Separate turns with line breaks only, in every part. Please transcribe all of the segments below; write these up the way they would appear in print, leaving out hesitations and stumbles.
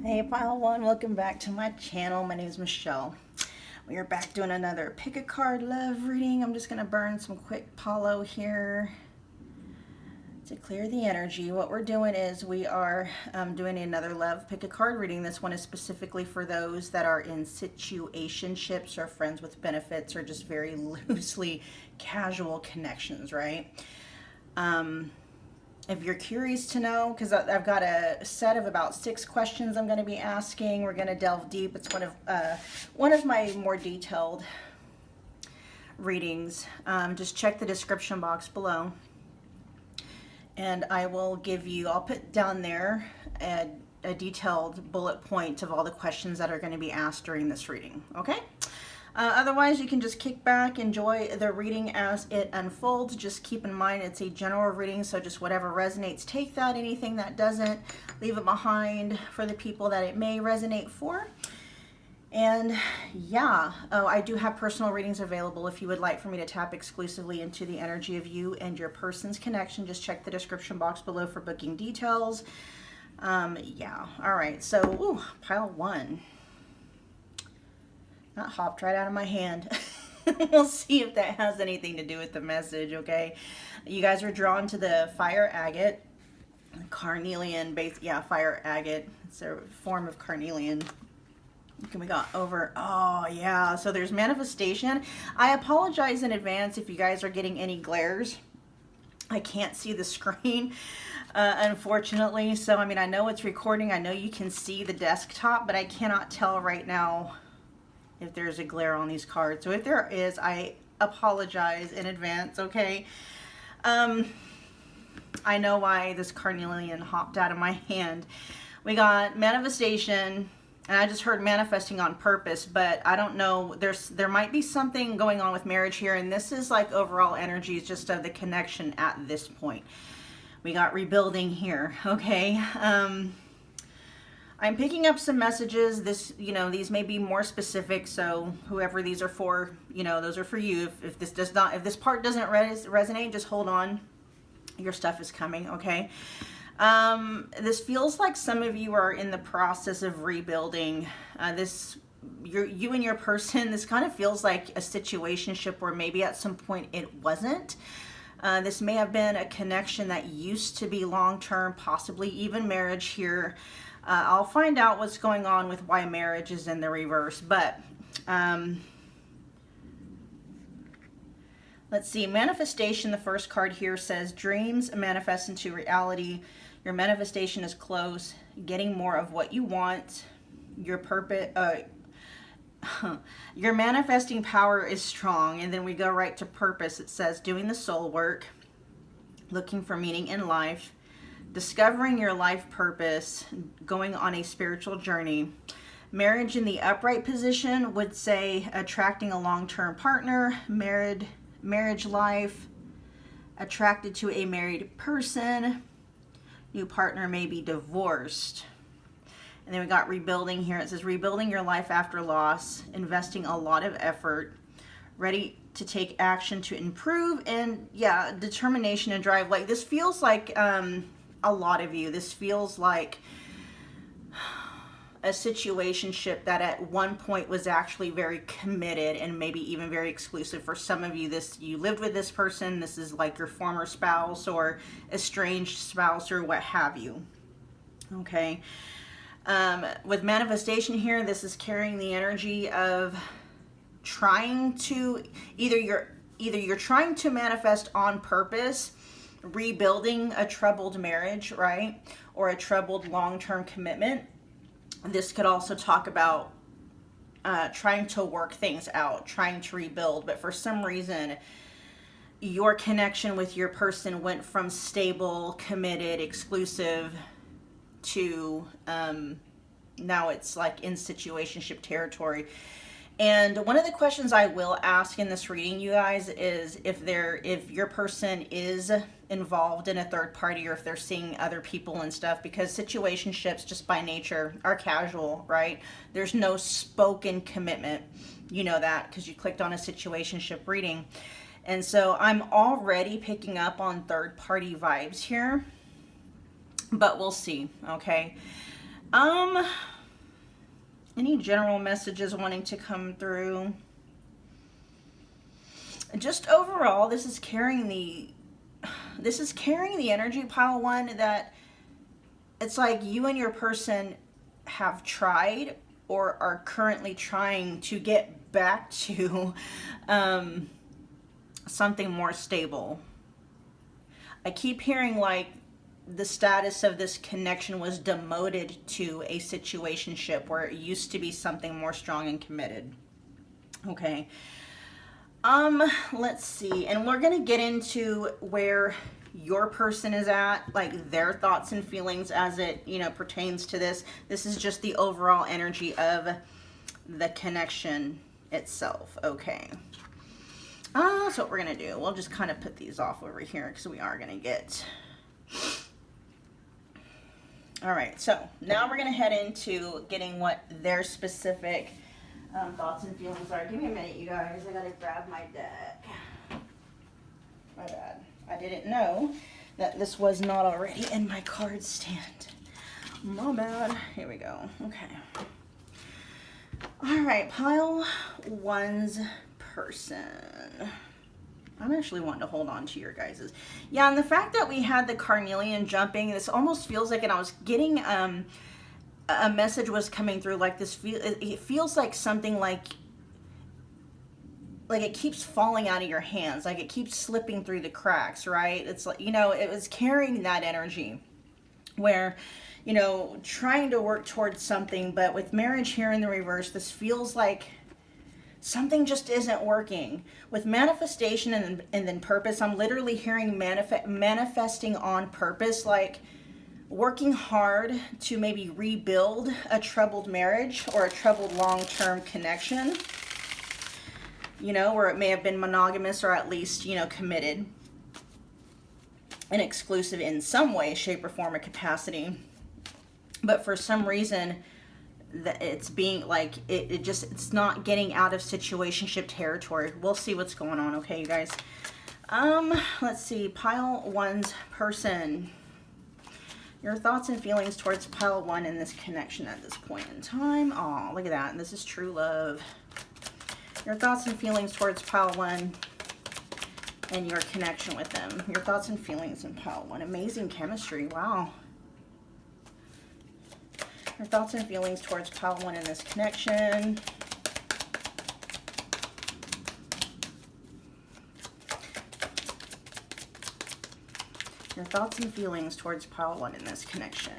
Hey Pile One, welcome back to my channel. My name is Michelle. We are back doing another pick a card love reading. I'm just going to burn some quick Palo here to clear the energy. What we're doing is we are doing another love pick a card reading. This one is specifically for those that are in situationships or friends with benefits or just very loosely casual connections, right? If you're curious to know, because I've got a set of about 6 questions I'm going to be asking. We're going to delve deep. It's one of my more detailed readings. Just check the description box below, and I will give you, I'll put down there a detailed bullet point of all the questions that are going to be asked during this reading, okay? Otherwise, you can just kick back, enjoy the reading as it unfolds. Just keep in mind it's a general reading, so just whatever resonates, take that. Anything that doesn't, leave it behind for the people that it may resonate for. And yeah, I do have personal readings available if you would like for me to tap exclusively into the energy of you and your person's connection. Just check the description box below for booking details. Yeah, all right, so pile 1. That hopped right out of my hand. We'll see if that has anything to do with the message, okay? You guys are drawn to the fire agate, carnelian base. Yeah, fire agate. It's a form of carnelian. Okay, we got over. Oh, yeah. So there's manifestation. I apologize in advance if you guys are getting any glares. I can't see the screen, unfortunately. So, I mean, I know it's recording. I know you can see the desktop, but I cannot tell right now if there's a glare on these cards. So if there is, I apologize in advance, okay? I know why this carnelian hopped out of my hand. We got manifestation, and I just heard manifesting on purpose, but I don't know, there might be something going on with marriage here, and this is like overall energies just of the connection at this point. We got rebuilding here, okay? I'm picking up some messages. These may be more specific, so whoever these are for, those are for you. If this part doesn't resonate, just hold on. Your stuff is coming, okay? This feels like some of you are in the process of rebuilding. You and your person, this kind of feels like a situationship where maybe at some point it wasn't. This may have been a connection that used to be long-term, possibly even marriage here. I'll find out what's going on with why marriage is in the reverse, but let's see. Manifestation, the first card here says dreams manifest into reality. Your manifestation is close, getting more of what you want. Your purpose, your manifesting power is strong. And then we go right to purpose. It says doing the soul work, looking for meaning in life, discovering your life purpose, going on a spiritual journey. Marriage in the upright position would say attracting a long-term partner, marriage life, attracted to a married person, new partner may be divorced. And then we got rebuilding here. It says rebuilding your life after loss, investing a lot of effort, ready to take action to improve, and yeah, determination and drive. Like this feels like a lot of you, this feels like a situationship that at one point was actually very committed and maybe even very exclusive. For some of you, you lived with this person. This is like your former spouse or estranged spouse or what have you. Okay. With manifestation here, this is carrying the energy of trying to either you're trying to manifest on purpose, rebuilding a troubled marriage, right? Or a troubled long-term commitment. This could also talk about trying to work things out, trying to rebuild. But for some reason, your connection with your person went from stable, committed, exclusive to now it's like in situationship territory. And one of the questions I will ask in this reading, you guys, is if your person is involved in a third party or if they're seeing other people and stuff, because situationships just by nature are casual, right? There's no spoken commitment. You know that because you clicked on a situationship reading. And so I'm already picking up on third party vibes here, but we'll see, okay? Any general messages wanting to come through? Just overall, this is carrying the energy, pile one, that it's like you and your person have tried or are currently trying to get back to something more stable. I keep hearing like the status of this connection was demoted to a situationship where it used to be something more strong and committed. Okay. Let's see. And we're going to get into where your person is at, like their thoughts and feelings as it, you know, pertains to this. This is just the overall energy of the connection itself. Okay. So what we're going to do, we'll just kind of put these off over here because we are going to get... All right, so now we're going to head into getting what their specific thoughts and feelings are. Give me a minute, you guys. I got to grab my deck. My bad. I didn't know that this was not already in my card stand. My bad. Here we go. Okay. All right, pile one's person. I'm actually wanting to hold on to your guys's. Yeah, and the fact that we had the carnelian jumping, this almost feels like, and I was getting a message was coming through like this. It feels like something like it keeps falling out of your hands, like it keeps slipping through the cracks, right? It's like, you know, it was carrying that energy where, you know, trying to work towards something, but with marriage here in the reverse, this feels like something just isn't working. With manifestation and then purpose, I'm literally hearing manifesting on purpose, like working hard to maybe rebuild a troubled marriage or a troubled long-term connection, you know, where it may have been monogamous or at least, you know, committed and exclusive in some way, shape, or form or capacity. But for some reason, that it's being like it's not getting out of situationship territory. We'll see what's going on. Okay, you guys. Let's see. Pile one's person. Your thoughts and feelings towards pile one in this connection at this point in time. Oh, look at that. And this is true love. Your thoughts and feelings towards pile one and your connection with them. Your thoughts and feelings in pile one. Amazing chemistry. Wow. Your thoughts and feelings towards pile one in this connection. Your thoughts and feelings towards pile one in this connection.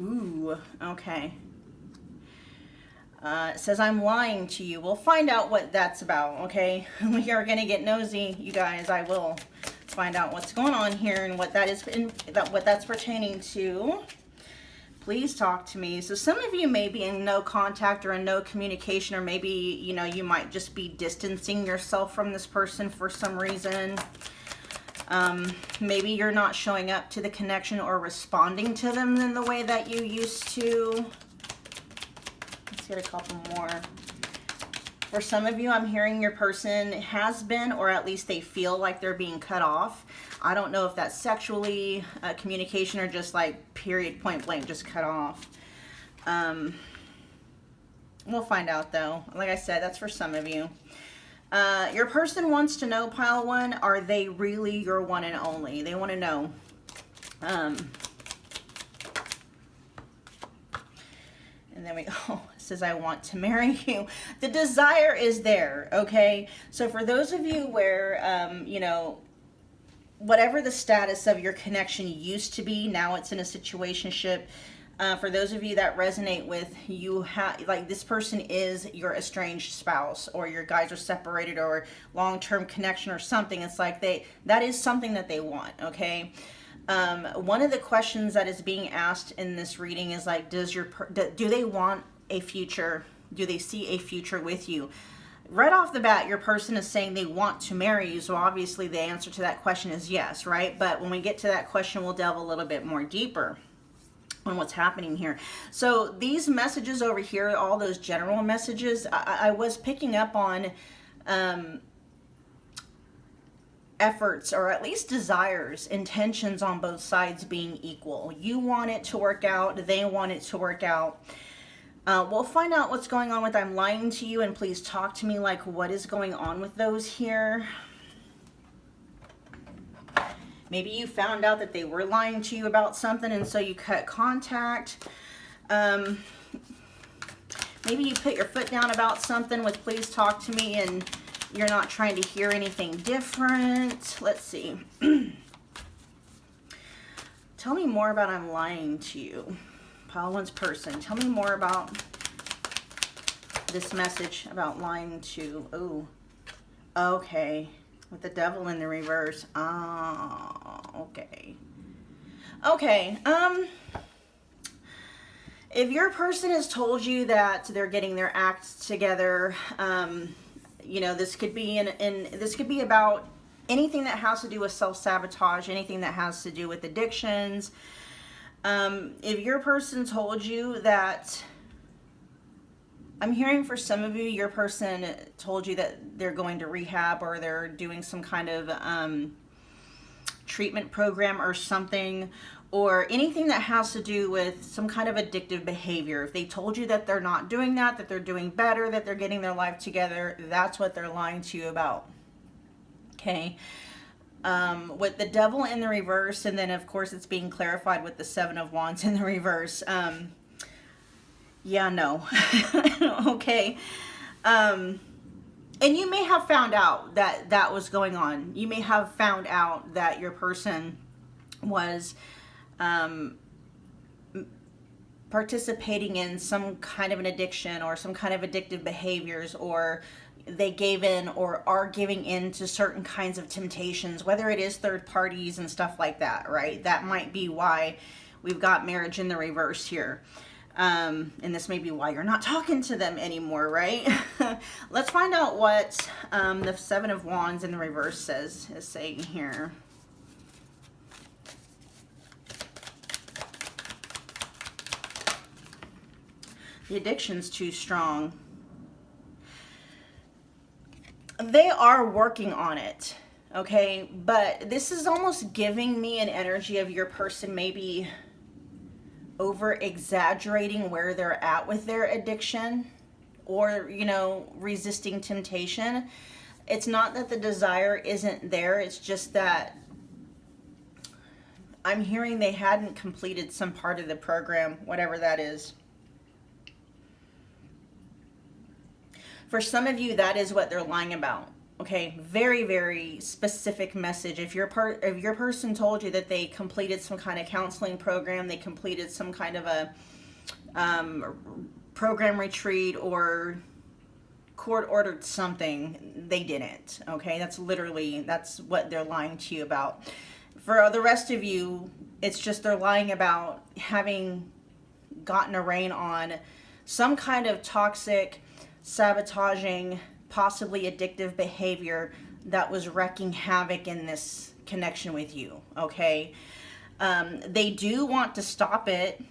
Ooh, okay. It says, I'm lying to you. We'll find out what that's about, okay? We are going to get nosy, you guys. I will find out what's going on here and what that is, what that's pertaining to. Please talk to me. So some of you may be in no contact or in no communication, or maybe, you know, you might just be distancing yourself from this person for some reason. Maybe you're not showing up to the connection or responding to them in the way that you used to. Let's get a couple more. For some of you, I'm hearing your person has been, or at least they feel like they're being cut off. I don't know if that's sexually, communication, or just like period, point blank, just cut off. We'll find out though. Like I said, that's for some of you. Your person wants to know, pile one, are they really your one and only? They want to know. And then we go, it says, I want to marry you. The desire is there, okay? So for those of you where, you know, whatever the status of your connection used to be, now it's in a situationship. For those of you that resonate with, you have, like, this person is your estranged spouse, or your guys are separated, or long-term connection or something. It's like that is something that they want, okay? One of the questions that is being asked in this reading is like, do they want a future? Do they see a future with you? Right off the bat, your person is saying they want to marry you, so obviously the answer to that question is yes, right? But when we get to that question, we'll delve a little bit more deeper on what's happening here. So these messages over here, all those general messages, I was picking up on efforts, or at least desires, intentions on both sides being equal. You want it to work out, they want it to work out. We'll find out what's going on with I'm lying to you, and please talk to me, like what is going on with those here. Maybe you found out that they were lying to you about something and so you cut contact. Maybe you put your foot down about something with please talk to me and you're not trying to hear anything different. Let's see. Tell me more about I'm lying to you. Pile one's person. Tell me more about this message about lying to. Oh, okay. With the devil in the reverse. Oh, okay. Okay. If your person has told you that they're getting their act together, you know, this could be this could be about anything that has to do with self-sabotage, anything that has to do with addictions. If your person told you that, I'm hearing for some of you, your person told you that they're going to rehab or they're doing some kind of treatment program or something, or anything that has to do with some kind of addictive behavior. If they told you that they're not doing that, that they're doing better, that they're getting their life together, that's what they're lying to you about. Okay. With the devil in the reverse, and then of course it's being clarified with the 7 of Wands in the reverse. Yeah, no. Okay. And you may have found out that that was going on. You may have found out that your person was participating in some kind of an addiction or some kind of addictive behaviors, or they gave in or are giving in to certain kinds of temptations, whether it is third parties and stuff like that, right? That might be why we've got marriage in the reverse here. And this may be why you're not talking to them anymore, right? Let's find out what the 7 of Wands in the reverse is saying here. The addiction's too strong. They are working on it, okay? But this is almost giving me an energy of your person maybe over exaggerating where they're at with their addiction, or, you know, resisting temptation. It's not that the desire isn't there, it's just that I'm hearing they hadn't completed some part of the program, whatever that is. For some of you, that is what they're lying about. Okay, very, very specific message. If your person told you that they completed some kind of counseling program, they completed some kind of a program retreat or court-ordered something, they didn't. Okay, that's what they're lying to you about. For the rest of you, it's just they're lying about having gotten a rein on some kind of toxic, sabotaging, possibly addictive behavior that was wreaking havoc in this connection with you, okay? They do want to stop it,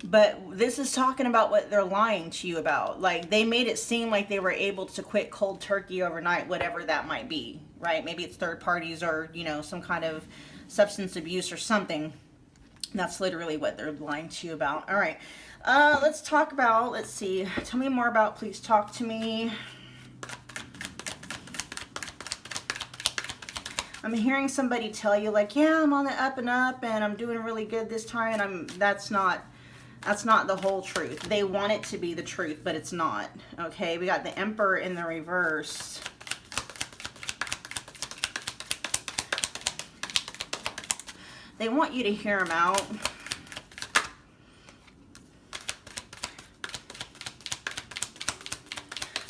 but this is talking about what they're lying to you about. Like, they made it seem like they were able to quit cold turkey overnight, whatever that might be, right? Maybe it's third parties or, you know, some kind of substance abuse or something. That's literally what they're lying to you about. All right. Let's talk about, let's see. Tell me more about, please talk to me. I'm hearing somebody tell you like, yeah, I'm on the up and up and I'm doing really good this time. And that's not the whole truth. They want it to be the truth, but it's not. Okay. We got the Emperor in the reverse. They want you to hear them out.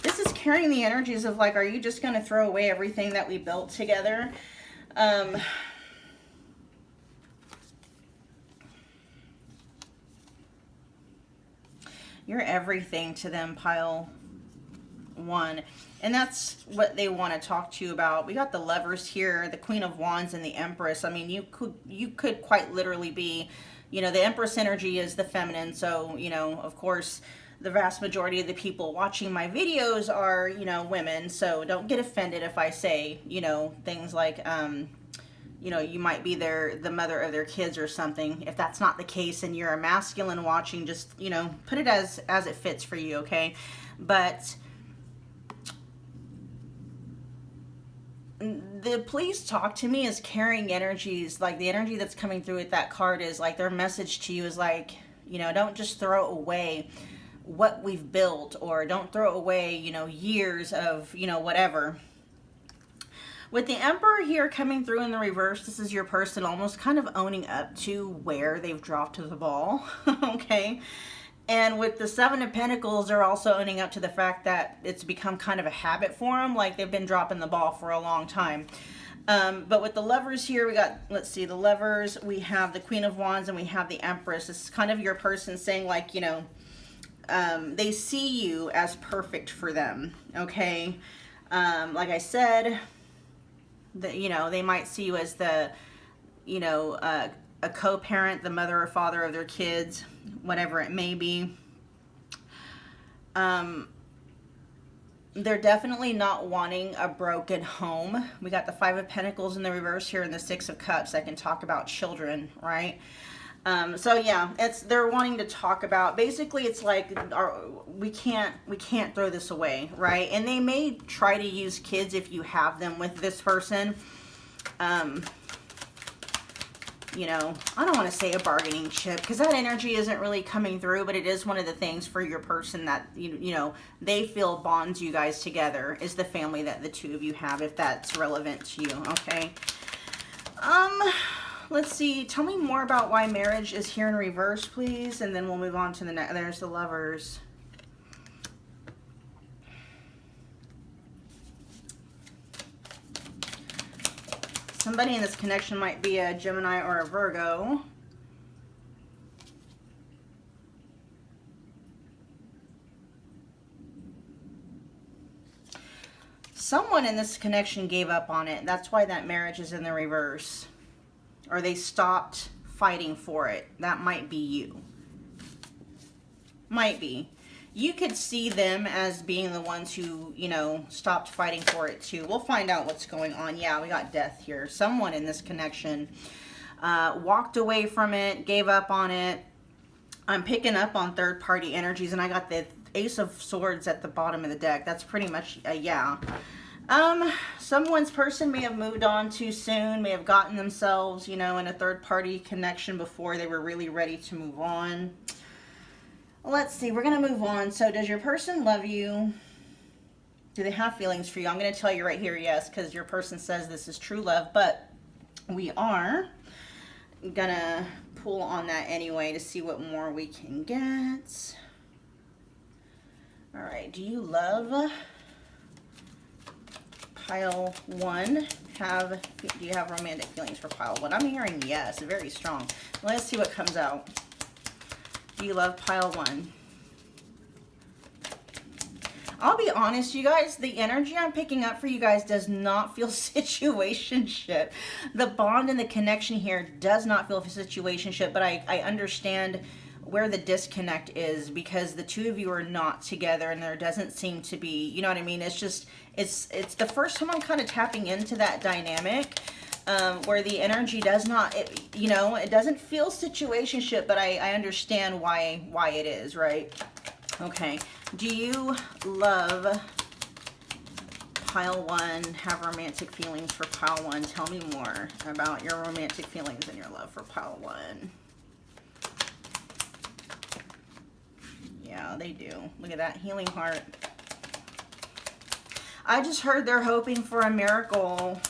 This is carrying the energies of like, are you just going to throw away everything that we built together? You're everything to them, pile 1. And that's what they want to talk to you about. We got the Lovers here, the Queen of Wands and the Empress. I mean, you could quite literally be, you know, the Empress energy is the feminine. So, you know, of course, the vast majority of the people watching my videos are, you know, women. So don't get offended if I say, you know, things like, you know, you might be the mother of their kids or something. If that's not the case and you're a masculine watching, just, you know, put it as it fits for you, okay? But the please talk to me is carrying energies. Like the energy that's coming through with that card is like their message to you is like, you know, don't just throw away what we've built, or don't throw away, you know, years of, you know, whatever. With the Emperor here coming through in the reverse, this is your person almost kind of owning up to where they've dropped to the ball, okay? And with the Seven of Pentacles, they're also owning up to the fact that it's become kind of a habit for them, like they've been dropping the ball for a long time. But with the Lovers here, we got, let's see, the Lovers, we have the Queen of Wands, and we have the Empress. This is kind of your person saying, like, you know, they see you as perfect for them, okay? Like I said, you know, they might see you as the, you know, a co-parent, the mother or father of their kids, whatever it may be. They're definitely not wanting a broken home. We got the Five of Pentacles in the reverse here and the Six of Cups. I can talk about children, right? So yeah, they're wanting to talk about, basically it's like we can't throw this away, right? And they may try to use kids if you have them with this person. You know, I don't want to say a bargaining chip because that energy isn't really coming through, but it is one of the things for your person that, you know, they feel bonds you guys together is the family that the two of you have, if that's relevant to you, okay? Let's see. Tell me more about why marriage is here in reverse, please, and then we'll move on to the next. There's the Lovers. Somebody in this connection might be a Gemini or a Virgo. Someone in this connection gave up on it. That's why that marriage is in the reverse. Or they stopped fighting for it. That might be you. Might be. You could see them as being the ones who, you know, stopped fighting for it too. We'll find out what's going on. Yeah, we got Death here. Someone in this connection walked away from it, gave up on it. I'm picking up on third-party energies, and I got the Ace of Swords at the bottom of the deck. That's pretty much a yeah. Someone's person may have moved on too soon, may have gotten themselves, you know, in a third-party connection before they were really ready to move on. Let's see, we're going to move on. So does your person love you? Do they have feelings for you? I'm going to tell you right here, yes, because your person says this is true love, but we are going to pull on that anyway to see what more we can get. All right, do you love pile one? Do you have romantic feelings for pile one? I'm hearing yes, very strong. Let's see what comes out. Do you love pile one? I'll be honest, you guys, the energy I'm picking up for you guys does not feel situationship. The bond and the connection here does not feel situationship, but I understand where the disconnect is because the two of you are not together and there doesn't seem to be, you know what I mean? It's just, it's the first time I'm kind of tapping into that dynamic. Where the energy does not, you know, it doesn't feel situationship, but I understand why it is, right? Okay. Do you love pile one, have romantic feelings for pile one? Tell me more about your romantic feelings and your love for pile one. Yeah, they do. Look at that healing heart. I just heard they're hoping for a miracle.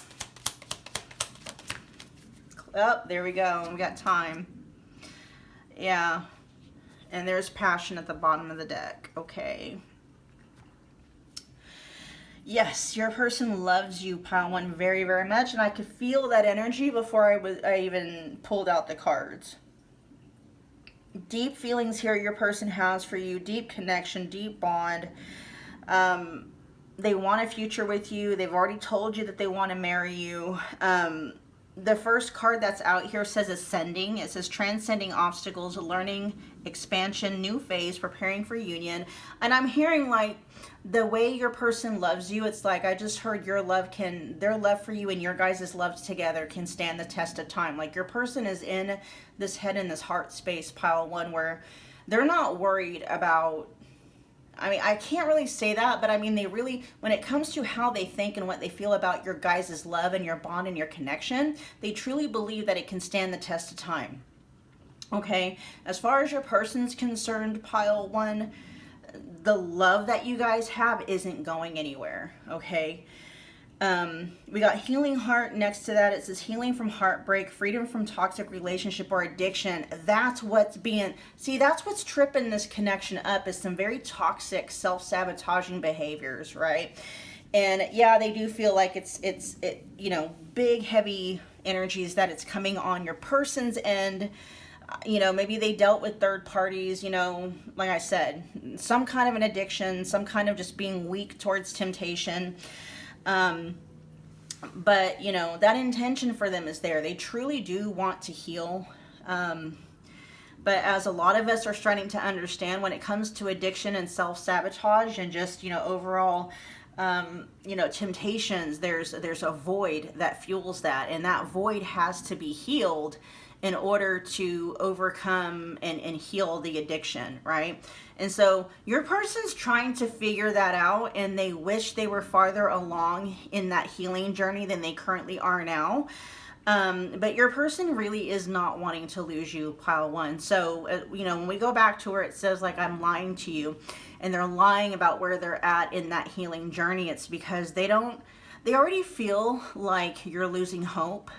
Oh, there we go. We got time. Yeah. And there's passion at the bottom of the deck. Okay. Yes, your person loves you, pile one, very, very much. And I could feel that energy before I even pulled out the cards. Deep feelings here your person has for you. Deep connection, deep bond. They want a future with you. They've already told you that they want to marry you. the first card that's out here says ascending. It says transcending obstacles, learning, expansion, new phase, preparing for union. And I'm hearing like the way your person loves you, it's like I just heard their love for you and your guys' love together can stand the test of time. Like your person is in this head and this heart space, pile one, where they're not worried about, I mean, I can't really say that, but I mean, they really, when it comes to how they think and what they feel about your guys' love and your bond and your connection, they truly believe that it can stand the test of time. Okay, as far as your person's concerned, pile one, the love that you guys have isn't going anywhere. Okay, we got healing heart next to that. It says healing from heartbreak, freedom from toxic relationship or addiction. That's what's that's what's tripping this connection up, is some very toxic self-sabotaging behaviors, right? And yeah, they do feel like it's big heavy energies that it's coming on your person's end. Maybe they dealt with third parties, like I said, some kind of an addiction, some kind of just being weak towards temptation. But that intention for them is there. They truly do want to heal. But as a lot of us are starting to understand, when it comes to addiction and self-sabotage and just, overall, temptations, there's a void that fuels that, and that void has to be healed in order to overcome and heal the addiction, right? And so your person's trying to figure that out, and they wish they were farther along in that healing journey than they currently are now. But your person really is not wanting to lose you, pile one. So, when we go back to where it says, like, I'm lying to you, and they're lying about where they're at in that healing journey, it's because they already feel like you're losing hope.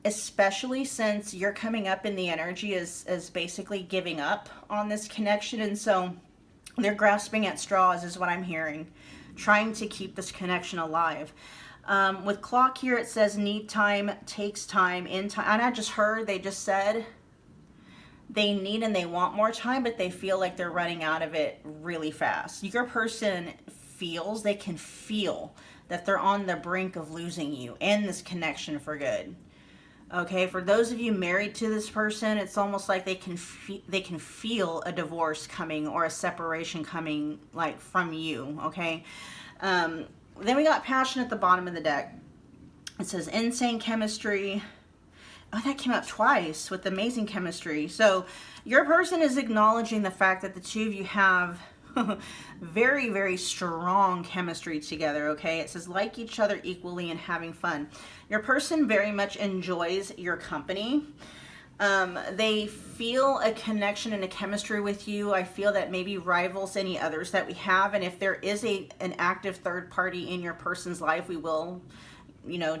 Especially since you're coming up in the energy as basically giving up on this connection. And so they're grasping at straws is what I'm hearing, trying to keep this connection alive. With clock here, it says need time, takes time, in time. And I just heard, they just said they need and they want more time, but they feel like they're running out of it really fast. Your person they can feel that they're on the brink of losing you and this connection for good. Okay, for those of you married to this person, it's almost like they can feel a divorce coming or a separation coming, like, from you. Okay, then we got passion at the bottom of the deck. It says insane chemistry. Oh, that came up twice with amazing chemistry. So your person is acknowledging the fact that the two of you have very, very strong chemistry together. Okay, it says like each other equally and having fun. Your person very much enjoys your company. They feel a connection and a chemistry with you. I feel that maybe rivals any others that we have. And if there is an active third party in your person's life, we will,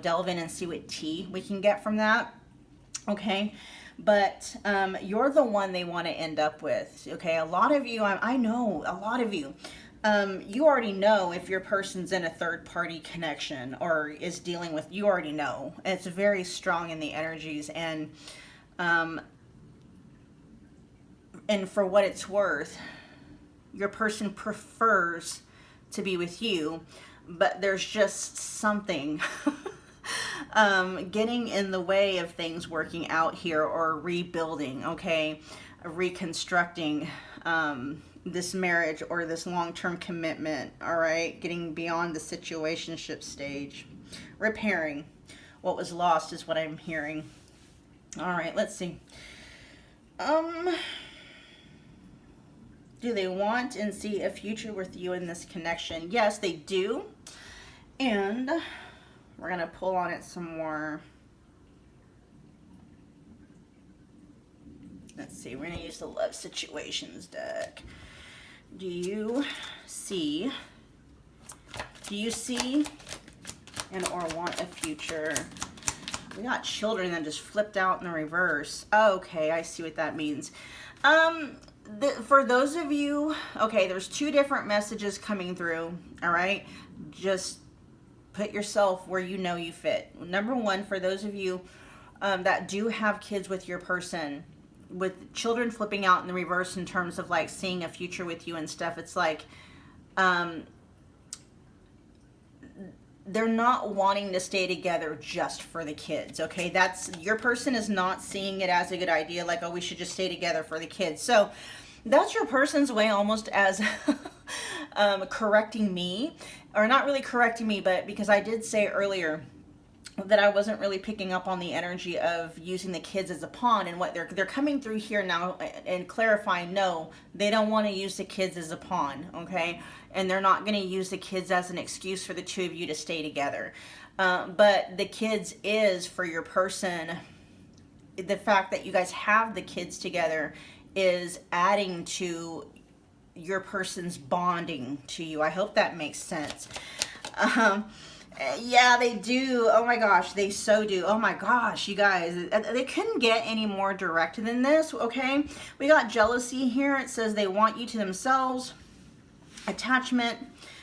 delve in and see what tea we can get from that. Okay. But you're the one they want to end up with. Okay, a lot of you, I know a lot of you, you already know if your person's in a third party connection or is dealing with, you already know. It's very strong in the energies, and for what it's worth, your person prefers to be with you, but there's just something getting in the way of things working out here, or rebuilding, okay, reconstructing this marriage or this long-term commitment, all right, getting beyond the situationship stage, repairing what was lost is what I'm hearing. All right, let's see. Do they want and see a future with you in this connection? Yes, they do. And we're going to pull on it some more. Let's see. We're going to use the Love Situations deck. Do you see and or want a future? We got children that just flipped out in the reverse. Okay, I see what that means. For those of you, okay, there's two different messages coming through, all right? Just put yourself where you know you fit. Number one, for those of you that do have kids with your person, with children flipping out in the reverse in terms of like seeing a future with you and stuff, it's like they're not wanting to stay together just for the kids, okay? That's, your person is not seeing it as a good idea, like, oh, we should just stay together for the kids. So that's your person's way almost as correcting me, or not really correcting me, but because I did say earlier that I wasn't really picking up on the energy of using the kids as a pawn, and what they're coming through here now and clarifying, no, they don't want to use the kids as a pawn, okay? And they're not going to use the kids as an excuse for the two of you to stay together. But the kids is, for your person, the fact that you guys have the kids together is adding to your person's bonding to you. I hope that makes sense. Yeah, they do. Oh my gosh, they so do. Oh my gosh, you guys, they couldn't get any more direct than this, okay? We got jealousy here. It says they want you to themselves, attachment,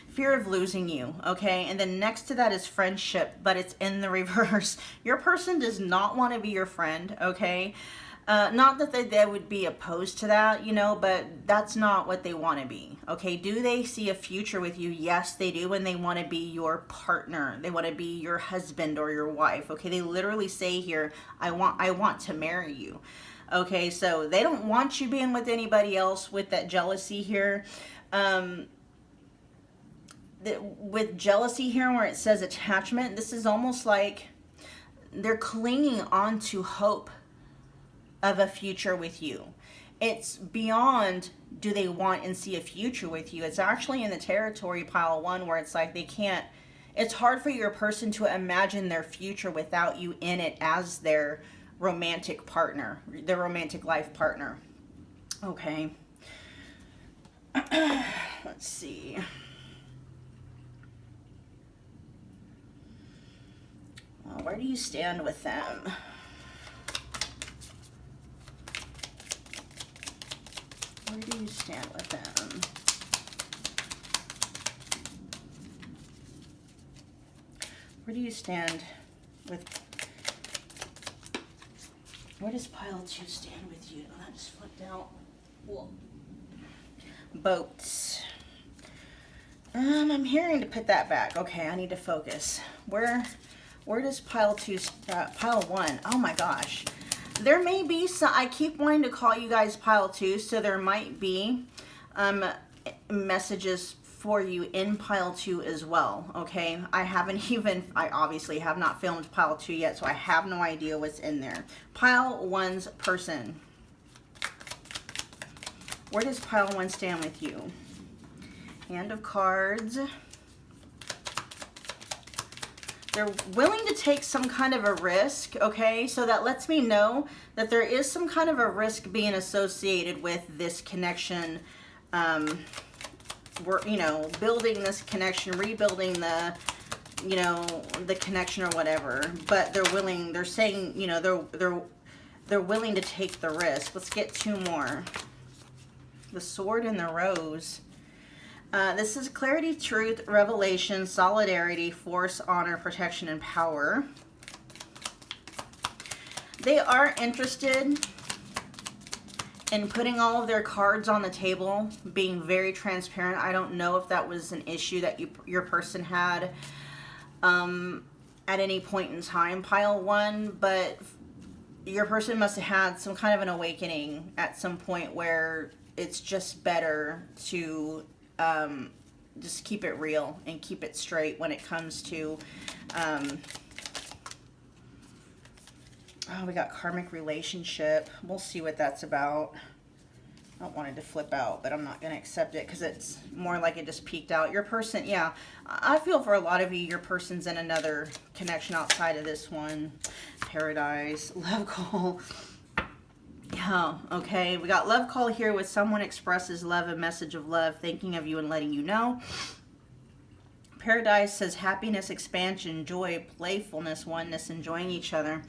fear of losing you, okay? And then next to that is friendship, but it's in the reverse. Your person does not want to be your friend, okay? Not that they would be opposed to that, you know, but that's not what they want to be, okay? Do they see a future with you? Yes, they do, and they want to be your partner. They want to be your husband or your wife, okay? They literally say here, I want to marry you, okay? So they don't want you being with anybody else with that jealousy here. With jealousy here where it says attachment, this is almost like they're clinging on to hope of a future with you. It's beyond do they want and see a future with you. It's actually in the territory pile 1 where it's like they can't, it's hard for your person to imagine their future without you in it as their romantic partner, their romantic life partner. Okay. Let's see. Well, where do you stand with them? Where do you stand with them? Where do you stand with... Where does pile 2 stand with you? Oh, that just flipped out. Whoa. Boats. I'm hearing to put that back. Okay, I need to focus. Where does pile 2, pile 1? Oh my gosh. There may be some, I keep wanting to call you guys pile 2, so there might be messages for you in pile 2 as well, okay? I obviously have not filmed pile 2 yet, so I have no idea what's in there. Pile 1's person. Where does pile 1 stand with you? Hand of cards. They're willing to take some kind of a risk, okay? So that lets me know that there is some kind of a risk being associated with this connection. We're, you know, building this connection, rebuilding the, you know, the connection or whatever. But they're saying, you know, they're willing to take the risk. Let's get 2 more. The sword and the rose. This is clarity, truth, revelation, solidarity, force, honor, protection, and power. They are interested in putting all of their cards on the table, being very transparent. I don't know if that was an issue that your person had at any point in time, pile 1, but your person must have had some kind of an awakening at some point where it's just better to just keep it real and keep it straight when it comes to oh, we got karmic relationship. We'll see what that's about. I don't want it to flip out, but I'm not going to accept it because it's more like it just peeked out. Your person, yeah, I feel for a lot of you, your person's in another connection outside of this one. Paradise, love call. Yeah, okay, we got love call here with someone expresses love, a message of love, thinking of you and letting you know. Paradise says happiness, expansion, joy, playfulness, oneness, enjoying each other.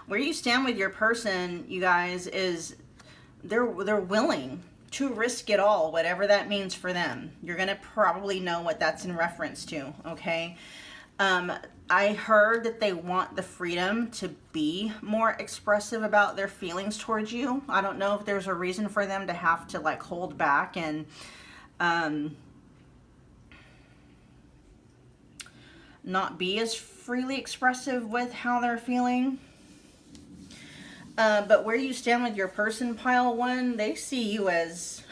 Where you stand with your person, you guys, is they're willing to risk it all, whatever that means for them. You're going to probably know what that's in reference to, okay? I heard that they want the freedom to be more expressive about their feelings towards you. I don't know if there's a reason for them to have to like hold back and not be as freely expressive with how they're feeling. But where you stand with your person, pile 1, they see you as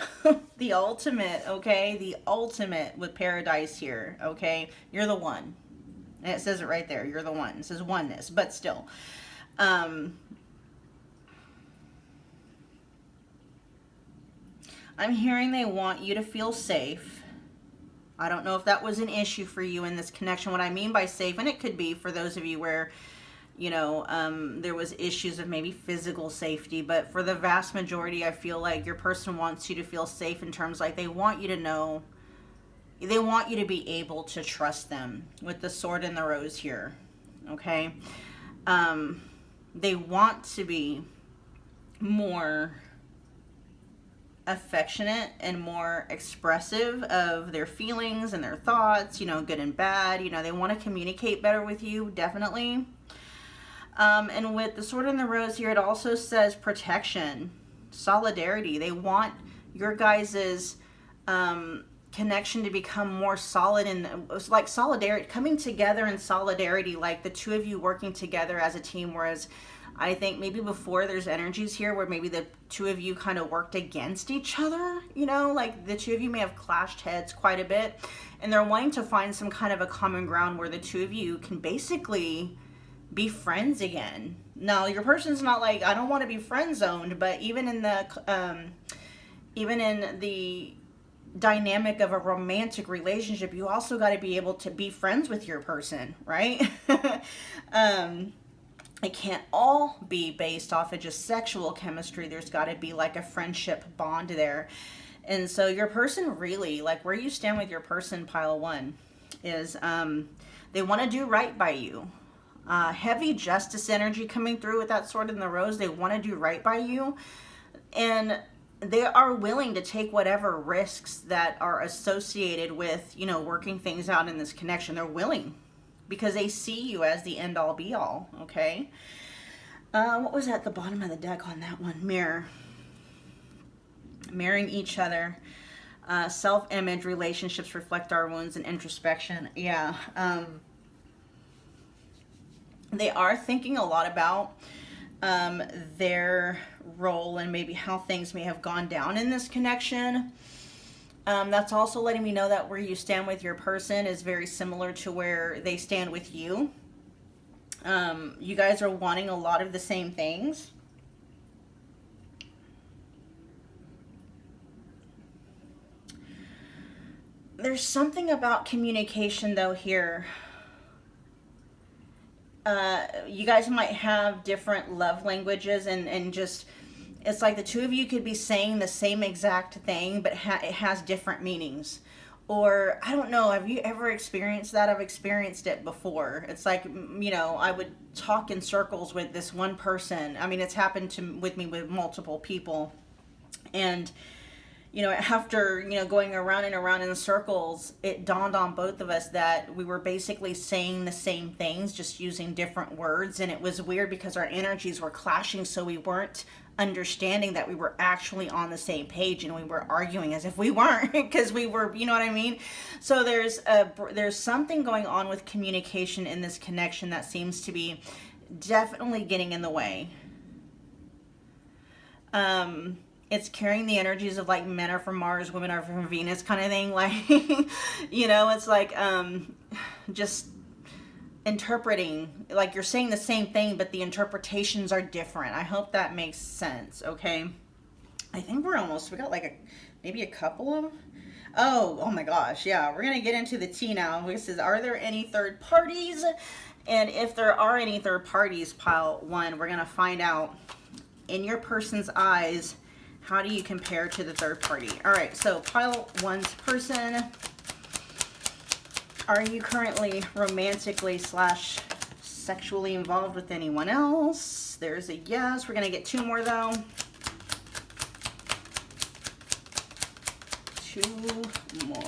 the ultimate, okay? The ultimate with paradise here, okay? You're the one. And it says it right there. You're the one. It says oneness, but still. I'm hearing they want you to feel safe. I don't know if that was an issue for you in this connection. What I mean by safe, and it could be for those of you where, you know, there was issues of maybe physical safety, but for the vast majority, I feel like your person wants you to feel safe in terms like they want you to know, they want you to be able to trust them with the sword and the rose here, okay? They want to be more affectionate and more expressive of their feelings and their thoughts, you know, good and bad. You know, they want to communicate better with you, definitely. And with the sword and the rose here, it also says protection, solidarity. They want your guys's connection to become more solid, and like solidarity, coming together in solidarity, like the two of you working together as a team. Whereas I think maybe before there's energies here where maybe the two of you kind of worked against each other, you know, like the two of you may have clashed heads quite a bit, and they're wanting to find some kind of a common ground where the two of you can basically be friends again. Now, your person's not like, I don't want to be friend zoned, but even in the dynamic of a romantic relationship, you also got to be able to be friends with your person, right? It can't all be based off of just sexual chemistry. There's got to be like a friendship bond there. And so your person really, like where you stand with your person, pile 1, is they want to do right by you. Heavy justice energy coming through with that sword and the rose. They want to do right by you. And they are willing to take whatever risks that are associated with, you know, working things out in this connection. They're willing because they see you as the end all be all, okay? What was at the bottom of the deck on that one? Mirror. Mirroring each other. Self-image, relationships reflect our wounds, and introspection. Yeah. They are thinking a lot about their role and maybe how things may have gone down in this connection. That's also letting me know that where you stand with your person is very similar to where they stand with you. You guys are wanting a lot of the same things. There's something about communication though here. You guys might have different love languages, and just, it's like the two of you could be saying the same exact thing, but it has different meanings. Or, I don't know, have you ever experienced that? I've experienced it before. It's like, you know, I would talk in circles with this one person. I mean, it's happened with me with multiple people. And, you know, after, you know, going around and around in circles, it dawned on both of us that we were basically saying the same things, just using different words. And it was weird because our energies were clashing, so we weren't understanding that we were actually on the same page, and we were arguing as if we weren't, because we were, you know what I mean? So there's something going on with communication in this connection that seems to be definitely getting in the way. It's carrying the energies of like men are from Mars, women are from Venus kind of thing. Like, you know, it's like just interpreting, like you're saying the same thing, but the interpretations are different. I hope that makes sense, okay? I think we got like maybe a couple of, oh my gosh, yeah. We're going to get into the tea now. This says, are there any third parties? And if there are any third parties, pile 1, we're going to find out in your person's eyes, how do you compare to the third party? All right, so pile 1's person. Are you currently romantically / sexually involved with anyone else? There's a yes. We're going to get 2 more though. 2 more.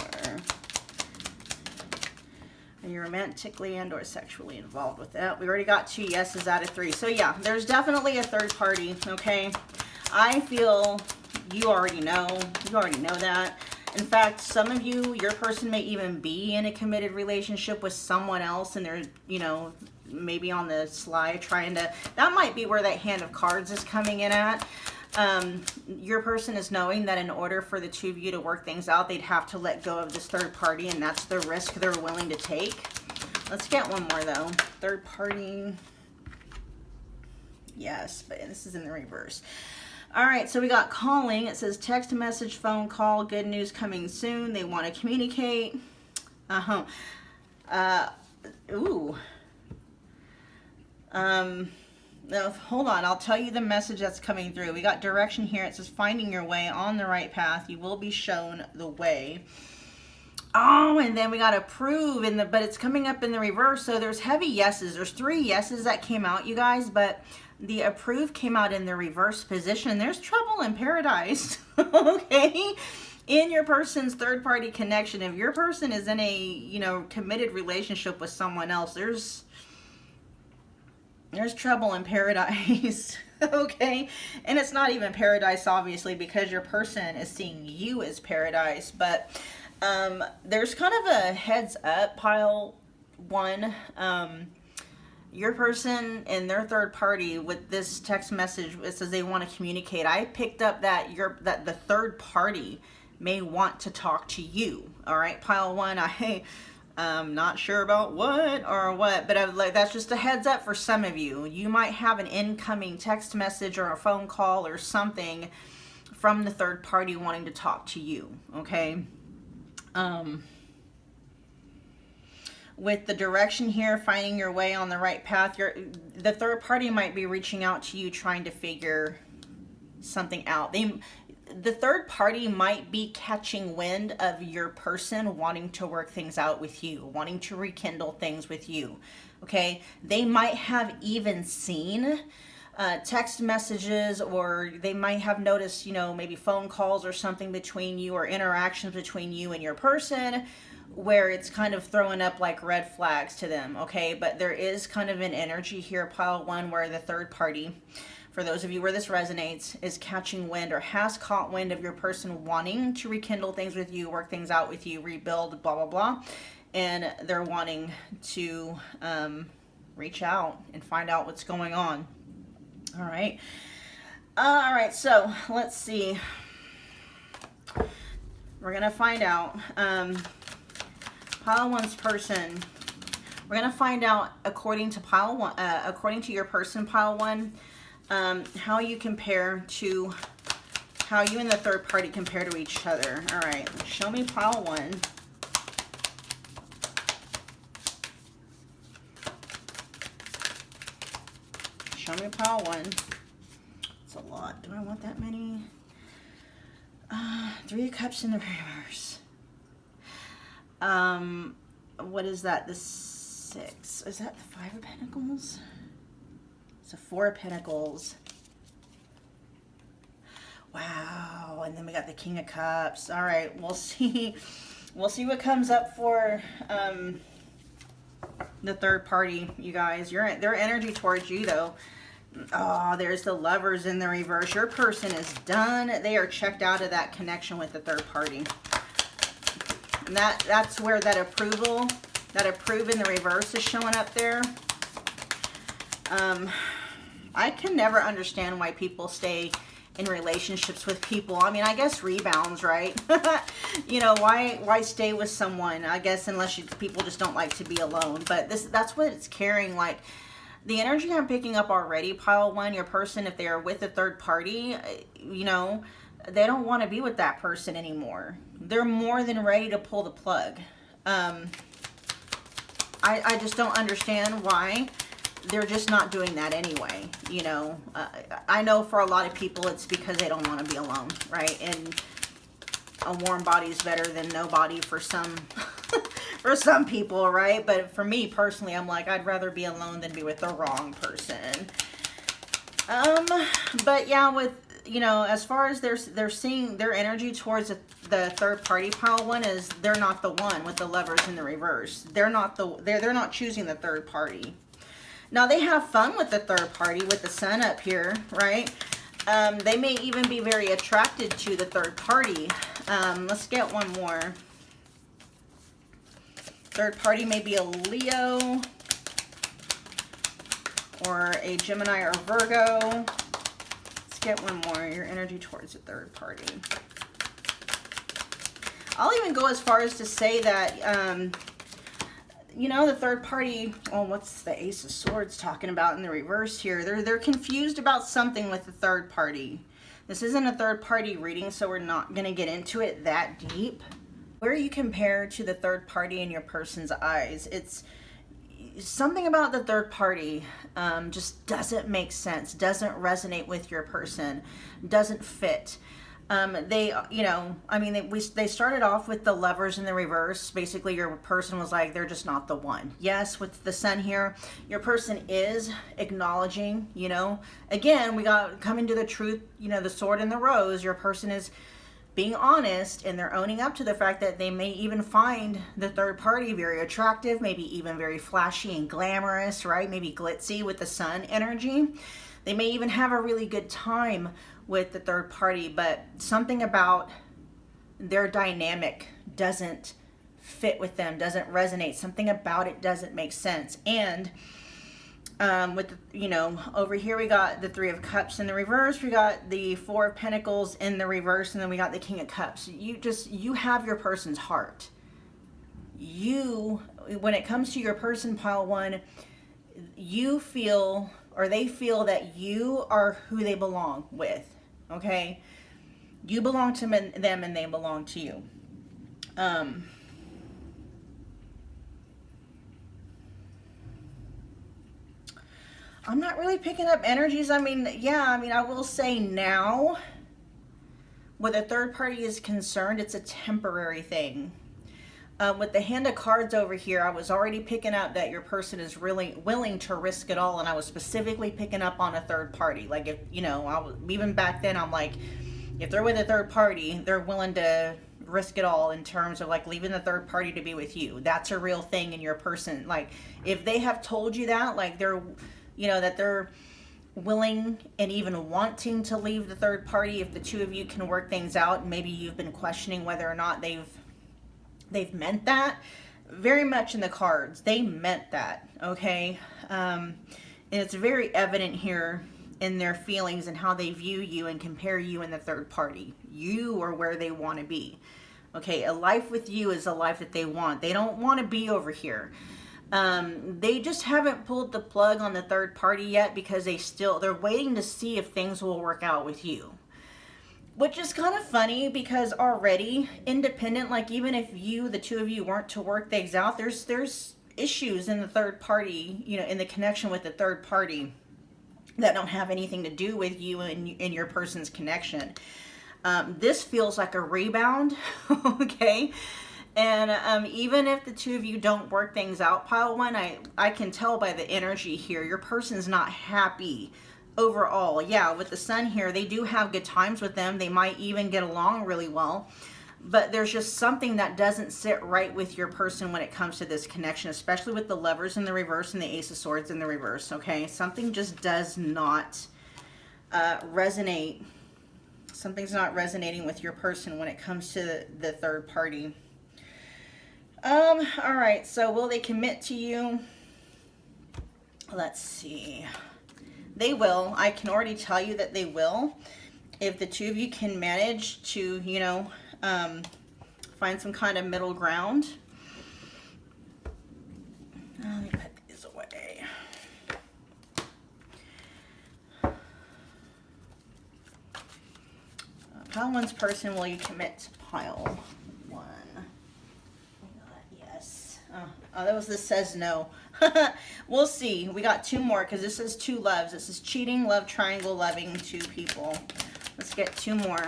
Are you romantically and or sexually involved with that? We already got 2 yeses out of 3. So yeah, there's definitely a third party, okay? I feel you already know that. In fact, some of you, your person may even be in a committed relationship with someone else, and they're, you know, maybe on the sly trying to, that might be where that hand of cards is coming in at. Your person is knowing that in order for the two of you to work things out, they'd have to let go of this third party, and that's the risk they're willing to take. Let's get one more though. Third party. Yes, but this is in the reverse. All right, so we got calling. It says text message, phone call, good news coming soon. They want to communicate. Ooh. No, hold on. I'll tell you the message that's coming through. We got direction here. It says finding your way on the right path. You will be shown the way. Oh, and then we got approve in the, but it's coming up in the reverse. So there's heavy yeses. There's 3 yeses that came out, you guys, but the approve came out in the reverse position. There's trouble in paradise. Okay. In your person's third party connection, if your person is in a, you know, committed relationship with someone else, there's trouble in paradise. Okay. And it's not even paradise, obviously, because your person is seeing you as paradise, but there's kind of a heads up, pile 1. Your person and their third party with this text message, it says they want to communicate. I picked up that that the third party may want to talk to you. All right, pile 1. I'm not sure about what, but like, that's just a heads up for some of you. You might have an incoming text message or a phone call or something from the third party wanting to talk to you. Okay. With the direction here, finding your way on the right path, the third party might be reaching out to you trying to figure something out. The third party might be catching wind of your person wanting to work things out with you, wanting to rekindle things with you. Okay, they might have even seen text messages, or they might have noticed, you know, maybe phone calls or something between you, or interactions between you and your person, where it's kind of throwing up like red flags to them. Okay, but there is kind of an energy here, pile 1, where the third party, for those of you where this resonates, is catching wind or has caught wind of your person wanting to rekindle things with you, work things out with you, rebuild, blah, blah, blah. And they're wanting to reach out and find out what's going on. All right. All right, so let's see. We're going to find out. Pile 1's person. We're going to find out, according to pile 1, according to your person, pile 1, how you compare to, how you and the third party compare to each other. All right, show me pile 1. Show me pile 1. It's a lot. Do I want that many? 3 of Cups in the reverse. What is that? The 6. Is that the 5 of Pentacles? It's a 4 of Pentacles. Wow. And then we got the King of Cups. All right. We'll see. We'll see what comes up for the third party, you guys. Their energy towards you, though. Oh, there's the Lovers in the reverse. Your person is done. They are checked out of that connection with the third party. And that's where that approve in the reverse is showing up there. I can never understand why people stay in relationships with people. I mean, I guess rebounds, right? You know, why stay with someone? I guess unless people just don't like to be alone. But that's what it's carrying. Like, the energy I'm picking up already, pile 1, your person, if they are with a third party, you know, they don't want to be with that person anymore. They're more than ready to pull the plug. I just don't understand why they're just not doing that anyway. You know, I know for a lot of people it's because they don't want to be alone, right? And a warm body is better than no body for some for some people, right? But for me personally, I'm like, I'd rather be alone than be with the wrong person. But yeah, with, you know, as far as they're seeing their energy towards the third party, pile 1 is they're not the one with the Lovers in the reverse. They're not choosing the third party. Now they have fun with the third party with the Sun up here, right? They may even be very attracted to the third party. Let's get one more. Third party may be a Leo or a Gemini or Virgo. Let's get one more. Your energy towards the third party. I'll even go as far as to say that, you know, the third party, oh, what's the Ace of Swords talking about in the reverse here? They're confused about something with the third party. This isn't a third party reading, so we're not going to get into it that deep. Where you compare to the third party in your person's eyes, it's something about the third party just doesn't make sense, doesn't resonate with your person, doesn't fit. They, you know, I mean, they started off with the Lovers in the reverse. Basically, your person was like, they're just not the one. Yes, with the Sun here, your person is acknowledging, you know, again, we got coming to the truth, you know, the sword and the rose. Your person is being honest, and they're owning up to the fact that they may even find the third party very attractive, maybe even very flashy and glamorous, right? Maybe glitzy with the Sun energy. They may even have a really good time with the third party, but something about their dynamic doesn't fit with them, doesn't resonate. Something about it doesn't make sense. And with, you know, over here we got the Three of Cups in the reverse, we got the Four of Pentacles in the reverse, and then we got the King of Cups. You have your person's heart. When it comes to your person, pile one, you feel, or they feel that you are who they belong with. Okay, you belong to them and they belong to you. I'm not really picking up energies. I mean, yeah, I mean, I will say now, where the third party is concerned, it's a temporary thing. With the Hand of Cards over here, I was already picking up that your person is really willing to risk it all, and I was specifically picking up on a third party. Like, if, you know, even back then, I'm like, if they're with a third party, they're willing to risk it all in terms of, like, leaving the third party to be with you. That's a real thing in your person. Like, if they have told you that, like, they're, you know, that they're willing and even wanting to leave the third party, if the two of you can work things out, and maybe you've been questioning whether or not they've meant that, very much in the cards. They meant that, okay? And it's very evident here in their feelings and how they view you and compare you and the third party. You are where they want to be, okay? A life with you is a life that they want. They don't want to be over here. They just haven't pulled the plug on the third party yet because they're waiting to see if things will work out with you. Which is kind of funny because already independent, like even if the two of you weren't to work things out, there's issues in the third party, you know, in the connection with the third party that don't have anything to do with you and your person's connection. This feels like a rebound, okay? And even if the two of you don't work things out, pile one, I can tell by the energy here, your person's not happy overall. Yeah, with the Sun here, they do have good times with them. They might even get along really well. But there's just something that doesn't sit right with your person when it comes to this connection, especially with the Lovers in the reverse and the Ace of Swords in the reverse, okay? Something just does not resonate. Something's not resonating with your person when it comes to the third party. All right, so will they commit to you? Let's see. They will. I can already tell you that they will. If the two of you can manage to, you know, find some kind of middle ground. Let me put these away. Pile one's person, will you commit to pile one? Yes. Oh, that was this says no. We'll see. We got two more because this is two loves. This is cheating, love triangle, loving two people. Let's get two more.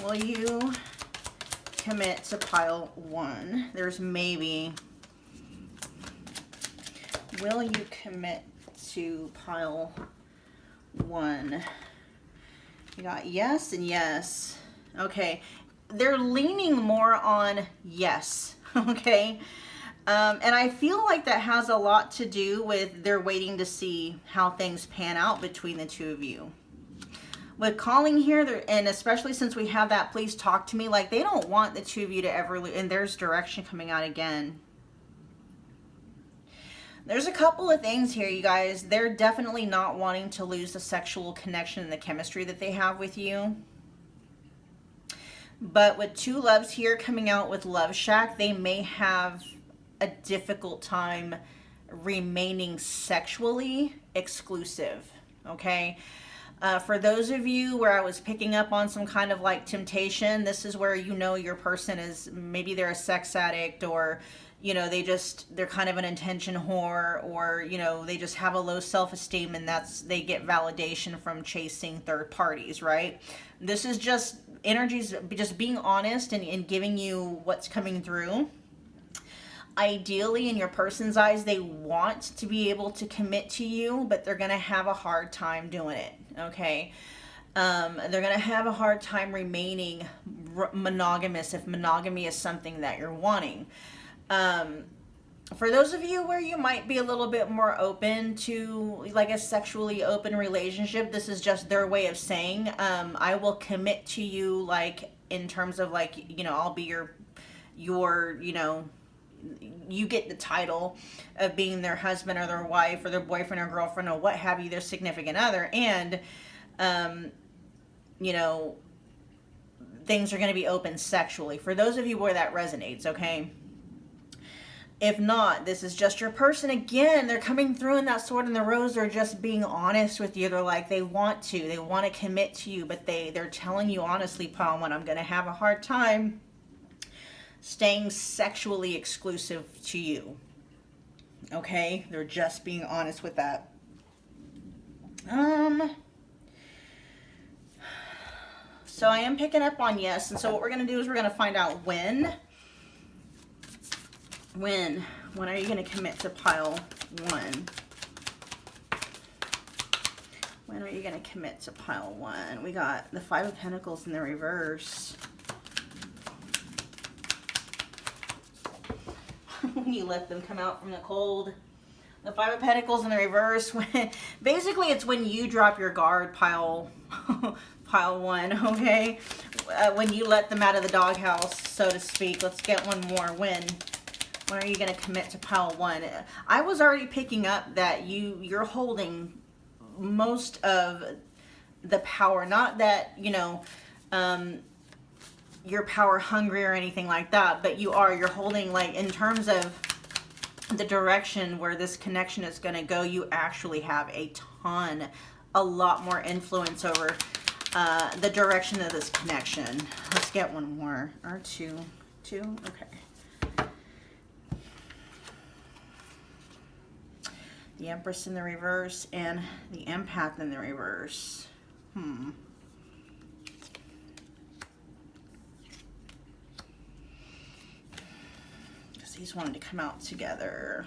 Will you commit to pile one? There's maybe. Will you commit to pile one? You got yes and yes. Okay. They're leaning more on yes. Okay. And I feel like that has a lot to do with they're waiting to see how things pan out between the two of you. With calling here, and especially since we have that please talk to me, like they don't want the two of you to ever lose, and there's direction coming out again. There's a couple of things here, you guys. They're definitely not wanting to lose the sexual connection and the chemistry that they have with you. But with two loves here coming out with Love Shack, they may have a difficult time remaining sexually exclusive, okay? For those of you where I was picking up on some kind of like temptation, this is where you know your person is, maybe they're a sex addict, or you know, they're kind of an attention whore, or, you know, they just have a low self-esteem, and they get validation from chasing third parties, right? This is just energies, just being honest and giving you what's coming through. Ideally, in your person's eyes, they want to be able to commit to you, but they're going to have a hard time doing it, okay? They're going to have a hard time remaining monogamous if monogamy is something that you're wanting. For those of you where you might be a little bit more open to like a sexually open relationship, this is just their way of saying, I will commit to you, like in terms of like, you know, I'll be your, you know, you get the title of being their husband or their wife or their boyfriend or girlfriend or what have you, their significant other. And, you know, things are going to be open sexually. For those of you where that resonates, okay? If not, this is just your person. Again, they're coming through in that sword and the rose. They're just being honest with you. They're like, they want to commit to you, but they're telling you honestly, Pile 1, I'm going to have a hard time staying sexually exclusive to you. Okay? They're just being honest with that. So I am picking up on yes. And so what we're going to do is we're going to find out when are you going to commit to Pile 1? When are you going to commit to Pile 1? We got the Five of Pentacles in the reverse. When you let them come out from the cold. The Five of Pentacles in the reverse. Basically, it's when you drop your guard, Pile 1, okay? When you let them out of the doghouse, so to speak. Let's get one more. When are you going to commit to Pile 1? I was already picking up that you're holding most of the power. Not that, you know, you're power hungry or anything like that, but you're holding, like, in terms of the direction where this connection is going to go, you actually have a lot more influence over the direction of this connection. Let's get one more. Or two. Okay. The Empress in the reverse and the Empath in the reverse. Because these wanted to come out together.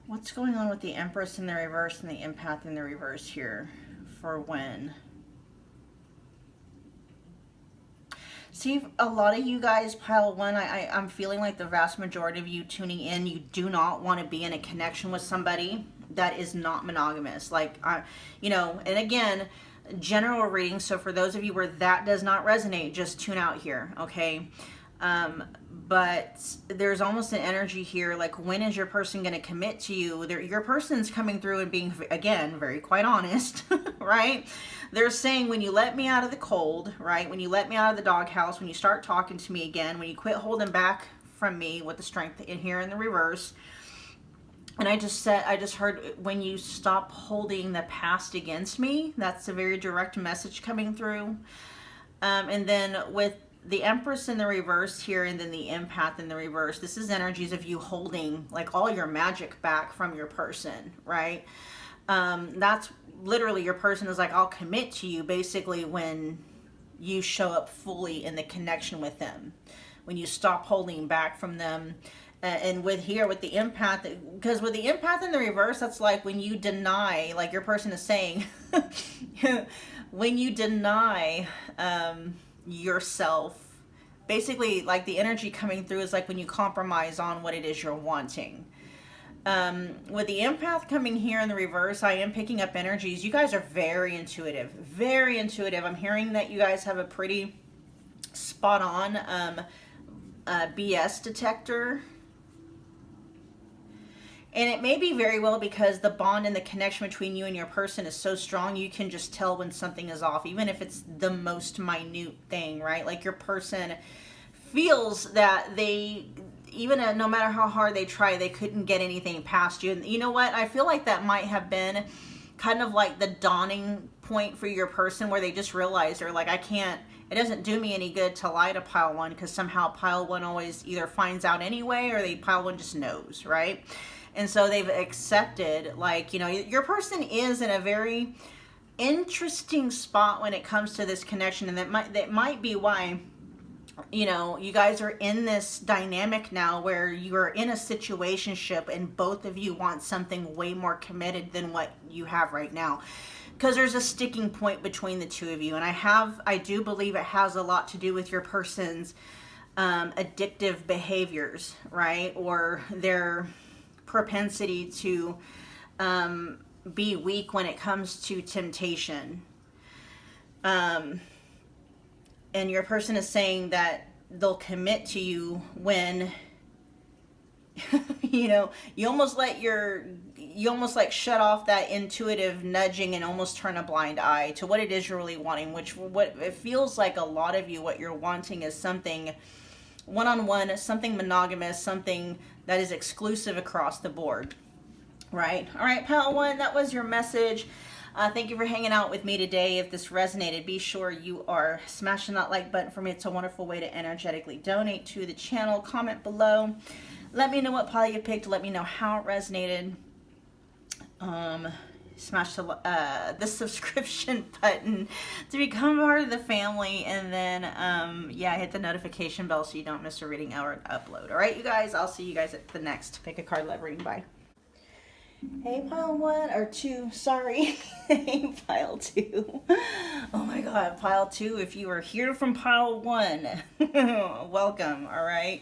What's going on with the Empress in the reverse and the Empath in the reverse here for when? See, a lot of you guys, Pile 1, I'm feeling like the vast majority of you tuning in, you do not want to be in a connection with somebody that is not monogamous. Like, you know, and again, general reading. So for those of you where that does not resonate, just tune out here, okay? But there's almost an energy here, like, when is your person going to commit to you? Your person's coming through and being, again, very quite honest, right? They're saying, when you let me out of the cold, right? When you let me out of the doghouse, when you start talking to me again, when you quit holding back from me with the strength in here in the reverse. And I just heard, when you stop holding the past against me, that's a very direct message coming through. And then with the Empress in the reverse here, and then the Empath in the reverse, this is energies of you holding like all your magic back from your person, right? That's literally your person is like, I'll commit to you basically when you show up fully in the connection with them, when you stop holding back from them And with here, with the empath, because with the empath in the reverse, that's like when you deny, like your person is saying, when you deny yourself, basically, like the energy coming through is like when you compromise on what it is you're wanting. With the empath coming here in the reverse, I am picking up energies. You guys are very intuitive, very intuitive. I'm hearing that you guys have a pretty spot on BS detector. And it may be very well because the bond and the connection between you and your person is so strong, you can just tell when something is off, even if it's the most minute thing, right? Like your person feels that they, even no matter how hard they try, they couldn't get anything past you. And you know what? I feel like that might have been kind of like the dawning point for your person where they just realized they're like, I can't, it doesn't do me any good to lie to pile one, because somehow pile one always either finds out anyway or pile one just knows, right? And so they've accepted, like, you know, your person is in a very interesting spot when it comes to this connection. And that might be why, you know, you guys are in this dynamic now where you are in a situationship and both of you want something way more committed than what you have right now. Because there's a sticking point between the two of you. And I do believe it has a lot to do with your person's addictive behaviors, right? Or their propensity to be weak when it comes to temptation. And your person is saying that they'll commit to you when you know, you almost like shut off that intuitive nudging and almost turn a blind eye to what it is you're really wanting, what it feels like a lot of you, what you're wanting is something one-on-one, something monogamous, something that is exclusive across the board, right? All right, pile one, that was your message. Thank you for hanging out with me today. If this resonated, be sure you are smashing that like button for me. It's a wonderful way to energetically donate to the channel. Comment below. Let me know what pile you picked. Let me know how it resonated. Smash the subscription button to become part of the family, and then yeah, hit the notification bell so you don't miss a reading or an upload. All right, you guys, I'll see you guys at the next Pick a Card Love reading. Bye. Hey, pile one or two, sorry. Hey, pile two. Oh my god, pile two, if you are here from pile one, welcome. All right,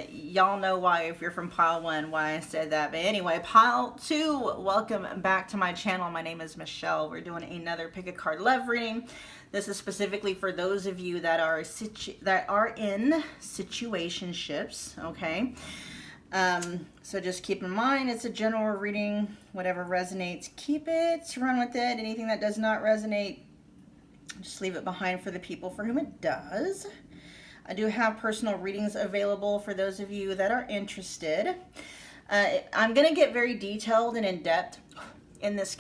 y'all know why, if you're from pile one, why I said that. But anyway, pile two, welcome back to my channel. My name is Michelle. We're doing another Pick a Card Love reading. This is specifically for those of you that are in situationships, okay? So just keep in mind, it's a general reading. Whatever resonates, keep it, run with it. Anything that does not resonate, just leave it behind for the people for whom it does. I do have personal readings available for those of you that are interested. I'm going to get very detailed and in-depth in this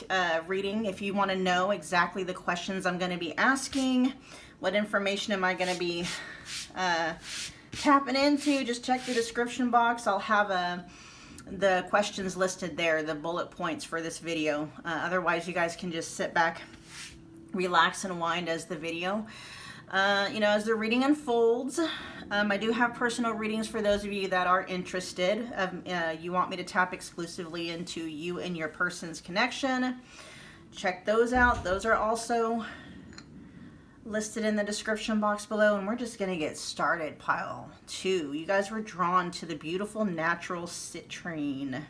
reading. If you want to know exactly the questions I'm going to be asking, what information am I going to be tapping into, just check the description box. I'll have the questions listed there, the bullet points for this video. Otherwise, you guys can just sit back, relax, and wind as the video. You know, as the reading unfolds, I do have personal readings for those of you that are interested. You want me to tap exclusively into you and your person's connection. Check those out. Those are also listed in the description box below, and we're just going to get started. Pile two, you guys were drawn to the beautiful natural citrine.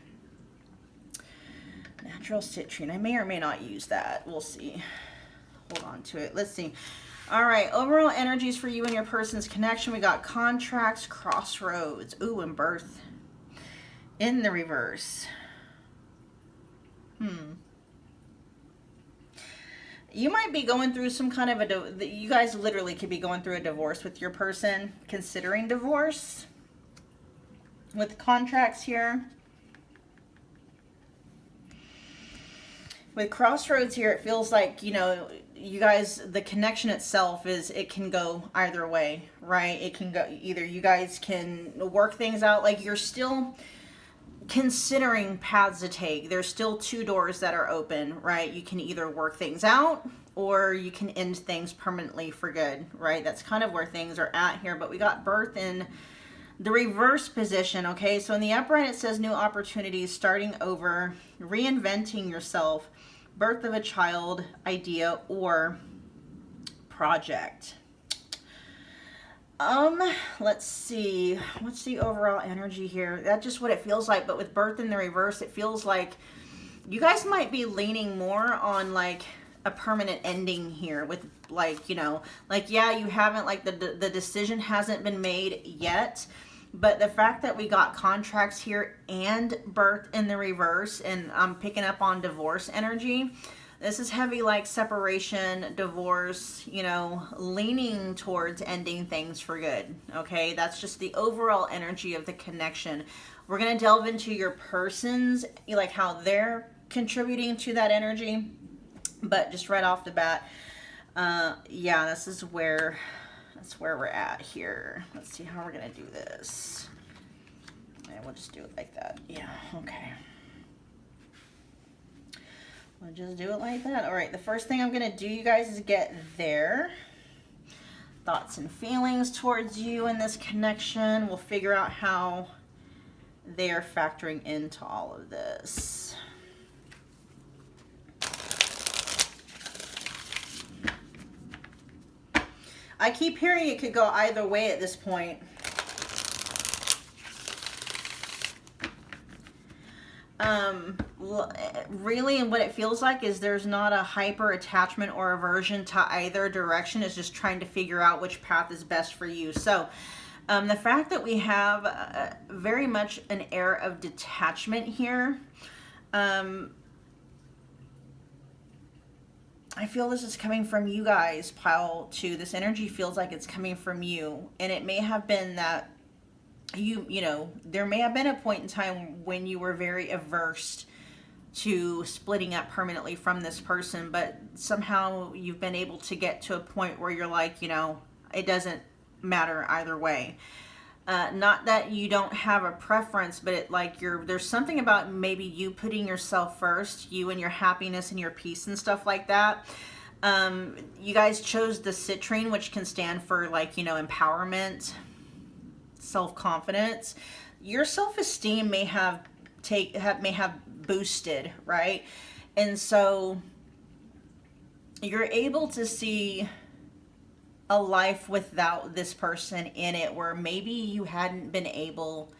Natural citrine. I may or may not use that. We'll see. Hold on to it. Let's see. All right, overall energies for you and your person's connection. We got contracts, crossroads. Ooh, and birth in the reverse. You might be going through some kind of you guys literally could be going through a divorce with your person, considering divorce. With contracts here. With crossroads here, it feels like, you know, you guys, the connection itself it can go either way, right? It can go either you guys can work things out, like you're still considering paths to take. There's still two doors that are open, right? You can either work things out or you can end things permanently for good, right? That's kind of where things are at here. But we got birth in The reverse position, okay? So in the upright, it says new opportunities, starting over, reinventing yourself, birth of a child, idea, or project. Let's see. What's the overall energy here? That's just what it feels like. But with birth in the reverse, it feels like you guys might be leaning more on like a permanent ending here with like, you know, like, yeah, you haven't, like the decision hasn't been made yet. But the fact that we got contracts here and birth in the reverse, and I'm picking up on divorce energy. This is heavy, like separation, divorce, you know, leaning towards ending things for good. Okay, that's just the overall energy of the connection. We're going to delve into your persons, like how they're contributing to that energy. But just right off the bat, yeah, this is where... that's where we're at here. Let's see how we're gonna do this. Yeah, we'll just do it like that. Yeah, okay. We'll just do it like that. All right, the first thing I'm gonna do, you guys, is get their thoughts and feelings towards you in this connection. We'll figure out how they're factoring into all of this. I keep hearing it could go either way at this point. Really, and what it feels like is there's not a hyper attachment or aversion to either direction. It's just trying to figure out which path is best for you. So the fact that we have very much an air of detachment here, I feel this is coming from you guys, pile 2. This energy feels like it's coming from you. And it may have been that you know, there may have been a point in time when you were very averse to splitting up permanently from this person, but somehow you've been able to get to a point where you're like, you know, it doesn't matter either way. Not that you don't have a preference, but it like there's something about maybe you putting yourself first, you and your happiness and your peace and stuff like that. You guys chose the Citrine, which can stand for like, you know, empowerment, self-confidence. Your self-esteem may have boosted, right? And so you're able to see a life without this person in it, where maybe you hadn't been able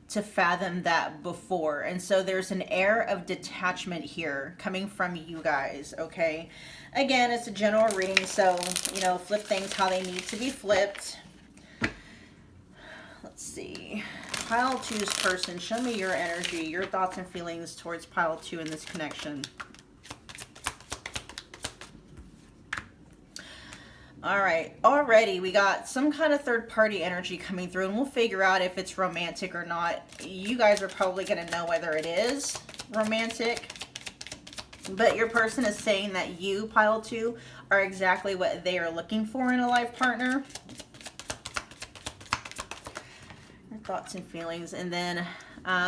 to fathom that before. And so there's an air of detachment here coming from you guys, okay? Again, it's a general reading, so, you know, flip things how they need to be flipped. Let's see. Pile 2's person, show me your energy, your thoughts and feelings towards pile 2 in this connection. All right, already we got some kind of third party energy coming through, and we'll figure out if it's romantic or not. You guys are probably going to know whether it is romantic, but your person is saying that you, pile 2, are exactly what they are looking for in a life partner. Your thoughts and feelings, and then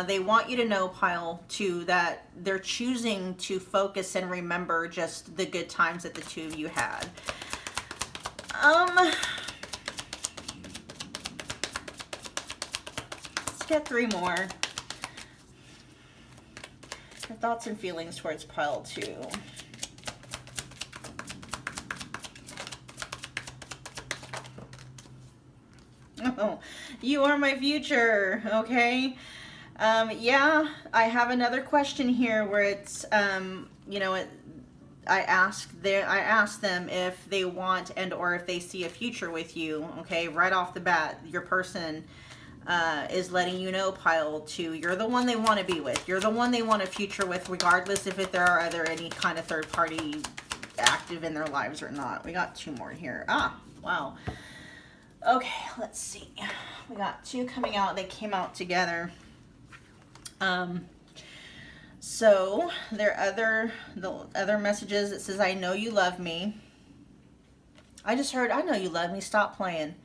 they want you to know, pile 2, that they're choosing to focus and remember just the good times that the two of you had. Let's get 3 more. Your thoughts and feelings towards pile 2. Oh, you are my future, okay? Yeah, I have another question here where it's, you know, I asked them if they want and or if they see a future with you, okay? Right off the bat, your person is letting you know, pile 2, you're the one they want to be with. You're the one they want a future with, regardless if there are any kind of third party active in their lives or not. We got 2 more here. Ah, wow. Okay, let's see. We got 2 coming out. They came out together. So the other messages, it says, I know you love me. I just heard, I know you love me. Stop playing.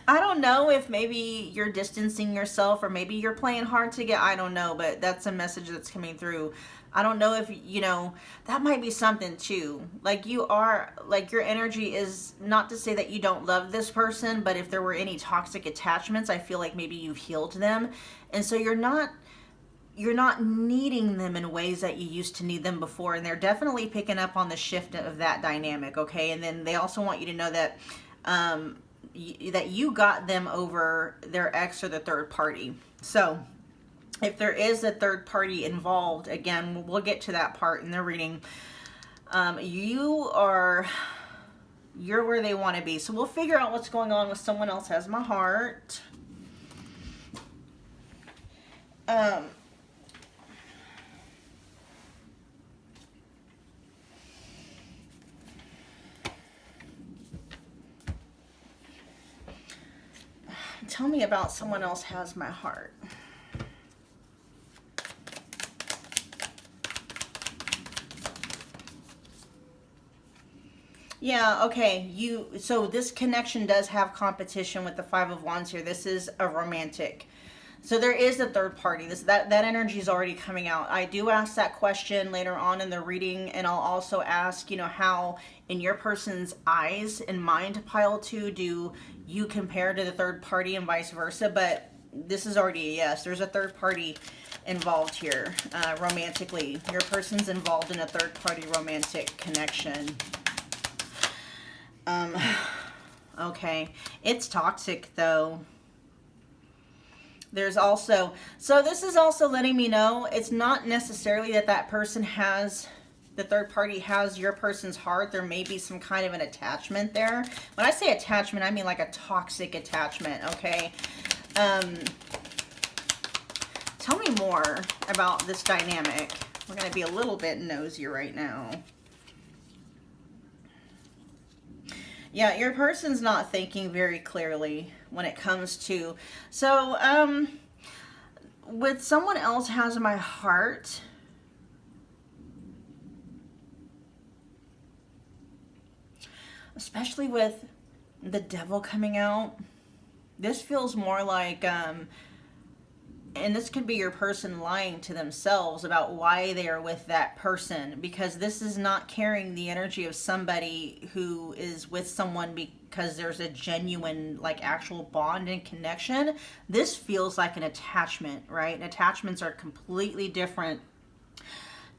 I don't know if maybe you're distancing yourself or maybe you're playing hard to get, I don't know, but that's a message that's coming through. I don't know if, you know, that might be something too. Like you are, like your energy is not to say that you don't love this person, but if there were any toxic attachments, I feel like maybe you've healed them. And so you're not needing them in ways that you used to need them before. And they're definitely picking up on the shift of that dynamic. Okay. And then they also want you to know that, that you got them over their ex or the third party. So if there is a third party involved, again, we'll get to that part in the reading. You're where they want to be. So we'll figure out what's going on with someone else has my heart. Tell me about someone else has my heart. Yeah, okay. So this connection does have competition with the Five of Wands here. This is a romantic. So there is a third party. That energy is already coming out. I do ask that question later on in the reading, and I'll also ask, you know, how in your person's eyes and mind pile two do you compare to the third party and vice versa. But this is already a yes. There's a third party involved here romantically. Your person's involved in a third party romantic connection. Okay. It's toxic though. There's also, so this is also letting me know it's not necessarily that that person has, the third party has your person's heart. There may be some kind of an attachment there. When I say attachment, I mean like a toxic attachment, okay? Tell me more about this dynamic. We're going to be a little bit nosy right now. Yeah, your person's not thinking very clearly when it comes to, so with someone else has my heart, especially with the devil coming out, this feels more like and this could be your person lying to themselves about why they are with that person, because this is not carrying the energy of somebody who is with someone because there's a genuine, like, actual bond and connection. This feels like an attachment, right? And attachments are completely different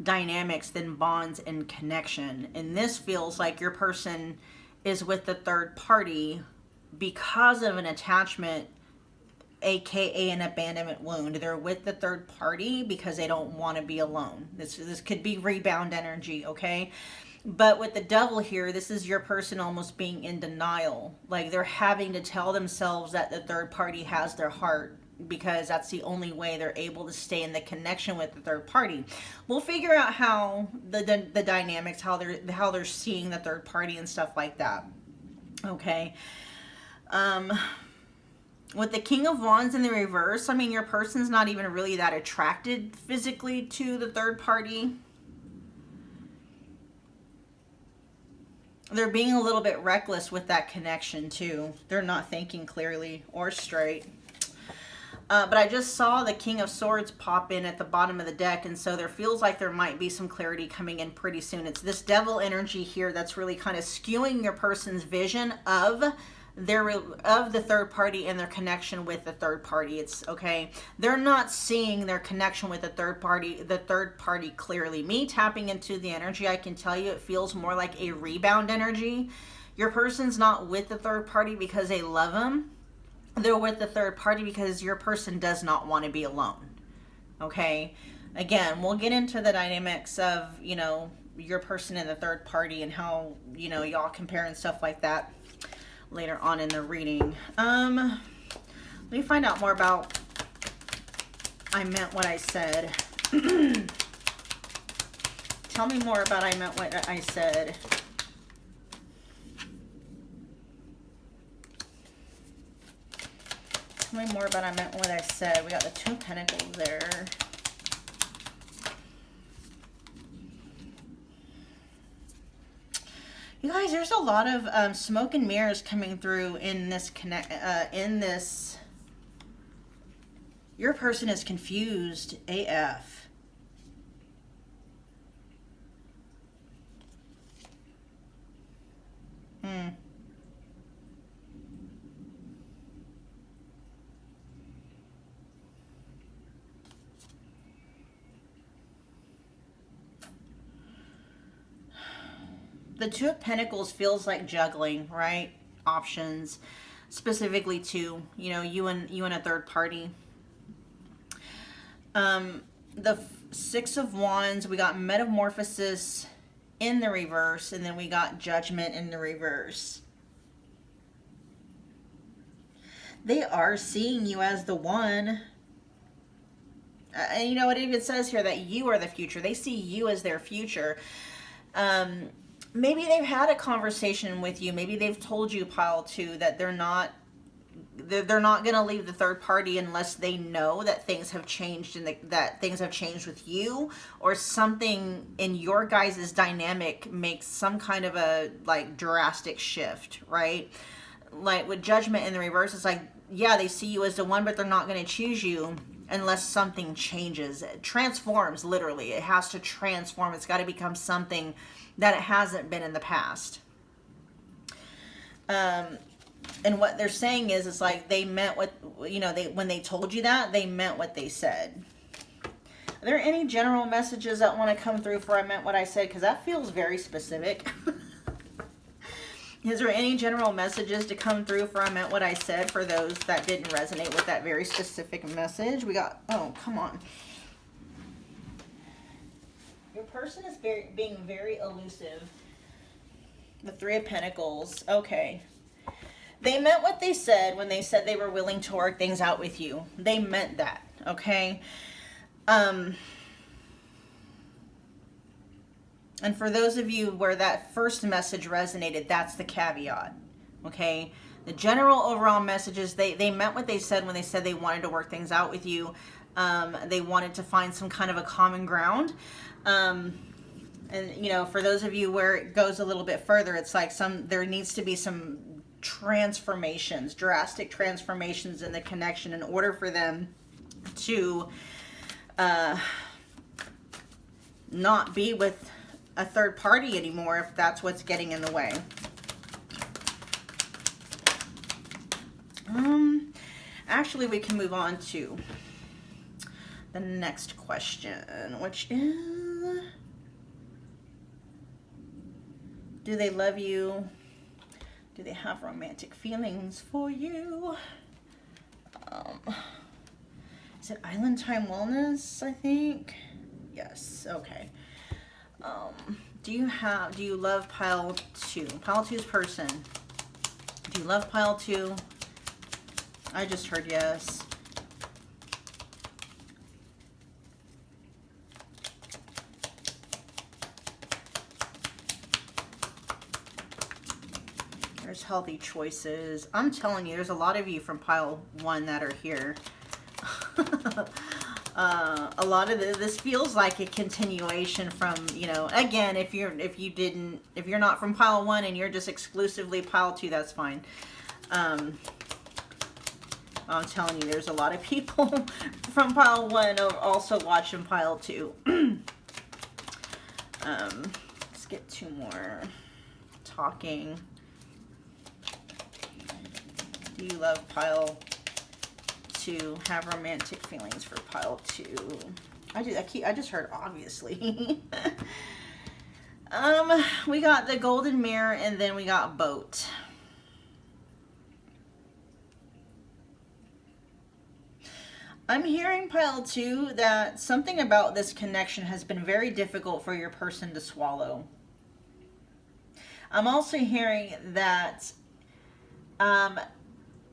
dynamics than bonds and connection. And this feels like your person is with the third party because of an attachment, aka an abandonment wound. They're with the third party because they don't want to be alone. This could be rebound energy, okay? But with the devil here, this is your person almost being in denial. Like they're having to tell themselves that the third party has their heart because that's the only way they're able to stay in the connection with the third party. We'll figure out how the dynamics, how they're seeing the third party and stuff like that. Okay. With the King of Wands in the reverse, I mean, your person's not even really that attracted physically to the third party. They're being a little bit reckless with that connection too. They're not thinking clearly or straight. But I just saw the King of Swords pop in at the bottom of the deck, and so there feels like there might be some clarity coming in pretty soon. It's this devil energy here that's really kind of skewing your person's vision of the third party and their connection with the third party. It's okay. They're not seeing their connection with the third party clearly. Me tapping into the energy, I can tell you it feels more like a rebound energy. Your person's not with the third party because they love them. They're with the third party because your person does not want to be alone. Okay. Again, we'll get into the dynamics of, you know, your person and the third party and how, you know, y'all compare and stuff like that later on in the reading. Let me find out more about I meant what I said. Tell me more about I meant what I said. Tell me more about I meant what I said. We got the Two of Pentacles there. You guys, there's a lot of smoke and mirrors coming through in this your person is confused AF. The Two of Pentacles feels like juggling, right? Options, specifically two, you know, you and a third party. The Six of Wands, we got Metamorphosis in the reverse, and then we got Judgment in the reverse. They are seeing you as the one. And you know, it even says here that you are the future. They see you as their future. Maybe they've had a conversation with you. Maybe they've told you, pile two, that they're not going to leave the third party unless they know that things have changed and that things have changed with you, or something in your guys' dynamic makes some kind of a like drastic shift, right? Like with Judgment in the reverse, it's like, yeah, they see you as the one, but they're not going to choose you unless something changes. It transforms, literally. It has to transform. It's got to become something that it hasn't been in the past. And what they're saying is, it's like they meant what, you know, when they told you that, they meant what they said. Are there any general messages that want to come through for I meant what I said? Because that feels very specific. Is there any general messages to come through for I meant what I said for those that didn't resonate with that very specific message? We got, oh, come on. Your person is being very elusive. The Three of Pentacles. Okay. They meant what they said when they said they were willing to work things out with you. They meant that, okay? And for those of you where that first message resonated, that's the caveat, okay? The general overall messages, they meant what they said when they said they wanted to work things out with you. They wanted to find some kind of a common ground. And, you know, for those of you where it goes a little bit further, it's like there needs to be some transformations, drastic transformations in the connection in order for them to not be with a third party anymore, if that's what's getting in the way. Actually, we can move on to the next question, which is, do they love you? Do they have romantic feelings for you? Is it Island Time Wellness, I think? Yes, okay. Do you love pile two? Pile two's person. Do you love pile two? I just heard yes. There's healthy choices. I'm telling you, there's a lot of you from pile one that are here. A lot of this feels like a continuation from, you know, again, if you're not from pile one and you're just exclusively pile two, that's fine. I'm telling you, there's a lot of people from pile one also watching pile two. Let's get two more talking. Do you love pile two? Have romantic feelings for pile two? I just heard obviously. We got the Golden Mirror, and then we got Boat. I'm hearing pile two that something about this connection has been very difficult for your person to swallow. I'm also hearing that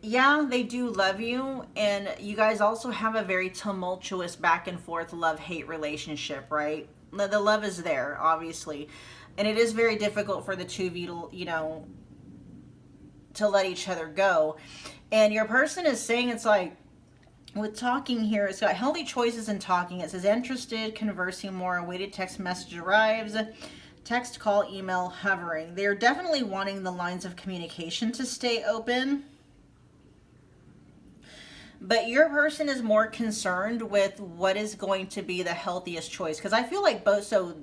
yeah, they do love you, and you guys also have a very tumultuous back and forth love-hate relationship, right? The love is there, obviously, and it is very difficult for the two of you to, you know, to let each other go. And your person is saying, it's like, with talking here, it's got healthy choices in talking. It says interested, conversing more, awaited text message arrives, text, call, email, hovering. They're definitely wanting the lines of communication to stay open. But your person is more concerned with what is going to be the healthiest choice. Because I feel like both, so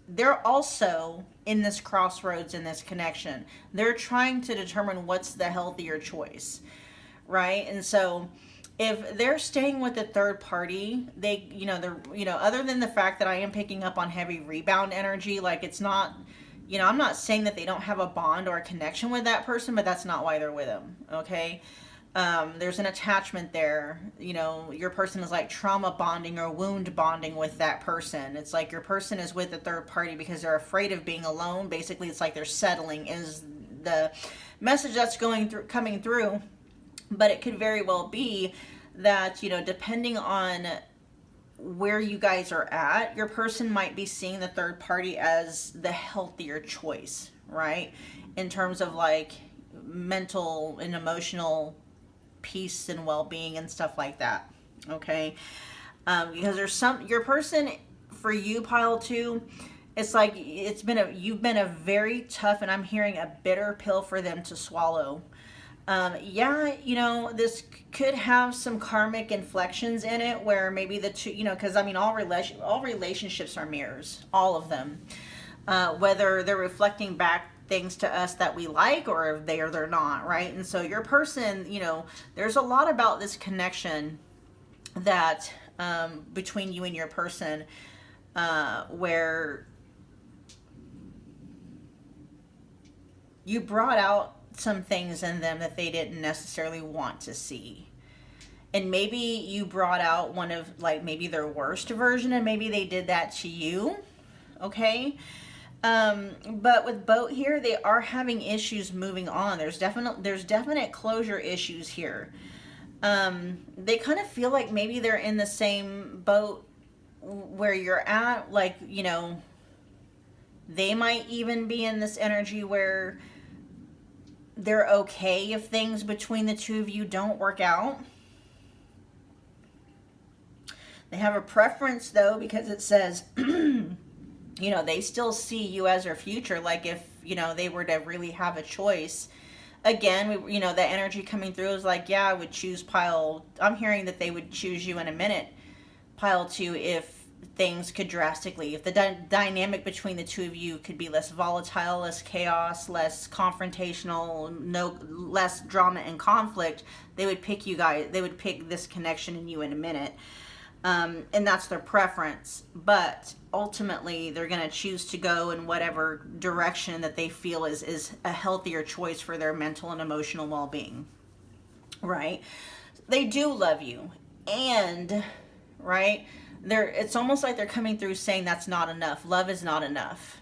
they're also in this crossroads in this connection. They're trying to determine what's the healthier choice, right? And so if they're staying with a third party, they're, other than the fact that I am picking up on heavy rebound energy, like it's not, You know, I'm not saying that they don't have a bond or a connection with that person, but that's not why they're with them, okay? There's an attachment there. You know, your person is like trauma bonding or wound bonding with that person. It's like your person is with a third party because they're afraid of being alone. Basically, it's like they're settling is the message that's coming through. But it could very well be that, you know, depending on where you guys are at, your person might be seeing the third party as the healthier choice, right? In terms of like mental and emotional peace and well-being and stuff like that, okay? Because there's your person, for you, pile 2, it's like you've been a very tough, and I'm hearing a bitter pill for them to swallow. Yeah, you know, this could have some karmic inflections in it where maybe the two, you know, because I mean, all relationships are mirrors, all of them. Whether they're reflecting back things to us that we like or if they're not, right? And so your person, you know, there's a lot about this connection that between you and your person where you brought out some things in them that they didn't necessarily want to see. And maybe you brought out one of, like, maybe their worst version, and maybe they did that to you, okay? But with boat here, they are having issues moving on. There's definite closure issues here. They kind of feel like maybe they're in the same boat where you're at, like, you know, they might even be in this energy where they're okay if things between the two of you don't work out. They have a preference, though, because it says, you know, they still see you as their future. Like if, you know, they were to really have a choice. Again, you know, the energy coming through is like, yeah, I would choose pile. I'm hearing that they would choose you in a minute, pile 2, if things could drastically, if the dynamic between the two of you could be less volatile, less chaos, less confrontational, less drama and conflict, they would pick you guys, they would pick this connection in you in a minute. And that's their preference, but ultimately they're going to choose to go in whatever direction that they feel is a healthier choice for their mental and emotional well-being, right? They do love you, and right, it's almost like they're coming through saying that's not enough. Love is not enough.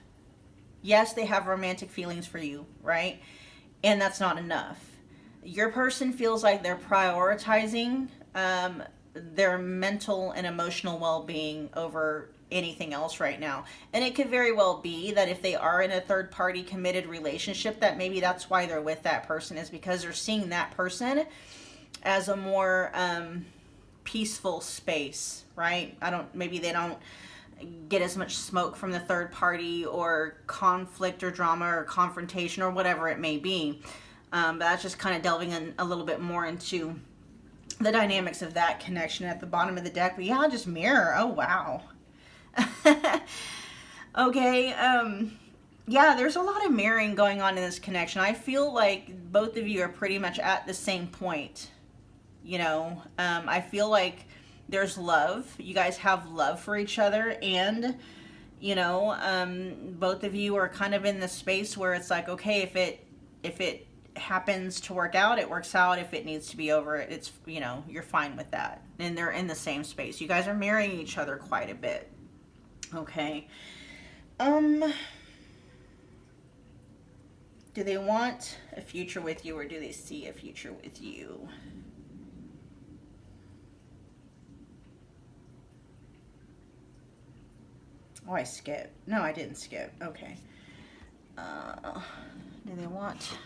Yes, they have romantic feelings for you, right? And that's not enough. Your person feels like they're prioritizing their mental and emotional well-being over anything else right now. And it could very well be that if they are in a third-party committed relationship, that maybe that's why they're with that person, is because they're seeing that person as a more peaceful space, right? Maybe they don't get as much smoke from the third party or conflict or drama or confrontation or whatever it may be. But that's just kind of delving in a little bit more into the dynamics of that connection at the bottom of the deck. But yeah, just mirror. Oh, wow. Okay. Yeah, there's a lot of mirroring going on in this connection. I feel like both of you are pretty much at the same point. You know, I feel like there's love. You guys have love for each other, and, you know, both of you are kind of in the space where it's like, okay, if it happens to work out, it works out. If it needs to be over, it's, you know, you're fine with that. And they're in the same space. You guys are marrying each other quite a bit. Okay. Do they want a future with you, or do they see a future with you? Oh, I skipped. No, I didn't skip. Okay. Do they want...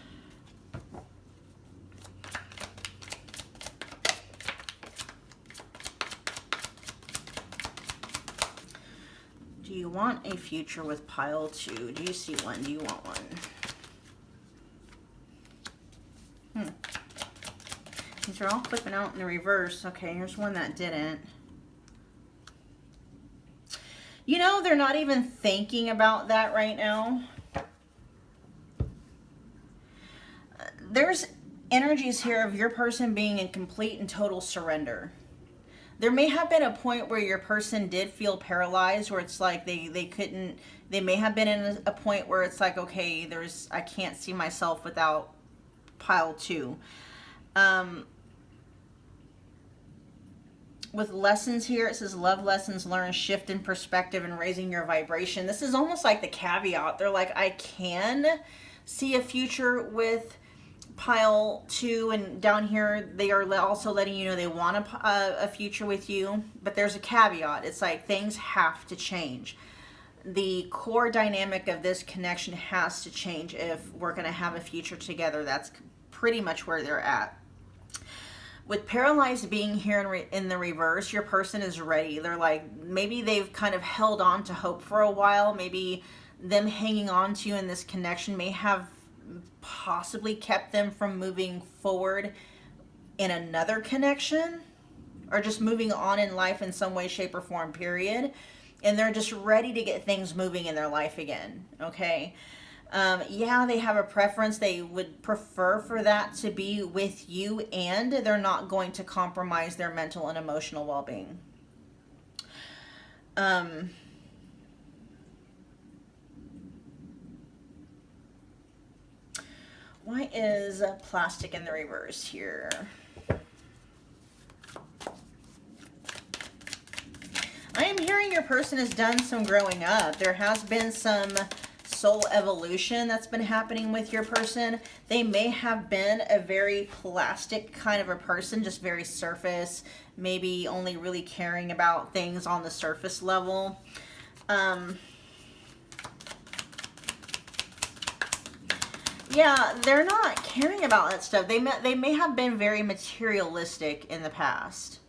Do you want a future with pile 2? Do you see one? Do you want one? These are all flipping out in the reverse. Okay, here's one that didn't. You know, they're not even thinking about that right now. There's energies here of your person being in complete and total surrender. There may have been a point where your person did feel paralyzed, where it's like they couldn't, they may have been in a point where it's like, okay, I can't see myself without pile 2. With lessons here, it says love lessons learned, shift in perspective, and raising your vibration. This is almost like the caveat. They're like, I can see a future with pile 2, and down here they are also letting you know they want a future with you, but there's a caveat. It's like things have to change. The core dynamic of this connection has to change if we're going to have a future together. That's pretty much where they're at. With paralyzed being here in the reverse, your person is ready. They're like, maybe they've kind of held on to hope for a while. Maybe them hanging on to you in this connection may have possibly kept them from moving forward in another connection, or just moving on in life in some way, shape, or form, period. And they're just ready to get things moving in their life again, okay? Yeah, they have a preference. They would prefer for that to be with you, and they're not going to compromise their mental and emotional well-being. Why is plastic in the reverse here? I am hearing your person has done some growing up. There has been some soul evolution that's been happening with your person. They may have been a very plastic kind of a person, just very surface, maybe only really caring about things on the surface level. Yeah, they're not caring about that stuff. They may have been very materialistic in the past.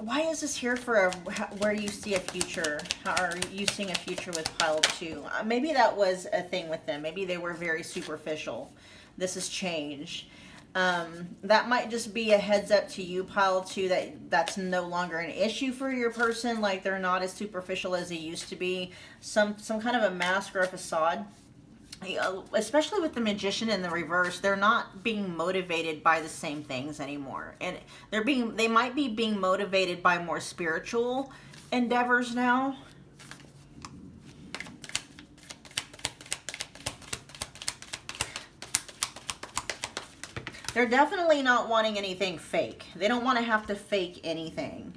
Why is this here for where you see a future? How are you seeing a future with pile 2? Maybe that was a thing with them. Maybe they were very superficial. This has changed. That might just be a heads up to you, pile 2, that's no longer an issue for your person. Like, they're not as superficial as they used to be. Some kind of a mask or a facade. Especially with the Magician in the reverse, they're not being motivated by the same things anymore, and they might be being motivated by more spiritual endeavors now. They're definitely not wanting anything fake. They don't want to have to fake anything.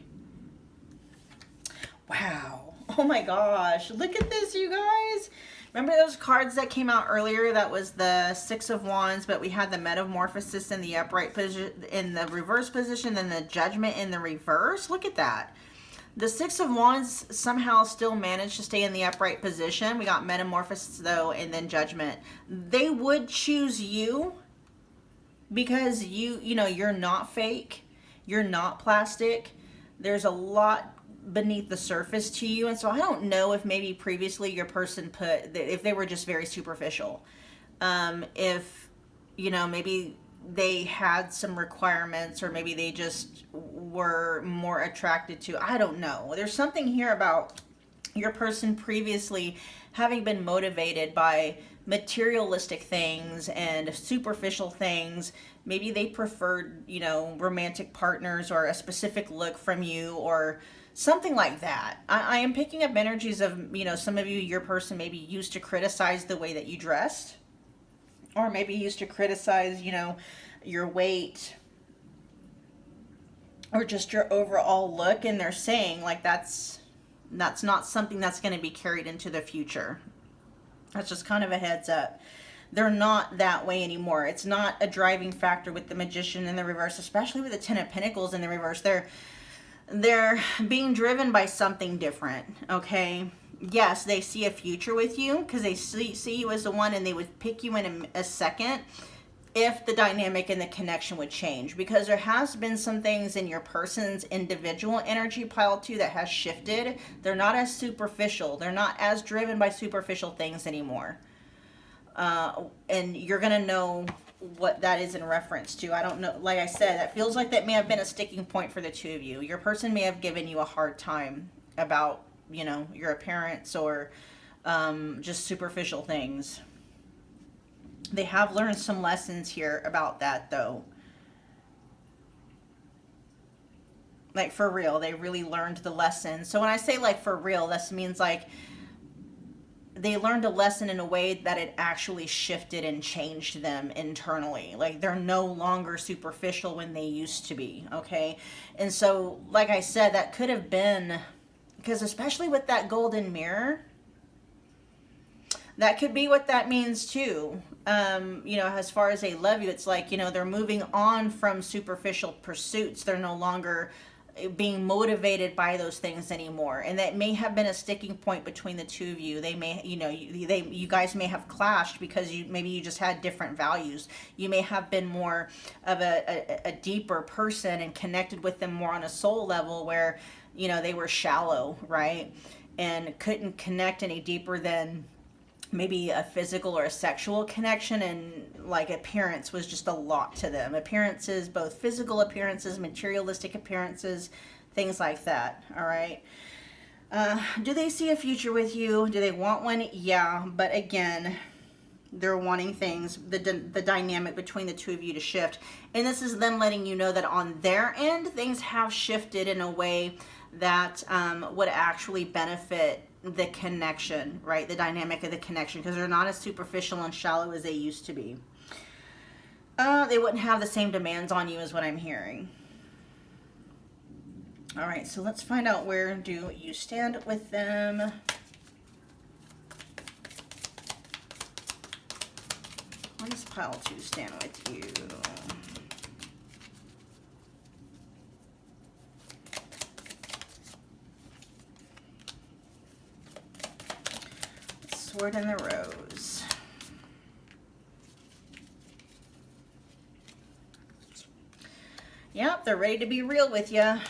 Wow. Oh my gosh, look at this, you guys. Remember those cards that came out earlier? That was the 6 of Wands, but we had the Metamorphosis in the upright position, in the reverse position, then the Judgment in the reverse. Look at that. The 6 of Wands somehow still managed to stay in the upright position. We got Metamorphosis though, and then Judgment. They would choose you because you know, you're not fake. You're not plastic. There's a lot beneath the surface to you, and so I don't know if maybe previously your person if they were just very superficial, if you know, maybe they had some requirements, or maybe they just were more attracted to, I don't know. There's something here about your person previously having been motivated by materialistic things and superficial things. Maybe they preferred, you know, romantic partners or a specific look from you, or something like that. I am picking up energies of, you know, some of you, your person maybe used to criticize the way that you dressed, or maybe used to criticize, you know, your weight, or just your overall look, and they're saying like that's not something that's going to be carried into the future. That's just kind of a heads up. They're not that way anymore. It's not a driving factor with the Magician in the reverse, especially with the 10 of Pentacles in the reverse. They're being driven by something different, okay? Yes, they see a future with you because they see you as the one, and they would pick you in a second if the dynamic and the connection would change, because there has been some things in your person's individual energy pile 2 that has shifted. They're not as superficial. They're not as driven by superficial things anymore. And you're going to know what that is in reference to. I don't know. Like I said, that feels like that may have been a sticking point for the two of you. Your person may have given you a hard time about, you know, your appearance, or just superficial things. They have learned some lessons here about that, though. Like for real, they really learned the lesson. So when I say like for real, this means like they learned a lesson in a way that it actually shifted and changed them internally. Like they're no longer superficial when they used to be, okay? And so, like I said, that could have been, because especially with that golden mirror, that could be what that means too. You know, as far as they love you, it's like, you know, they're moving on from superficial pursuits. They're no longer being motivated by those things anymore, and that may have been a sticking point between the two of you. They may, you know, you guys may have clashed because maybe you just had different values. You may have been more of a deeper person and connected with them more on a soul level, where, you know, they were shallow, right, and couldn't connect any deeper than maybe a physical or a sexual connection, and like appearance was just a lot to them. Appearances, both physical appearances, materialistic appearances, things like that. All right. Do they see a future with you? Do they want one? Yeah, but again, they're wanting things, the dynamic between the two of you to shift. And this is them letting you know that on their end, things have shifted in a way that would actually benefit the connection, right? The dynamic of the connection, because they're not as superficial and shallow as they used to be. They wouldn't have the same demands on you, is what I'm hearing. All right, so let's find out, where do you stand with them? Where does pile 2 stand with you? Sword and the Rose. Yep, they're ready to be real with you. Where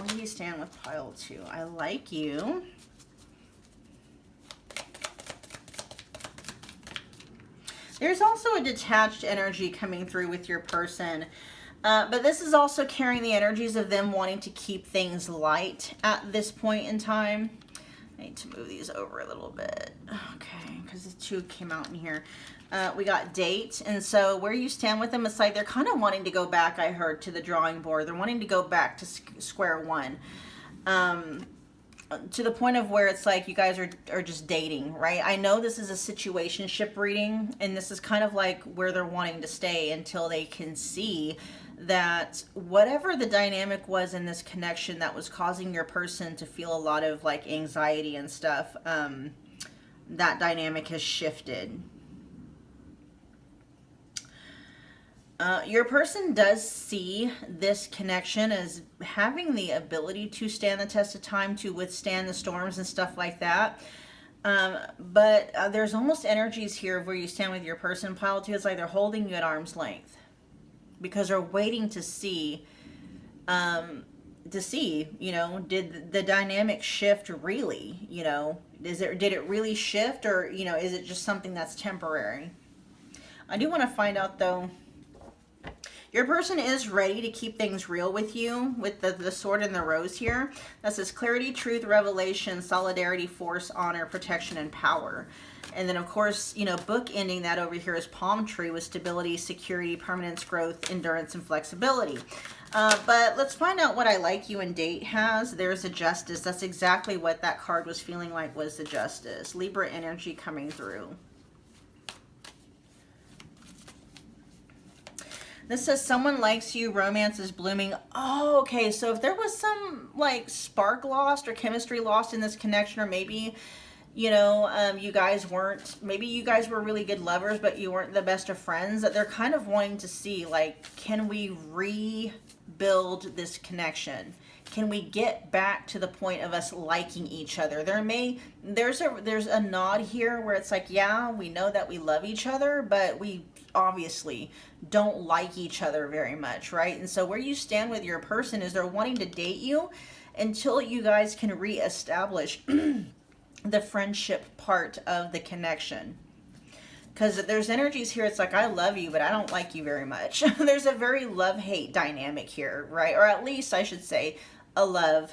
do you stand with pile 2? I like you. There's also a detached energy coming through with your person. But this is also carrying the energies of them wanting to keep things light at this point in time. I need to move these over a little bit. Okay, because the 2 came out in here. We got date. And so where you stand with them, it's like they're kind of wanting to go back, I heard, to the drawing board. They're wanting to go back to square one. To the point of where it's like you guys are just dating, right? I know this is a situationship reading, and this is kind of like where they're wanting to stay until they can see that whatever the dynamic was in this connection that was causing your person to feel a lot of like anxiety and stuff, that dynamic has shifted. Your person does see this connection as having the ability to stand the test of time, to withstand the storms and stuff like that. But there's almost energies here of where you stand with your person, pile 2. It's like they're holding you at arm's length because they're waiting to see, you know, did the dynamic shift really? You know, did it really shift, or, you know, is it just something that's temporary? I do want to find out though. Your person is ready to keep things real with you, with the sword and the rose here. That says clarity, truth, revelation, solidarity, force, honor, protection, and power. And then, of course, you know, bookending that over here is palm tree with stability, security, permanence, growth, endurance, and flexibility. But let's find out what I like you and date has. There's a justice. That's exactly what that card was feeling like, was the justice. Libra energy coming through. This says someone likes you, romance is blooming. Oh, okay. So if there was some like spark lost or chemistry lost in this connection, or maybe, you know, you guys weren't, maybe you guys were really good lovers, but you weren't the best of friends, that they're kind of wanting to see, like, can we rebuild this connection? Can we get back to the point of us liking each other? There's a nod here where it's like, yeah, we know that we love each other, but we obviously don't like each other very much, right? And so where you stand with your person is they're wanting to date you until you guys can reestablish the friendship part of the connection. Because there's energies here, it's like, I love you, but I don't like you very much. There's a very love-hate dynamic here, right? Or at least I should say a love,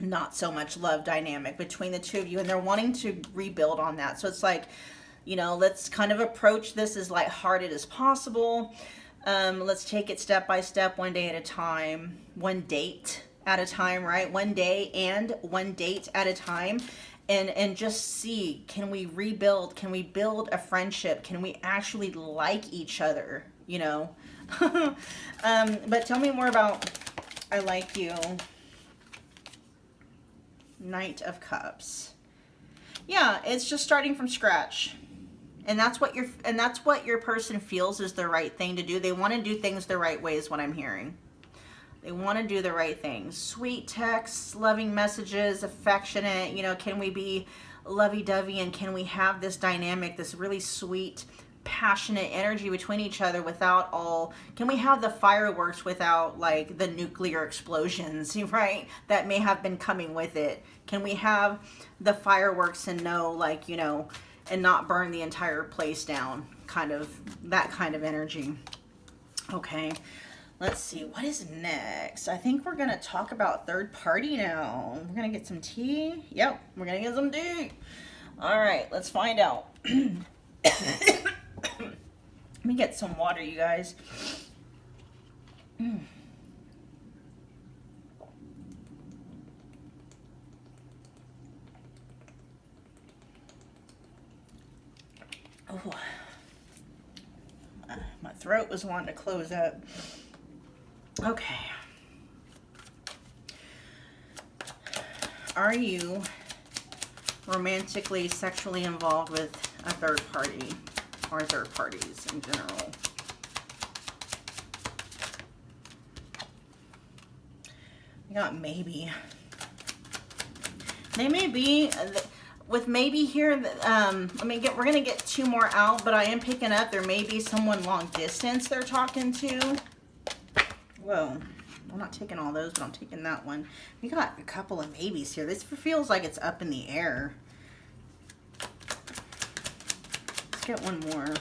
not so much love dynamic between the two of you. And they're wanting to rebuild on that. So it's like, you know, let's kind of approach this as lighthearted as possible. Let's take it step by step, one day at a time, one date at a time, right? One day and one date at a time. And just see, can we rebuild? Can we build a friendship? Can we actually like each other? You know? But tell me more about I like you. Knight of Cups. Yeah, it's just starting from scratch. And that's what your person feels is the right thing to do. They want to do things the right way is what I'm hearing. They want to do the right things. Sweet texts, loving messages, affectionate, you know, can we be lovey-dovey and can we have this dynamic, this really sweet, passionate energy between each other without can we have the fireworks without like the nuclear explosions, right? That may have been coming with it. Can we have the fireworks and know like, you know, and not burn the entire place down, kind of, that kind of energy. Okay. Let's see, what is next? I think we're going to talk about third party now. We're going to get some tea. Yep, we're going to get some tea. All right, let's find out. Let me get some water, you guys. Oh, my throat was wanting to close up. Okay. Are you romantically, sexually involved with a third party or third parties in general? I got maybe. They may be, with maybe here, we're going to get two more out, but I am picking up there may be someone long distance they're talking to. Whoa, I'm not taking all those, but I'm taking that one. We got a couple of maybes here. This feels like it's up in the air. Let's get one more.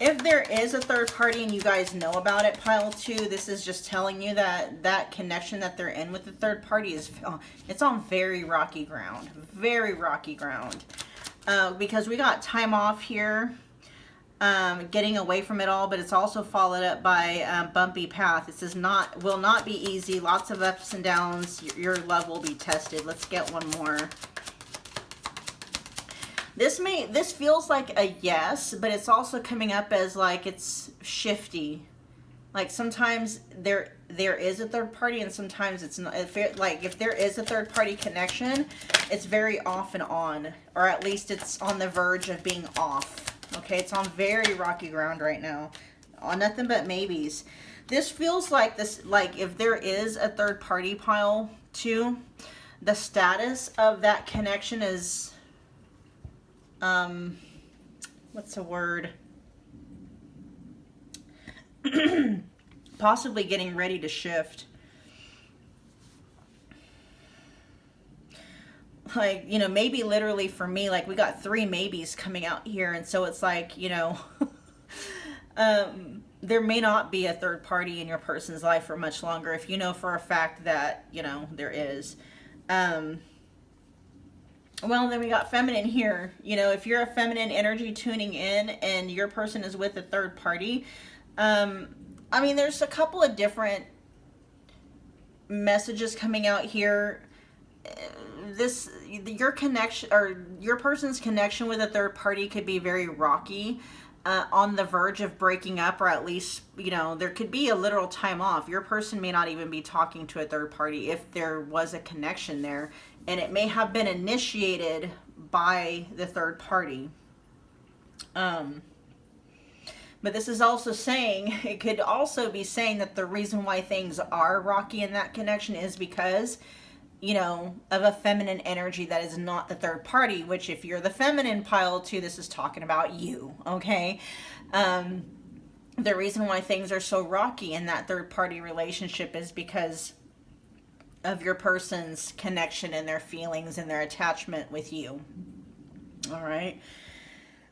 If there is a third party and you guys know about it, pile 2, this is just telling you that that connection that they're in with the third party is, it's on very rocky ground. Very rocky ground. Because we got time off here. Getting away from it all, but it's also followed up by bumpy path. This will not be easy. Lots of ups and downs. Your love will be tested. Let's get one more. This feels like a yes, but it's also coming up as like it's shifty. Like sometimes there is a third party and sometimes it's not. If there is a third party connection, it's very off and on, or at least it's on the verge of being off. Okay, it's on very rocky ground right now. On nothing but maybes. This feels like this, like if there is a third party pile 2, the status of that connection is, what's the word? Possibly getting ready to shift. Like, you know, maybe literally for me, like we got 3 maybes coming out here. And so it's like, you know, there may not be a third party in your person's life for much longer if you know for a fact that, you know, there is. Well, then we got feminine here. You know, if you're a feminine energy tuning in and your person is with a third party, I mean, there's a couple of different messages coming out here. Your connection or your person's connection with a third party could be very rocky, on the verge of breaking up, or at least, you know, there could be a literal time off. Your person may not even be talking to a third party if there was a connection there, and it may have been initiated by the third party. But this is also saying, it could also be saying that the reason why things are rocky in that connection is because, you know, of a feminine energy that is not the third party, which if you're the feminine pile 2, this is talking about you, okay? The reason why things are so rocky in that third party relationship is because of your person's connection and their feelings and their attachment with you. All right.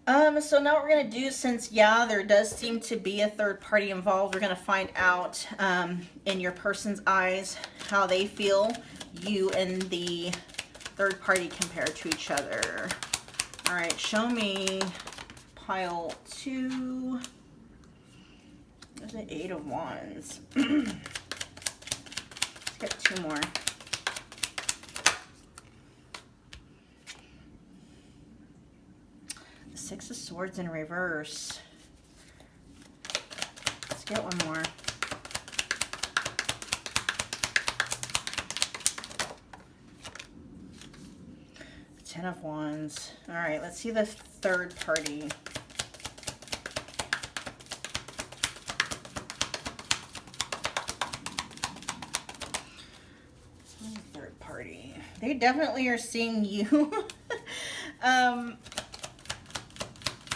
So now what we're going to do, since, yeah, there does seem to be a third party involved, we're going to find out in your person's eyes how they feel you and the third party compare to each other. All right, show me pile 2. There's an 8 of Wands. Let's get 2 more. The 6 of Swords in reverse. Let's get one more. Ten of Wands. All right, let's see the third party. Third party. They definitely are seeing you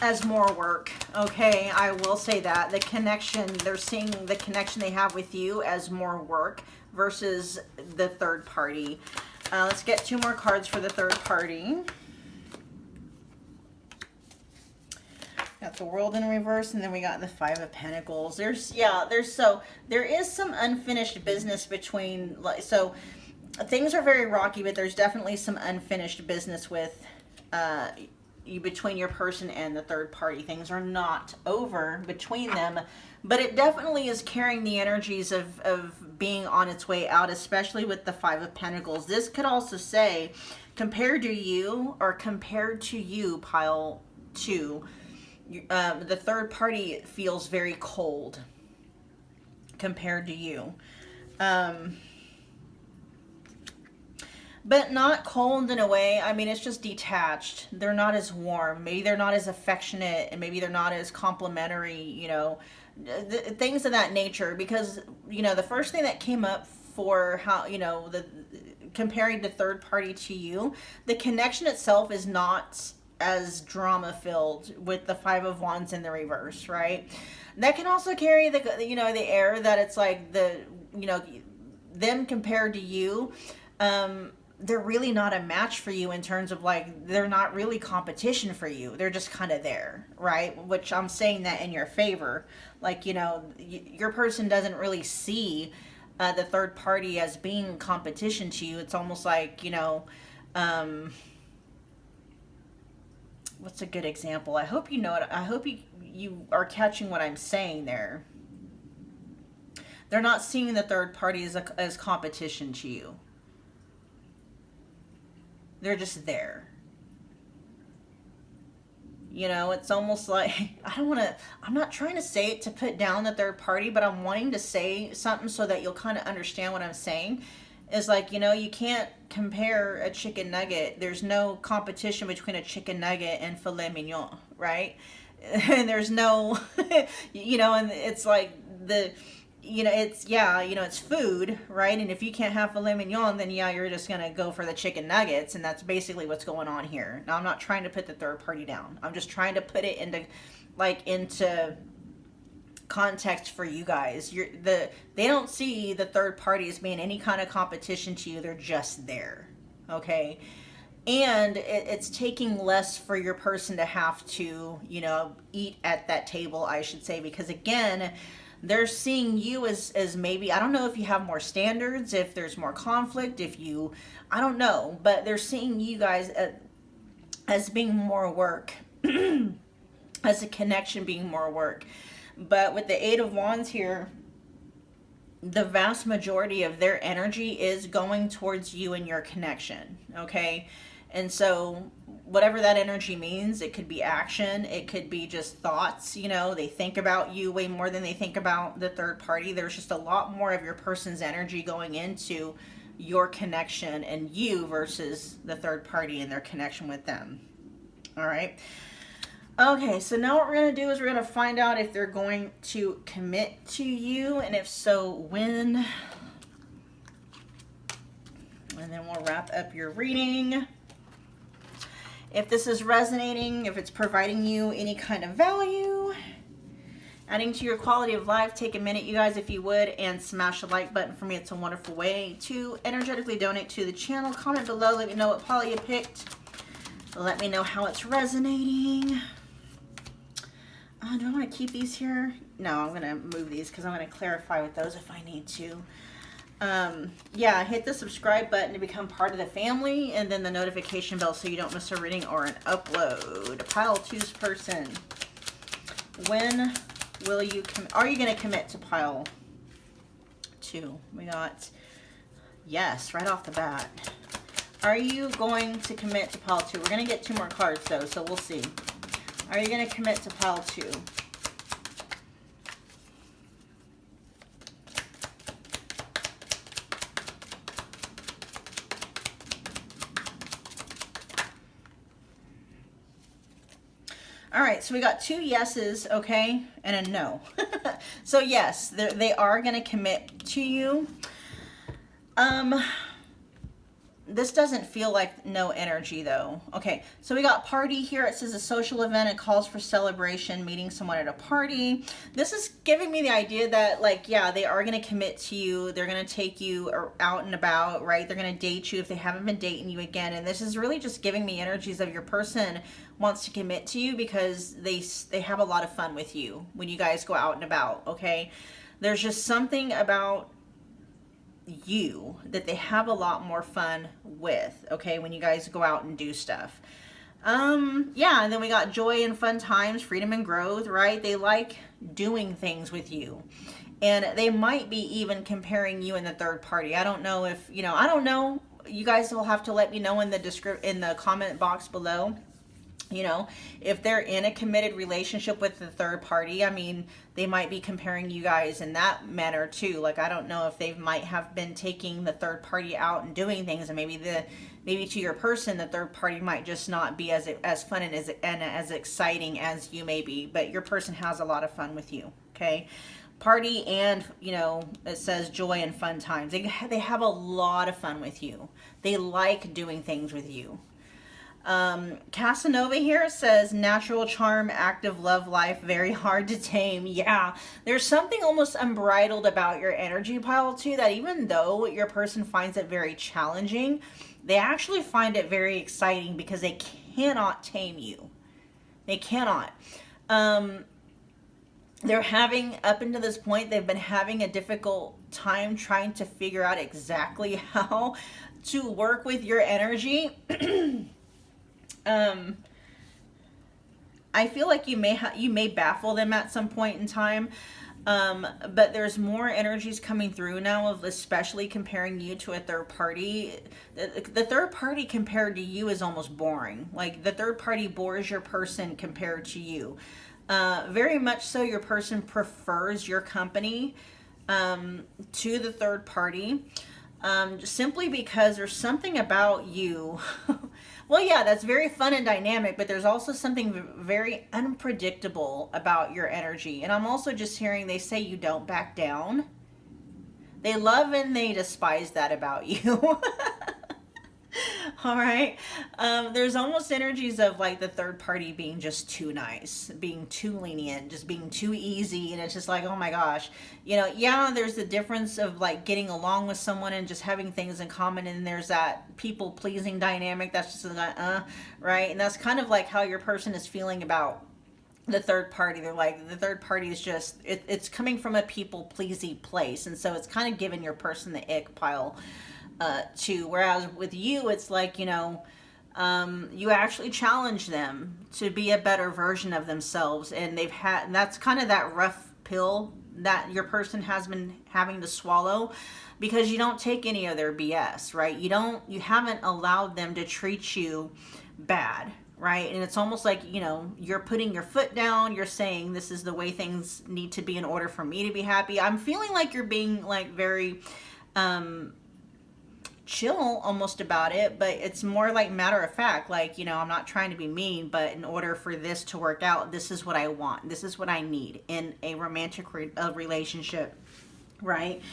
as more work. Okay, I will say that. The connection, they're seeing the connection they have with you as more work versus the third party. Let's get 2 more cards for the third party. Got the World in reverse, and then we got the 5 of Pentacles. There is some unfinished business between, so things are very rocky, but there's definitely some unfinished business with between your person and the third party. Things are not over between them, but it definitely is carrying the energies of being on its way out, especially with the 5 of Pentacles. This could also say, compared to you, pile 2, the third party feels very cold compared to you. But not cold in a way. I mean, it's just detached. They're not as warm. Maybe they're not as affectionate, and maybe they're not as complimentary, you know, things of that nature. Because, you know, the first thing that came up for how, you know, comparing the third party to you, the connection itself is not as drama filled with the 5 of Wands in the reverse, right? That can also carry the, you know, the air that it's like the, you know, them compared to you, they're really not a match for you in terms of like, they're not really competition for you. They're just kind of there, right? Which I'm saying that in your favor. Like, you know, your person doesn't really see the third party as being competition to you. It's almost like, you know, what's a good example? I hope you know it. I hope you are catching what I'm saying there. They're not seeing the third party as competition to you. They're just there. You know, it's almost like, I'm not trying to say it to put down the third party, but I'm wanting to say something so that you'll kind of understand what I'm saying. Is like, you know, you can't compare a chicken nugget. There's no competition between a chicken nugget and filet mignon, right? And there's no, you know, and it's like you know, it's, yeah, you know, it's food, right? And if you can't have filet mignon, then yeah, you're just going to go for the chicken nuggets. And that's basically what's going on here. Now, I'm not trying to put the third party down. I'm just trying to put it into context for you guys. They don't see the third party as being any kind of competition to you. They're just there. Okay. And it's taking less for your person to have to, you know, eat at that table, I should say, because again, they're seeing you as maybe, I don't know if you have more standards, if there's more conflict, I don't know, but they're seeing you guys as being more work, as a connection being more work. But with the 8 of Wands here, the vast majority of their energy is going towards you and your connection, okay? And so whatever that energy means, it could be action, it could be just thoughts, you know, they think about you way more than they think about the third party. There's just a lot more of your person's energy going into your connection and you versus the third party and their connection with them. All right. Okay, so now what we're going to do is we're going to find out if they're going to commit to you, and if so, when. And then we'll wrap up your reading. If this is resonating, if it's providing you any kind of value, adding to your quality of life, take a minute, you guys, if you would, and smash the like button for me. It's a wonderful way to energetically donate to the channel. Comment below. Let me know what pile you picked. Let me know how it's resonating. Do I want to keep these here? No, I'm going to move these because I'm going to clarify with those if I need to. Yeah, hit the subscribe button to become part of the family, and then the notification bell so you don't miss a reading or an upload. Pile 2's person. When will you are you going to commit to pile 2? We got yes, right off the bat. Are you going to commit to pile 2? We're going to get 2 more cards though, so we'll see. Are you going to commit to pile 2? All right, so we got 2 yeses, okay, and a no. So yes, they are going to commit to you. This doesn't feel like no energy though. Okay, so we got party here. It says a social event. It calls for celebration, meeting someone at a party. This is giving me the idea that, like, yeah, they are going to commit to you. They're going to take you out and about, right? They're going to date you if they haven't been dating you again. And this is really just giving me energies of your person wants to commit to you because they have a lot of fun with you when you guys go out and about, okay? There's just something about you that they have a lot more fun with, okay, when you guys go out and do stuff. Yeah, and then we got joy and fun times, freedom and growth, right? They like doing things with you. And they might be even comparing you in the third party. I don't know if, I don't know. You guys will have to let me know in the comment box below. If they're in a committed relationship with the third party, I mean, they might be comparing you guys in that manner too. Like, I don't know if they might have been taking the third party out and doing things, and maybe to your person, the third party might just not be as fun and as exciting as you may be, but your person has a lot of fun with you, okay? Party and, it says joy and fun times. They have a lot of fun with you. They like doing things with you. Casanova here says natural charm, active love life, very hard to tame. Yeah, there's something almost unbridled about your energy pile too, that even though your person finds it very challenging, they actually find it very exciting because they cannot tame you. They cannot. They're having, up until this point, they've been having a difficult time trying to figure out exactly how to work with your energy. I feel like you may baffle them at some point in time, but there's more energies coming through now of especially comparing you to a third party. The third party compared to you is almost boring. Like, the third party bores your person compared to you. Very much so, your person prefers your company to the third party, simply because there's something about you. Well, yeah, that's very fun and dynamic, but there's also something very unpredictable about your energy. And I'm also just hearing they say you don't back down. They love and they despise that about you. All right. There's almost energies of like the third party being just too nice, being too lenient, just being too easy. And it's just like, oh my gosh, yeah, there's the difference of like getting along with someone and just having things in common. And there's that people pleasing dynamic. That's just like, right. And that's kind of like how your person is feeling about the third party. They're like, the third party is just, it's coming from a people pleasy place. And so it's kind of giving your person the ick pile. Whereas with you, it's like, you actually challenge them to be a better version of themselves. And that's kind of that rough pill that your person has been having to swallow, because you don't take any of their BS, right? You haven't allowed them to treat you bad, right? And it's almost like, you're putting your foot down. You're saying this is the way things need to be in order for me to be happy. I'm feeling like you're being like very, chill almost about it, but it's more like matter of fact, like, I'm not trying to be mean, but in order for this to work out, this is what I want, this is what I need in a romantic relationship, right?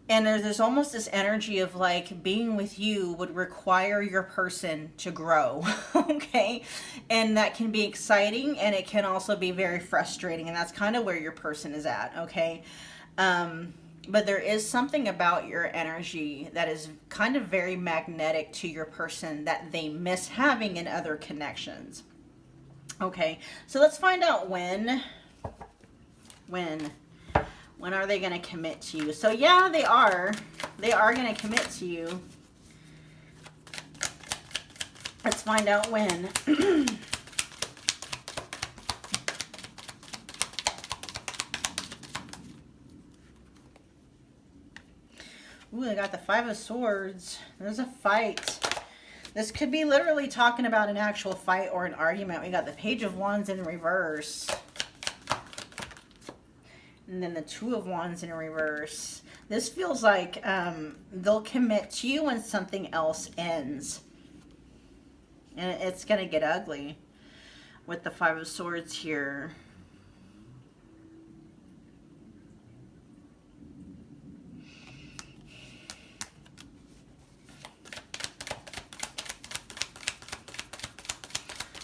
And there's almost this energy of like being with you would require your person to grow. Okay, and that can be exciting, and it can also be very frustrating, and that's kind of where your person is at. Okay, but there is something about your energy that is kind of very magnetic to your person that they miss having in other connections. Okay, so let's find out when are they going to commit to you? So yeah, they are going to commit to you. Let's find out when. Ooh, I got the Five of Swords. There's a fight. This could be literally talking about an actual fight or an argument. We got the Page of Wands in reverse. And then the Two of Wands in reverse. This feels like they'll commit to you when something else ends. And it's going to get ugly with the Five of Swords here.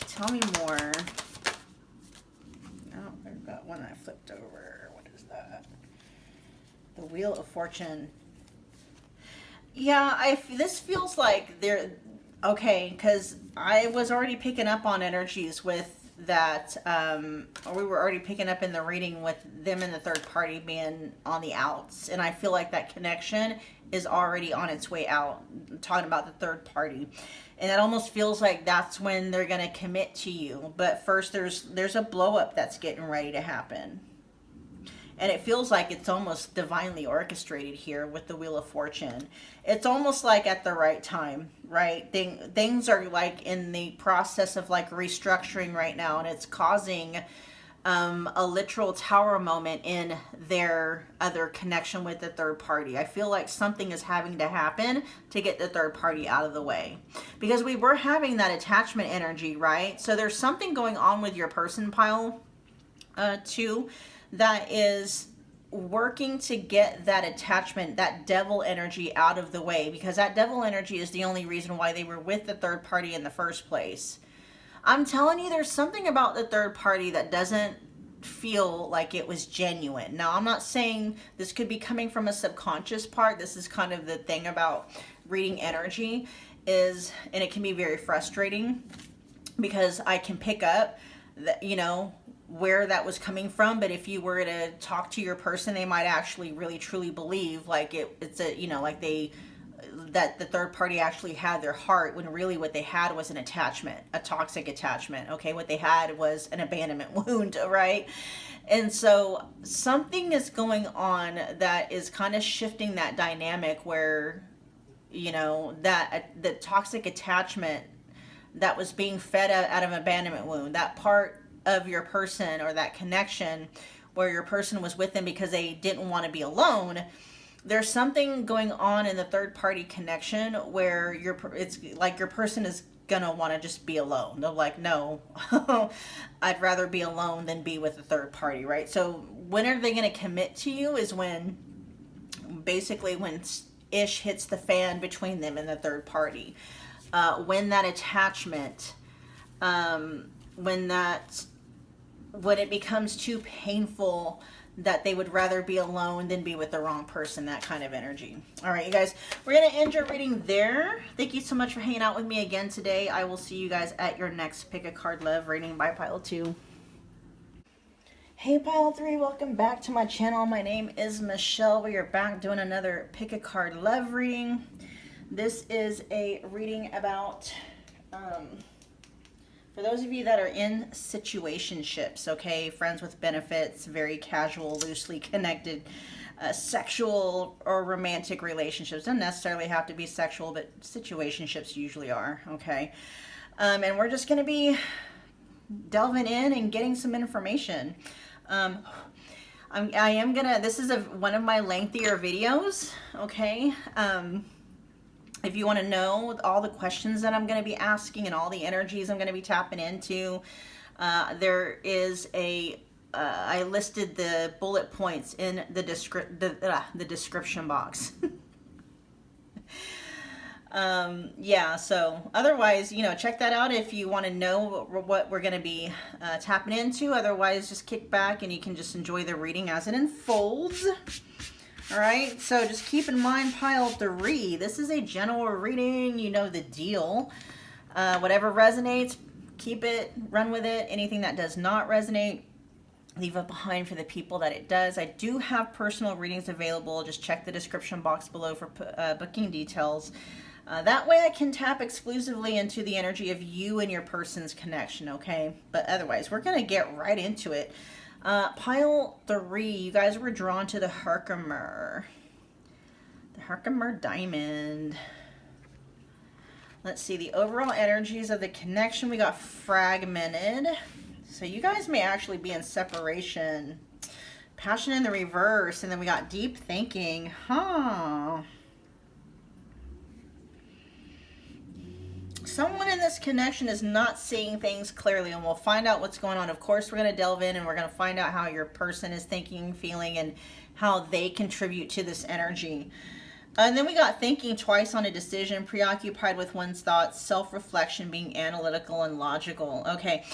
Tell me more. Oh, I've got one that I flipped over. What is that? The Wheel of Fortune. Yeah, this feels like they're okay, because I was already picking up on energies with that, or we were already picking up in the reading with them and the third party being on the outs, and I feel like that connection is already on its way out. I'm talking about the third party, and it almost feels like that's when they're going to commit to you. But first, there's a blow up that's getting ready to happen. And it feels like it's almost divinely orchestrated here with the Wheel of Fortune. It's almost like at the right time, right? Things are like in the process of like restructuring right now, and it's causing a literal tower moment in their other connection with the third party. I feel like something is having to happen to get the third party out of the way, because we were having that attachment energy, right? So there's something going on with your person pile too, that is working to get that attachment, that devil energy out of the way, because that devil energy is the only reason why they were with the third party in the first place. I'm telling you, there's something about the third party that doesn't feel like it was genuine. Now, I'm not saying this could be coming from a subconscious part. This is kind of the thing about reading energy is, and it can be very frustrating because I can pick up that, you know, where that was coming from. But if you were to talk to your person, they might actually really truly believe like it's a, you know, like that the third party actually had their heart, when really what they had was an attachment, a toxic attachment. Okay, what they had was an abandonment wound, right? And so something is going on that is kind of shifting that dynamic where, you know, that the toxic attachment that was being fed out of an abandonment wound, that part of your person or that connection where your person was with them because they didn't want to be alone. There's something going on in the third party connection where it's like your person is gonna want to just be alone. They're like, no, I'd rather be alone than be with a third party, right? So when are they going to commit to you is when basically when ish hits the fan between them and the third party. When that attachment, when it becomes too painful that they would rather be alone than be with the wrong person, that kind of energy. All right, you guys, we're going to end your reading there. Thank you so much for hanging out with me again today. I will see you guys at your next Pick a Card Love reading by Pile 2. Hey Pile 3, welcome back to my channel. My name is Michelle. We are back doing another Pick a Card Love reading. This is a reading about... for those of you that are in situationships, okay, friends with benefits, very casual, loosely connected, sexual or romantic relationships. Doesn't necessarily have to be sexual, but situationships usually are, okay. And we're just going to be delving in and getting some information. This is one of my lengthier videos, okay. If you want to know all the questions that I'm going to be asking and all the energies I'm going to be tapping into, there is I listed the bullet points in the description box. Yeah, so otherwise, you know, check that out if you want to know what we're going to be tapping into. Otherwise, just kick back and you can just enjoy the reading as it unfolds. All right, so just keep in mind, Pile 3, this is a general reading. You know the deal. Whatever resonates, keep it, run with it. Anything that does not resonate, leave it behind for the people that it does. I do have personal readings available. Just check the description box below for booking details. That way I can tap exclusively into the energy of you and your person's connection, okay? But otherwise, we're going to get right into it. Pile 3, you guys were drawn to the Herkimer. The Herkimer diamond. Let's see, the overall energies of the connection. We got fragmented. So you guys may actually be in separation. Passion in the reverse. And then we got deep thinking. Huh. Someone in this connection is not seeing things clearly, and we'll find out what's going on. Of course, we're going to delve in and we're going to find out how your person is thinking, feeling, and how they contribute to this energy. And then we got thinking twice on a decision, preoccupied with one's thoughts, self-reflection, being analytical and logical. Okay,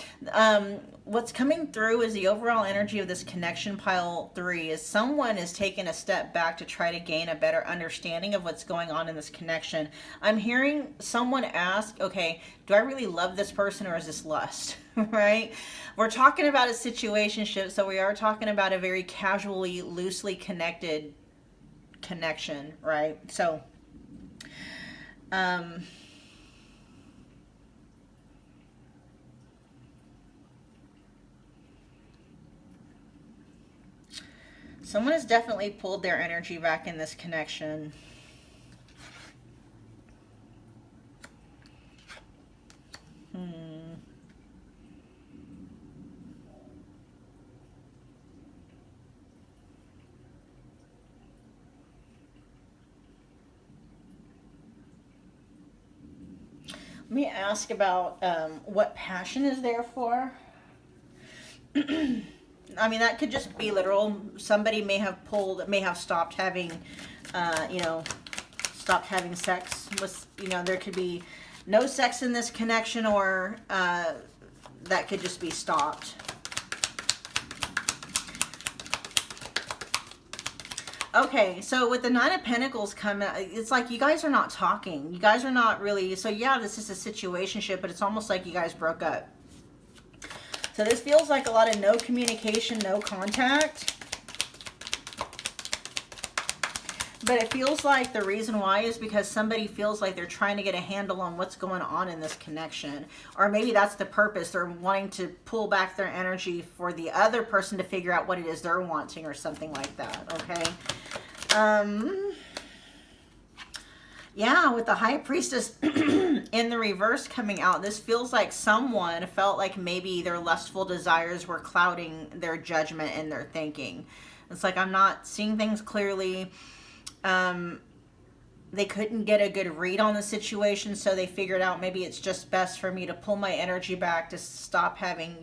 what's coming through is the overall energy of this connection, pile 3, is someone is taking a step back to try to gain a better understanding of what's going on in this connection. I'm hearing someone ask, okay, do I really love this person or is this lust? Right? We're talking about a situationship, so we are talking about a very casually, loosely connected connection, right? So someone has definitely pulled their energy back in this connection. Let me ask about what passion is there for. I mean, that could just be literal. Somebody may have stopped having, stopped having sex with, there could be no sex in this connection, or that could just be stopped. Okay, so with the 9 of Pentacles coming, it's like you guys are not talking. You guys are not really, so yeah, this is a situationship, but it's almost like you guys broke up. So this feels like a lot of no communication, no contact. But it feels like the reason why is because somebody feels like they're trying to get a handle on what's going on in this connection. Or maybe that's the purpose. They're wanting to pull back their energy for the other person to figure out what it is they're wanting or something like that, okay? Yeah, with the High Priestess in the reverse coming out, this feels like someone felt like maybe their lustful desires were clouding their judgment and their thinking. It's like, I'm not seeing things clearly. They couldn't get a good read on the situation, so they figured out maybe it's just best for me to pull my energy back, to stop having,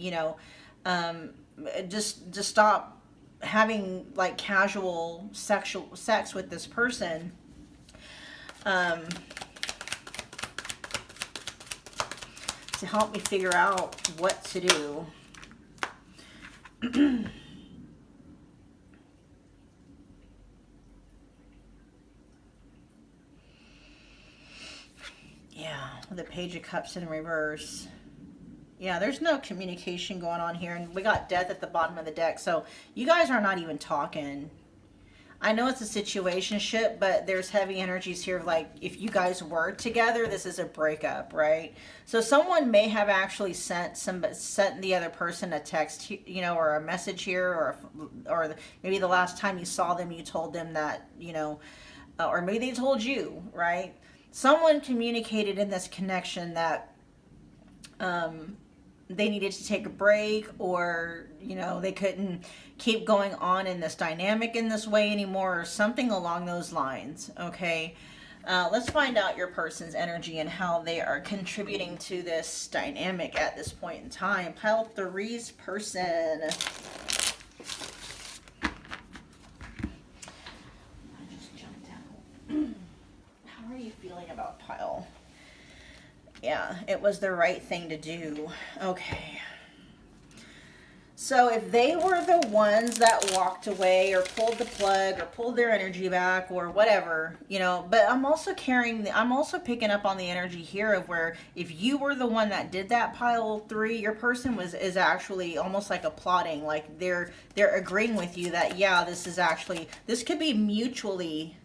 just stop having like casual sexual sex with this person. To help me figure out what to do. Yeah, the Page of Cups in reverse. Yeah, there's no communication going on here, and we got Death at the bottom of the deck, so you guys are not even talking. I know it's a situationship, but there's heavy energies here. Like, if you guys were together, this is a breakup, right? So someone may have actually sent the other person a text, or a message here, or maybe the last time you saw them, you told them that, or maybe they told you, right? Someone communicated in this connection that they needed to take a break, or they couldn't keep going on in this dynamic in this way anymore, or something along those lines. Okay, let's find out your person's energy and how they are contributing to this dynamic at this point in time. Pile 3's person. I just jumped out. How are you feeling about pile? Yeah, it was the right thing to do. Okay. So if they were the ones that walked away or pulled the plug or pulled their energy back or whatever, but I'm also picking up on the energy here of where if you were the one that did that, pile 3, your person is actually almost like applauding, like they're agreeing with you that, yeah, this could be mutually,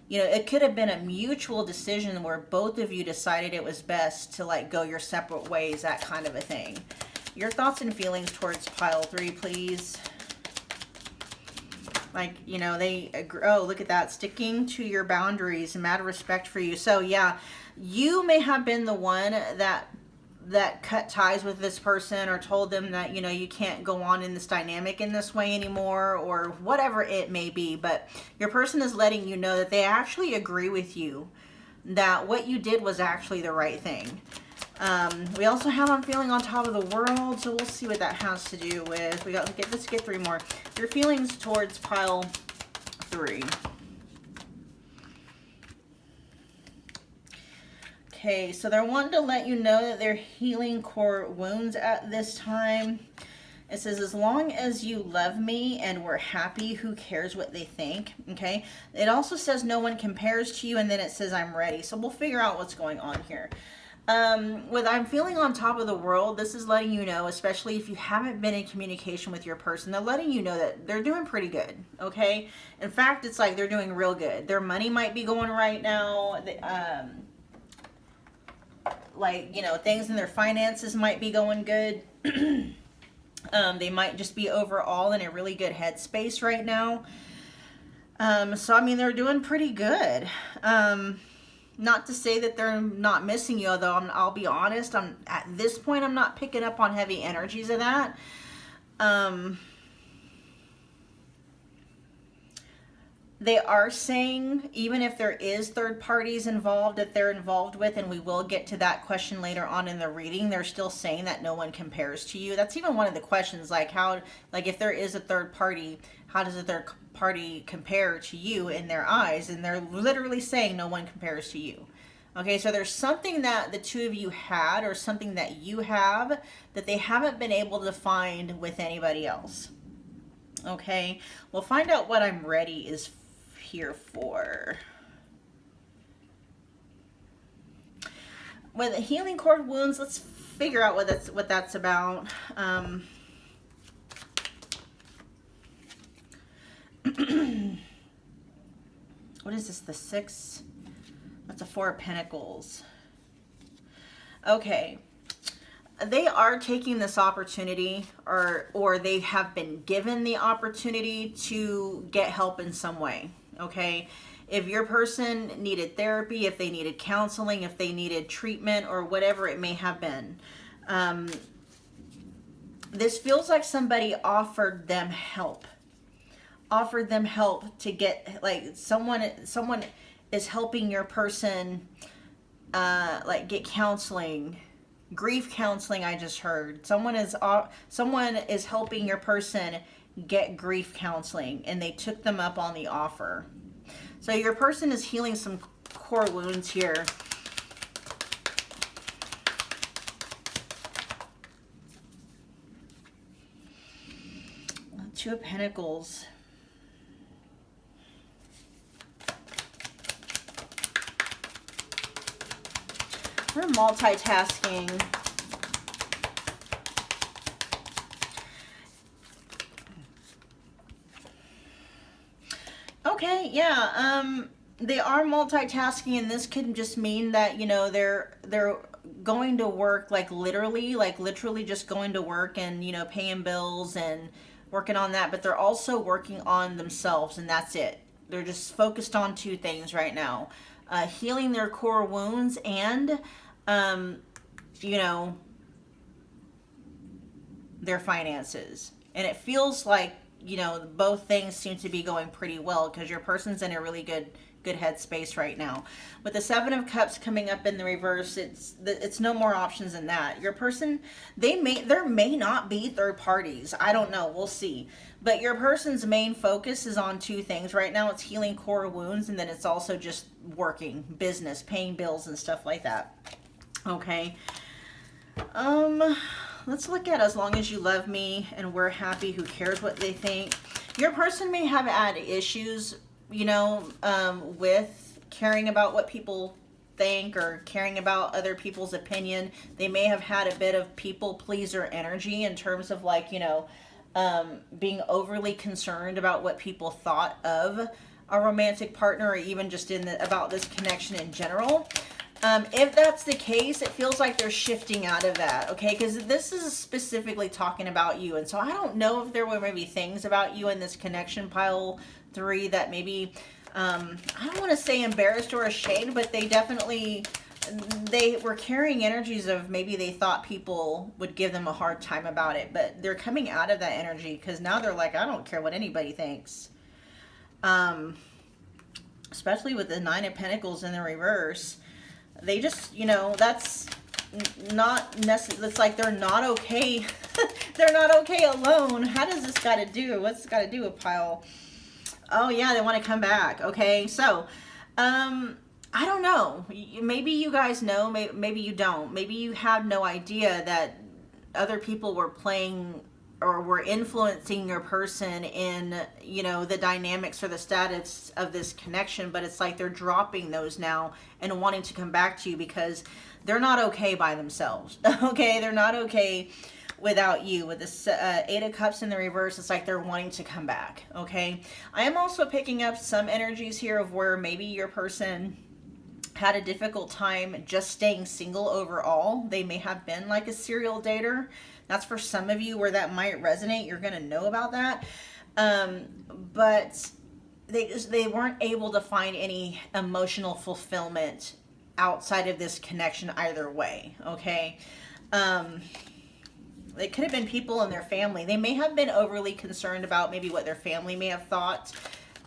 it could have been a mutual decision where both of you decided it was best to like go your separate ways, that kind of a thing. Your thoughts and feelings towards pile 3, please. Like, you know, they agree. Oh, look at that. Sticking to your boundaries and mad respect for you. So yeah, you may have been the one that cut ties with this person, or told them that, you know, you can't go on in this dynamic in this way anymore, or whatever it may be. But your person is letting you know that they actually agree with you, that what you did was actually the right thing. We also have I'm feeling on top of the world, so we'll see what that has to do with. Let's get 3 more. Your feelings towards pile 3. Okay, so they're wanting to let you know that they're healing core wounds at this time. It says, as long as you love me and we're happy, who cares what they think? Okay. It also says no one compares to you, and then it says I'm ready. So we'll figure out what's going on here. With I'm feeling on top of the world, this is letting you know, especially if you haven't been in communication with your person, they're letting you know that they're doing pretty good. Okay. In fact, it's like they're doing real good. Their money might be going right now. Like, you know, things in their finances might be going good. They might just be overall in a really good headspace right now. So, I mean, they're doing pretty good. Not to say that they're not missing you, although I'll be honest, at this point, I'm not picking up on heavy energies of that. They are saying, even if there is third parties involved that they're involved with, and we will get to that question later on in the reading, they're still saying that no one compares to you. That's even one of the questions, like if there is a third party, how does a third party compare to you in their eyes? And they're literally saying no one compares to you. Okay, so there's something that the two of you had, or something that you have, that they haven't been able to find with anybody else. Okay, we'll find out what I'm ready is here for. With healing core wounds, let's figure out what that's about. What is this? The 6? That's a 4 of Pentacles. Okay. They are taking this opportunity, or they have been given the opportunity to get help in some way. Okay, if your person needed therapy, if they needed counseling, if they needed treatment, or whatever it may have been, this feels like somebody offered them help to get, like, someone is helping your person like get counseling, grief counseling. I just heard someone is helping your person get grief counseling, and they took them up on the offer. So your person is healing some core wounds here. Two of Pentacles. We're multitasking. Okay, yeah, they are multitasking, and this could just mean that, you know, they're going to work, like literally just going to work and, you know, paying bills and working on that, but they're also working on themselves, and that's it. They're just focused on 2 things right now. Healing their core wounds and, you know, their finances. And it feels like, you know, both things seem to be going pretty well, because your person's in a really good headspace right now. With the 7 of Cups coming up in the reverse, it's no more options than that. Your person, there may not be third parties. I don't know. We'll see. But your person's main focus is on 2 things right now. It's healing core wounds, and then it's also just working, business, paying bills and stuff like that. Okay. Let's look at as long as you love me and we're happy, who cares what they think. Your person may have had issues, you know, with caring about what people think, or caring about other people's opinion. They may have had a bit of people pleaser energy in terms of, like, you know, being overly concerned about what people thought of a romantic partner, or even just about this connection in general. If that's the case, it feels like they're shifting out of that, okay? Because this is specifically talking about you. And so I don't know if there were maybe things about you in this connection, pile 3, that maybe, I don't want to say embarrassed or ashamed, but they were carrying energies of maybe they thought people would give them a hard time about it. But they're coming out of that energy because now they're like, I don't care what anybody thinks. Especially with the 9 of Pentacles in the reverse. They just, that's not necessary. It's like they're not okay. They're not okay alone. How does this got to do? What's this got to do with pile? Oh, yeah, they want to come back. Okay, so, I don't know. Maybe you guys know. Maybe you don't. Maybe you had no idea that other people were playing or were influencing your person in, the dynamics or the status of this connection, but it's like they're dropping those now and wanting to come back to you because they're not okay by themselves. Okay, they're not okay without you. With this 8 of Cups in the reverse, it's like they're wanting to come back. Okay, I am also picking up some energies here of where maybe your person had a difficult time just staying single overall. They may have been like a serial dater. That's for some of you where that might resonate. You're going to know about that. But they weren't able to find any emotional fulfillment outside of this connection either way. Okay. It could have been people in their family. They may have been overly concerned about maybe what their family may have thought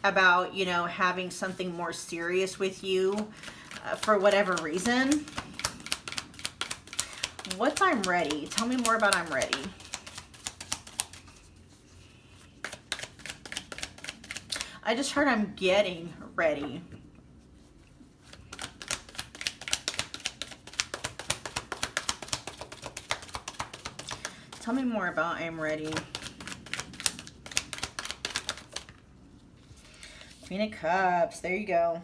about, having something more serious with you for whatever reason. What's I'm ready? Tell me more about I'm ready. I just heard I'm getting ready. Tell me more about I'm ready. Queen of Cups. There you go.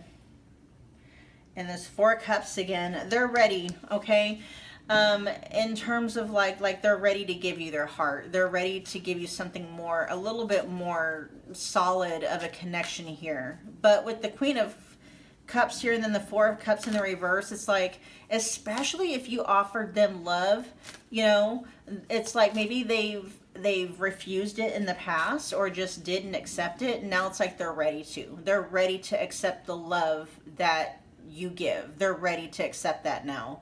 And this 4 of Cups again. They're ready, okay? In terms of like they're ready to give you their heart. They're ready to give you something more, a little bit more solid of a connection here. But with the Queen of Cups here and then the 4 of Cups in the reverse, it's like, especially if you offered them love, it's like maybe they've refused it in the past or just didn't accept it. And now it's like they're ready to. They're ready to accept the love that you give. They're ready to accept that now.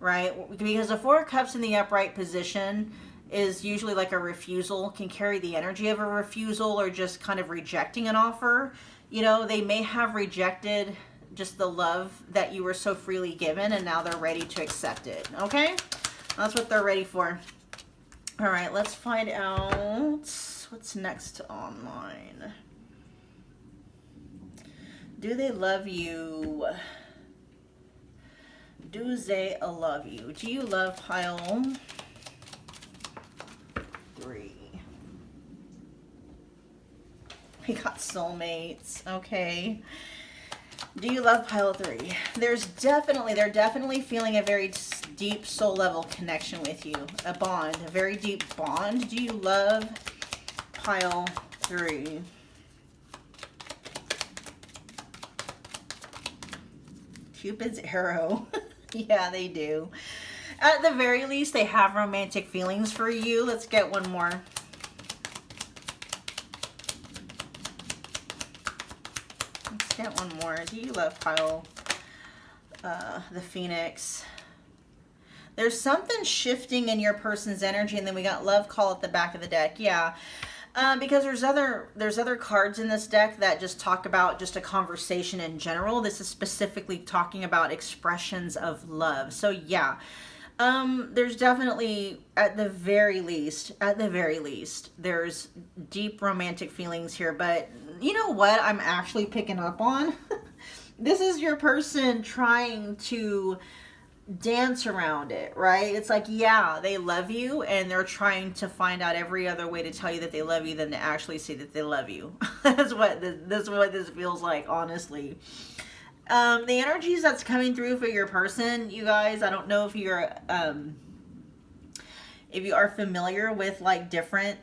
Right? Because the 4 of Cups in the upright position is usually like a refusal, can carry the energy of a refusal or just kind of rejecting an offer. They may have rejected just the love that you were so freely given and now they're ready to accept it. Okay? That's what they're ready for. All right, let's find out what's next online. Do they love you? Do they love you? Do you love pile 3? We got soulmates. Okay. Do you love pile 3? They're definitely feeling a very deep soul level connection with you. A bond, a very deep bond. Do you love pile 3? Cupid's arrow. Yeah, they do. At the very least, they have romantic feelings for you. Let's get one more. Let's get one more. Do you love pile the Phoenix? There's something shifting in your person's energy, and then we got love call at the back of the deck. Yeah. Because there's other cards in this deck that just talk about just a conversation in general. This is specifically talking about expressions of love. So yeah, there's definitely at the very least, there's deep romantic feelings here. But you know what I'm actually picking up on? This is your person trying to dance around it, right? It's like, yeah, they love you and they're trying to find out every other way to tell you that they love you than to actually say that they love you. That's what this feels like, honestly. The energies that's coming through for your person, you guys, I don't know if you are familiar with like different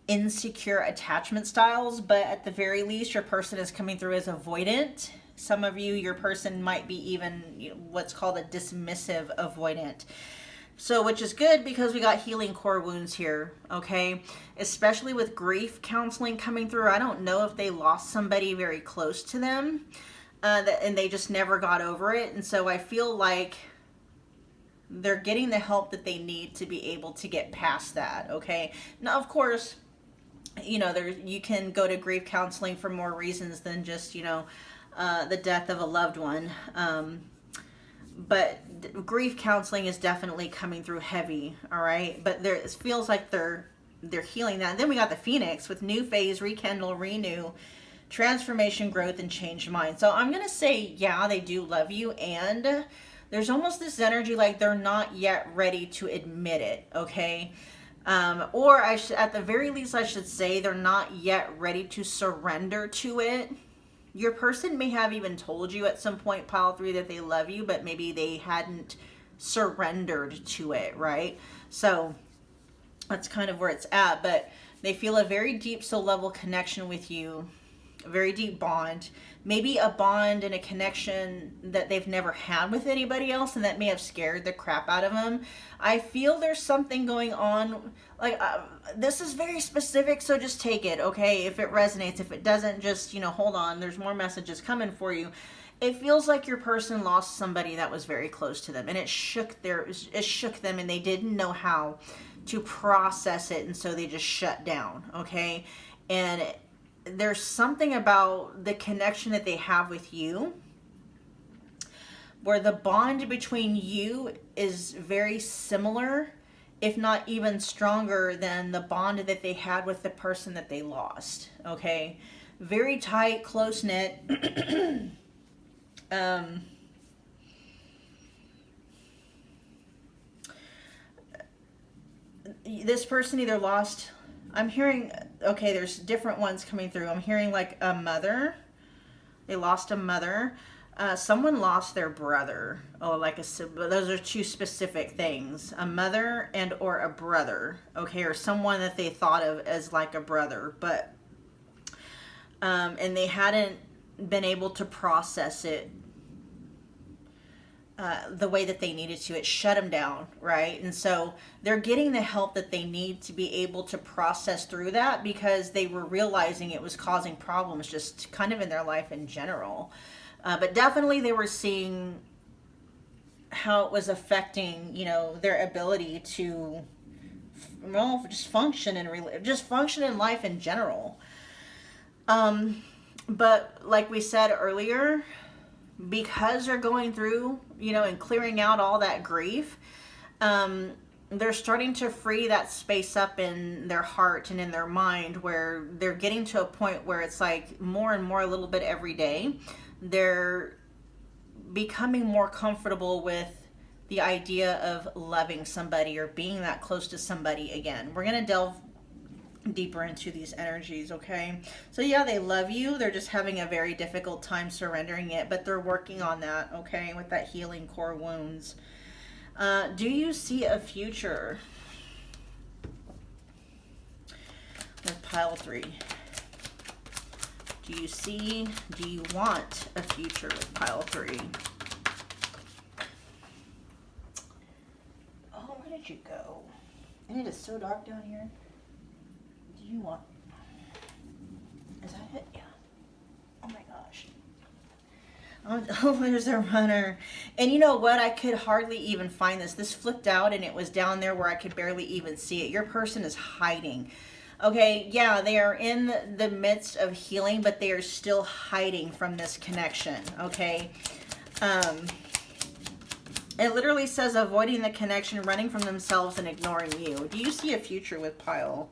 insecure attachment styles, but at the very least your person is coming through as avoidant. Some of you, your person might be even what's called a dismissive avoidant. So, which is good because we got healing core wounds here, okay? Especially with grief counseling coming through. I don't know if they lost somebody very close to them and they just never got over it. And so I feel like they're getting the help that they need to be able to get past that, okay? Now, of course, you can go to grief counseling for more reasons than just, the death of a loved one. But grief counseling is definitely coming through heavy, all right? But it feels like they're healing that. And then we got the Phoenix with new phase, rekindle, renew, transformation, growth, and change mind. So I'm going to say, yeah, they do love you. And there's almost this energy like they're not yet ready to admit it, okay? Or at the very least, I should say they're not yet ready to surrender to it. Your person may have even told you at some point, pile 3, that they love you, but maybe they hadn't surrendered to it, right? So that's kind of where it's at. But they feel a very deep soul level connection with you, a very deep bond, maybe a bond and a connection that they've never had with anybody else, and that may have scared the crap out of them. I feel there's something going on, like this is very specific, so just take it, okay? If it resonates, if it doesn't, just hold on, there's more messages coming for you. It feels like your person lost somebody that was very close to them, and it shook them, and they didn't know how to process it, and so they just shut down, okay? And there's something about the connection that they have with you where the bond between you is very similar, if not even stronger than the bond that they had with the person that they lost, okay? Very tight, close-knit. This person either lost, I'm hearing, okay, there's different ones coming through. I'm hearing like a mother. They lost a mother. Someone lost their brother. Oh, like those are two specific things. A mother and or a brother, okay, or someone that they thought of as like a brother, but and they hadn't been able to process it the way that they needed to. It shut them down, right? And so they're getting the help that they need to be able to process through that, because they were realizing it was causing problems just kind of in their life in general. But definitely they were seeing how it was affecting, their ability to, just function in life in general. But like we said earlier, because they're going through, and clearing out all that grief, they're starting to free that space up in their heart and in their mind, where they're getting to a point where it's like more and more, a little bit every day, they're becoming more comfortable with the idea of loving somebody or being that close to somebody again. We're going to delve deeper into these energies, okay? So yeah, they love you. They're just having a very difficult time surrendering it, but they're working on that, okay, with that healing core wounds. Do you see a future? With pile 3. Do you want a future with pile 3? Oh, where did you go? And it is so dark down here. Do you want... Is that it? Yeah. Oh my gosh. Oh, there's a runner. And you know what? I could hardly even find this. This flipped out and it was down there where I could barely even see it. Your person is hiding. Okay, yeah, they are in the midst of healing, but they are still hiding from this connection, okay? It literally says avoiding the connection, running from themselves, and ignoring you. Do you see a future with pile?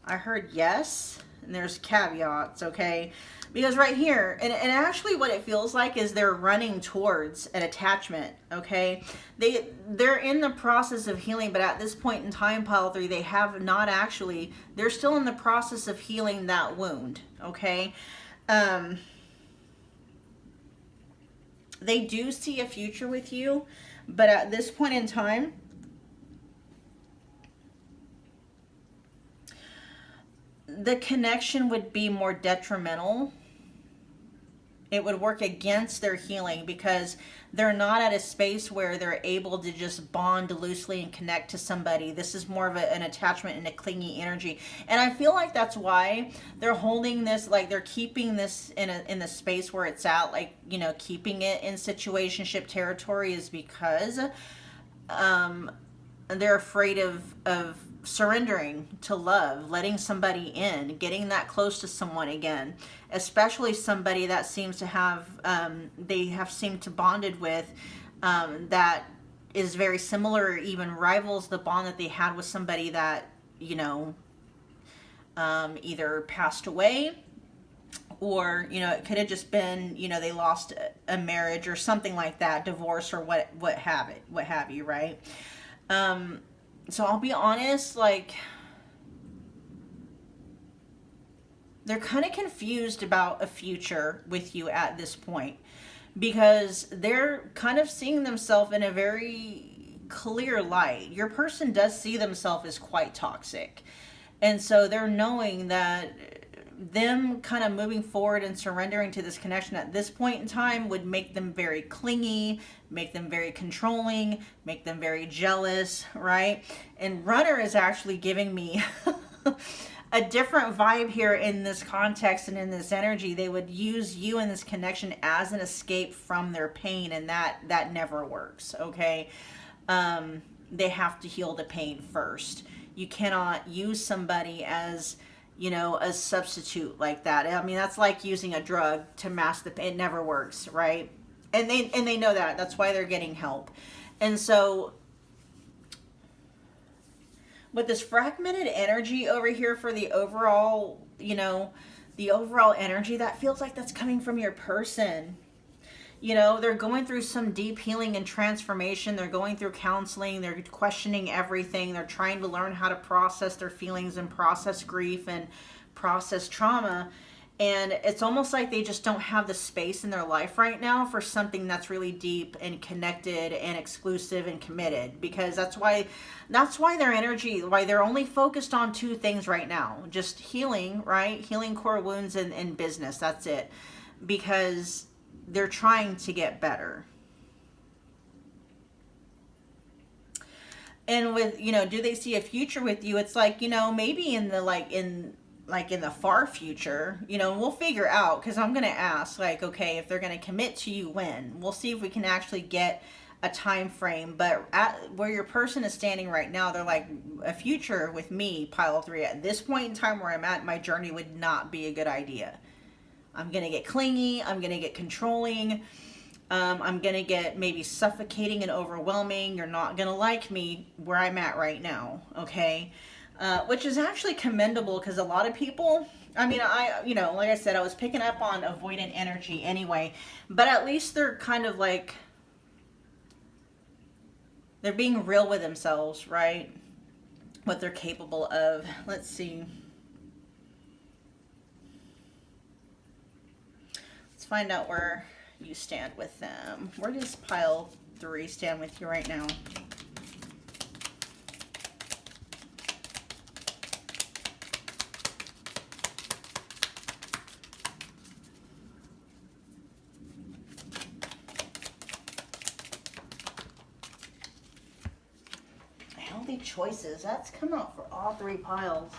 I heard yes, and there's caveats, okay? Because right here, and actually what it feels like is they're running towards an attachment, okay? They're in the process of healing, but at this point in time, pile 3, they have not actually, they're still in the process of healing that wound, okay? They do see a future with you, but at this point in time, the connection would be more detrimental It would work against their healing because they're not at a space where they're able to just bond loosely and connect to somebody. This is more of an attachment and a clingy energy. And I feel like that's why they're holding this, like they're keeping this in the space where it's at, like, you know, keeping it in situationship territory, is because they're afraid of surrendering to love, letting somebody in, getting that close to someone again, especially somebody that seems to have, they have seemed to bonded with, that is very similar or even rivals the bond that they had with somebody that, you know, either passed away, or, you know, it could have just been, you know, they lost a marriage or something like that, divorce or what have you, right? So I'll be honest, like, they're kind of confused about a future with you at this point, because they're kind of seeing themselves in a very clear light. Your person does see themselves as quite toxic. And so they're knowing that them kind of moving forward and surrendering to this connection at this point in time would make them very clingy, make them very controlling, make them very jealous, right? And runner is actually giving me a different vibe here in this context and in this energy. They would use you in this connection as an escape from their pain, and that never works, okay? They have to heal the pain first. You cannot use somebody as, you know, a substitute like that. I mean, that's like using a drug to mask the pain. It never works, right? And they know that. That's why they're getting help. And so with this fragmented energy over here for the overall, you know, the overall energy, that feels like that's coming from your person. You know, they're going through some deep healing and transformation. They're going through counseling. They're questioning everything. They're trying to learn how to process their feelings and process grief and process trauma. And it's almost like they just don't have the space in their life right now for something that's really deep and connected and exclusive and committed. Because that's why their energy, why they're only focused on two things right now. Just healing, right? Healing core wounds and business. That's it. Because they're trying to get better. And with, you know, do they see a future with you? It's like, you know, maybe in the far future, you know, we'll figure out, because I'm going to ask, like, okay, if they're going to commit to you, when? We'll see if we can actually get a time frame. But at where your person is standing right now, they're like, a future with me, pile 3, at this point in time where I'm at, my journey would not be a good idea. I'm going to get clingy. I'm going to get controlling. I'm going to get maybe suffocating and overwhelming. You're not going to like me where I'm at right now. Okay. Which is actually commendable, because a lot of people, I mean, you know, like I said, I was picking up on avoidant energy anyway, but at least they're kind of like, they're being real with themselves, right? What they're capable of. Let's see. Find out where you stand with them. Where does pile 3 stand with you right now? Healthy choices. That's come out for all 3 piles.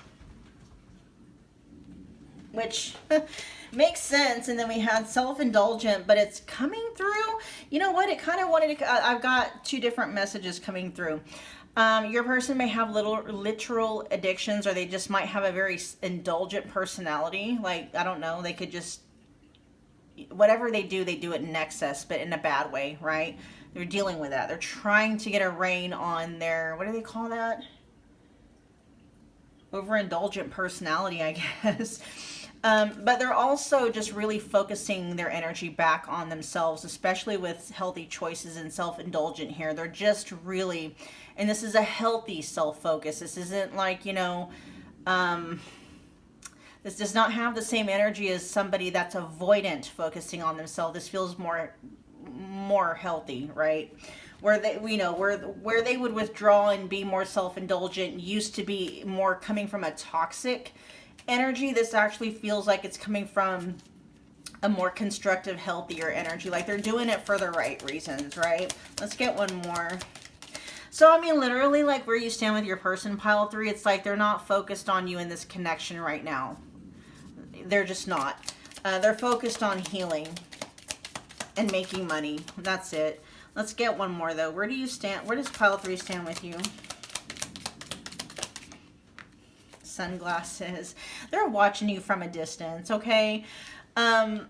Which makes sense. And then we had self-indulgent, but it's coming through. You know what? It kind of wanted to, I've got 2 different messages coming through. Your person may have literal addictions, or they just might have a very indulgent personality. Like, I don't know, they could just, whatever they do it in excess, but in a bad way, right? They're dealing with that. They're trying to get a rein on their, what do they call that? Overindulgent personality, I guess. But they're also just really focusing their energy back on themselves, especially with healthy choices and self-indulgent here. They're just really, and this is a healthy self-focus. This isn't like, you know, this does not have the same energy as somebody that's avoidant focusing on themselves. This feels more healthy, right? Where they, you know, where they would withdraw and be more self-indulgent used to be more coming from a toxic energy. This actually feels like it's coming from a more constructive, healthier energy. Like they're doing it for the right reasons, right? Let's get one more. So, I mean, literally, like where you stand with your person, pile 3, it's like they're not focused on you in this connection right now. They're just not. They're focused on healing and making money. That's it. Let's get one more, though. Where do you stand? Where does pile 3 stand with you? Sunglasses. They're watching you from a distance, okay? They're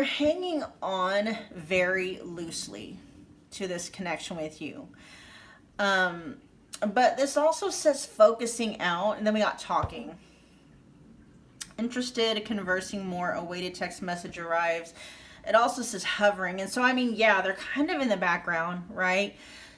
hanging on very loosely to this connection with you. But this also says focusing out, and then we got talking. Interested, conversing more, awaited text message arrives. It also says hovering. And so, I mean, yeah, they're kind of in the background, right?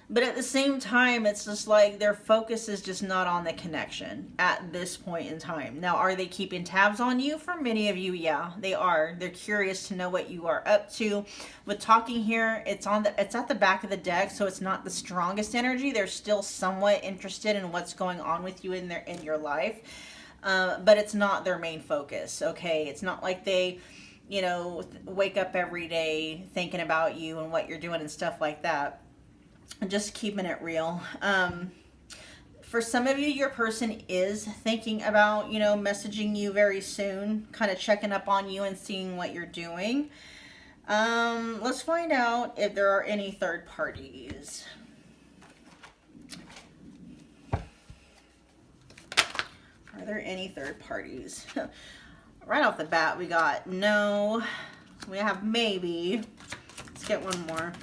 But at the same time, it's just like their focus is just not on the connection at this point in time. Now, are they keeping tabs on you? For many of you, yeah, they are. They're curious to know what you are up to. With talking here, it's at the back of the deck, so it's not the strongest energy. They're still somewhat interested in what's going on with you in your life, but it's not their main focus. Okay, it's not like they, you know, wake up every day thinking about you and what you're doing and stuff like that. Just keeping it real. For some of you, your person is thinking about, you know, messaging you very soon, kind of checking up on you and seeing what you're doing. Let's find out if there are any third parties. Are there any third parties? Right off the bat, we got no. We have maybe. Let's get one more.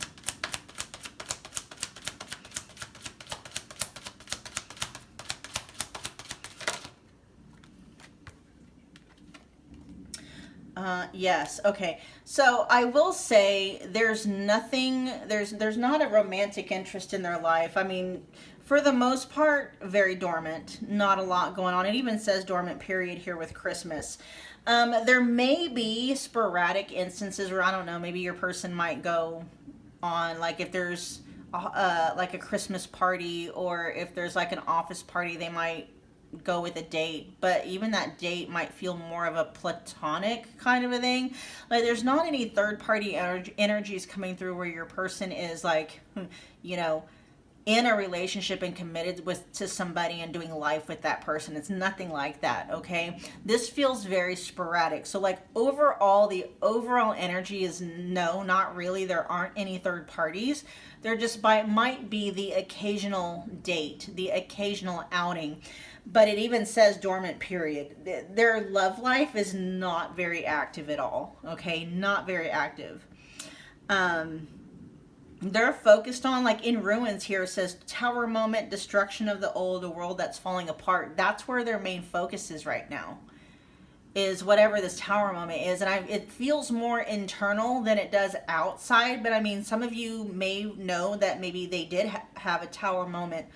Yes. Okay. So I will say there's nothing, there's not a romantic interest in their life. I mean, for the most part, very dormant, not a lot going on. It even says dormant period here with Christmas. There may be sporadic instances where, I don't know, maybe your person might go on, like if there's like a Christmas party, or if there's like an office party, they might go with a date, but even that date might feel more of a platonic kind of a thing. Like there's not any third party energies coming through where your person is like, you know, in a relationship and committed to somebody and doing life with that person. It's nothing like that. Okay, this feels very sporadic. So like overall, the overall energy is no, not really. There aren't any third parties. There just might be the occasional date, the occasional outing. But it even says dormant period. Their love life is not very active at all. Okay, not very active. They're focused on, like in ruins here, it says tower moment, destruction of the old, a world that's falling apart. That's where their main focus is right now, is whatever this tower moment is. And it feels more internal than it does outside. But I mean, some of you may know that maybe they did have a tower moment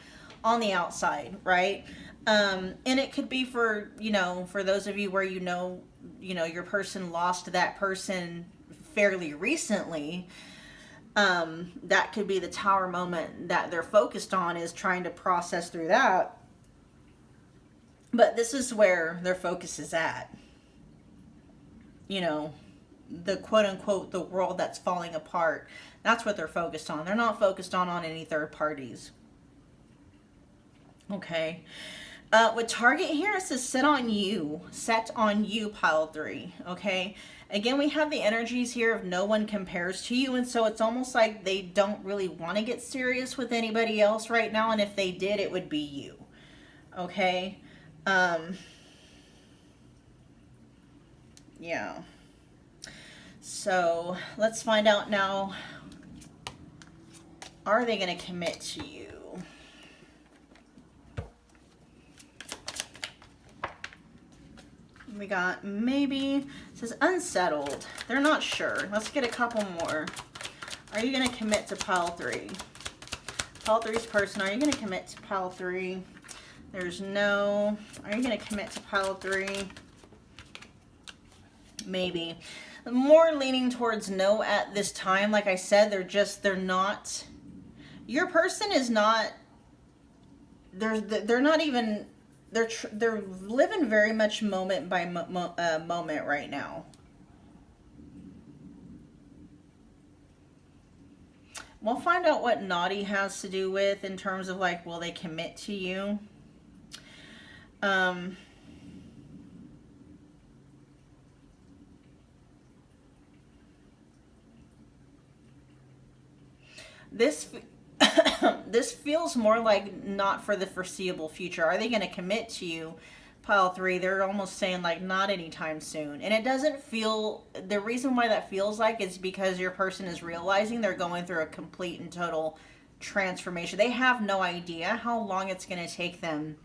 on the outside, right? And it could be for, you know, for those of you where you know, your person lost that person fairly recently. That could be the tower moment that they're focused on, is trying to process through that. But this is where their focus is at. You know, the quote unquote, the world that's falling apart. That's what they're focused on. They're not focused on any third parties. Okay. With target here, it says set on you, pile 3. Okay. Again, we have the energies here of no one compares to you. And so it's almost like they don't really want to get serious with anybody else right now. And if they did, it would be you. Okay. Yeah. So let's find out now. Are they going to commit to you? We got maybe. It says unsettled. They're not sure. Let's get a couple more. Are you going to commit to pile 3? Pile 3's person. Are you going to commit to pile 3? There's no. Are you going to commit to pile 3? Maybe. More leaning towards no at this time. Like I said, they're not. Your person is not. They're not even. They're living very much moment by moment right now. We'll find out what naughty has to do with in terms of like, will they commit to you? This this feels more like not for the foreseeable future. Are they going to commit to you? Pile 3, they're almost saying like not anytime soon. And it doesn't feel, the reason why that feels like is because your person is realizing they're going through a complete and total transformation. They have no idea how long it's going to take them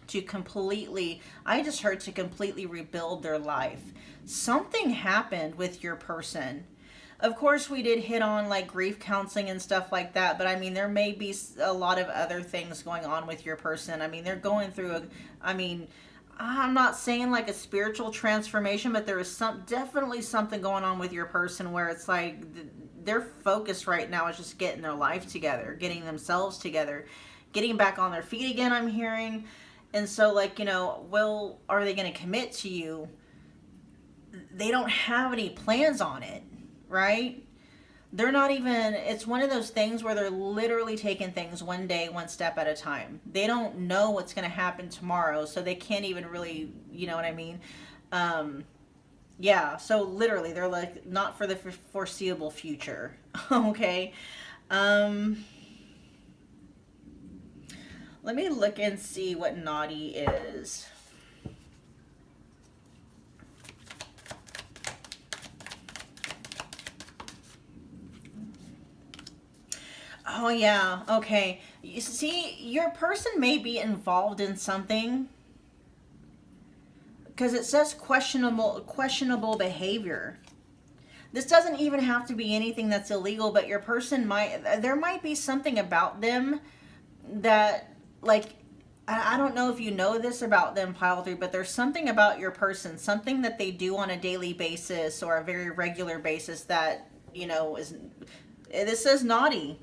to completely, I just heard, to completely rebuild their life. Something happened with your person. Of course, we did hit on like grief counseling and stuff like that, but I mean, there may be a lot of other things going on with your person. I mean, they're going through I'm not saying like a spiritual transformation, but there is definitely something going on with your person where it's like their focus right now is just getting their life together, getting themselves together, getting back on their feet again, I'm hearing. And so like, are they going to commit to you? They don't have any plans on it, right? They're not even, it's one of those things where they're literally taking things one day, one step at a time. They don't know what's going to happen tomorrow, so they can't even really, you know what I mean? Yeah, so literally, they're like, not for the foreseeable future, okay? Let me look and see what naughty is. Oh, yeah. Okay. You see, your person may be involved in something because it says questionable behavior. This doesn't even have to be anything that's illegal, but your person there might be something about them that, like, I don't know if you know this about them, Pile 3, but there's something about your person, something that they do on a daily basis or a very regular basis that, is... This says naughty,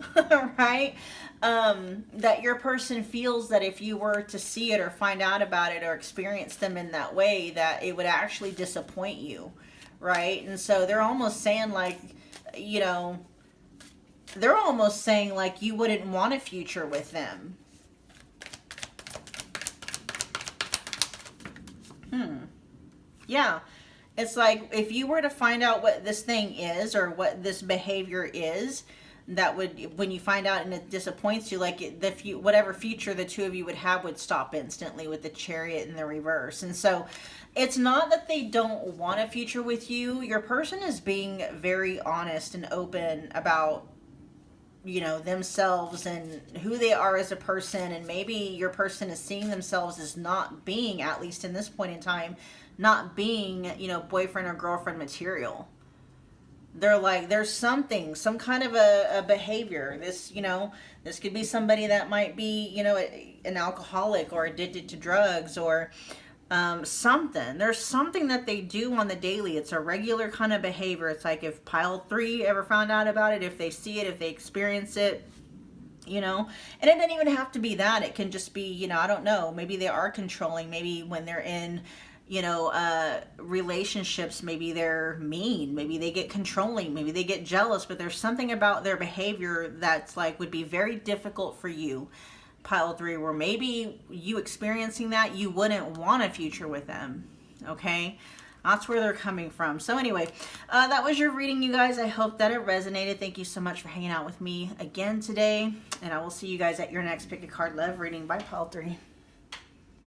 right? That your person feels that if you were to see it or find out about it or experience them in that way, that it would actually disappoint you, right? And so they're almost saying like, they're almost saying like you wouldn't want a future with them. Yeah. It's like if you were to find out what this thing is or what this behavior is, that would, when you find out and it disappoints you, like whatever future the two of you would have would stop instantly with the Chariot in the reverse. And so it's not that they don't want a future with you. Your person is being very honest and open about, themselves and who they are as a person. And maybe your person is seeing themselves as not being, at least in this point in time, not being, boyfriend or girlfriend material. They're like, there's some kind of a behavior. This could be somebody that might be, an alcoholic or addicted to drugs or something. There's something that they do on the daily. It's a regular kind of behavior. It's like if Pile 3 ever found out about it, if they see it, if they experience it, and it doesn't even have to be that. It can just be, I don't know, maybe they are controlling. Maybe when they're in relationships, maybe they're mean, maybe they get controlling, maybe they get jealous, but there's something about their behavior that's like would be very difficult for you, Pile 3, where maybe you experiencing that, you wouldn't want a future with them. Okay, that's where they're coming from. So anyway, that was your reading, you guys. I hope that it resonated. Thank you so much for hanging out with me again today, and I will see you guys at your next Pick a Card Love reading by Pile 3.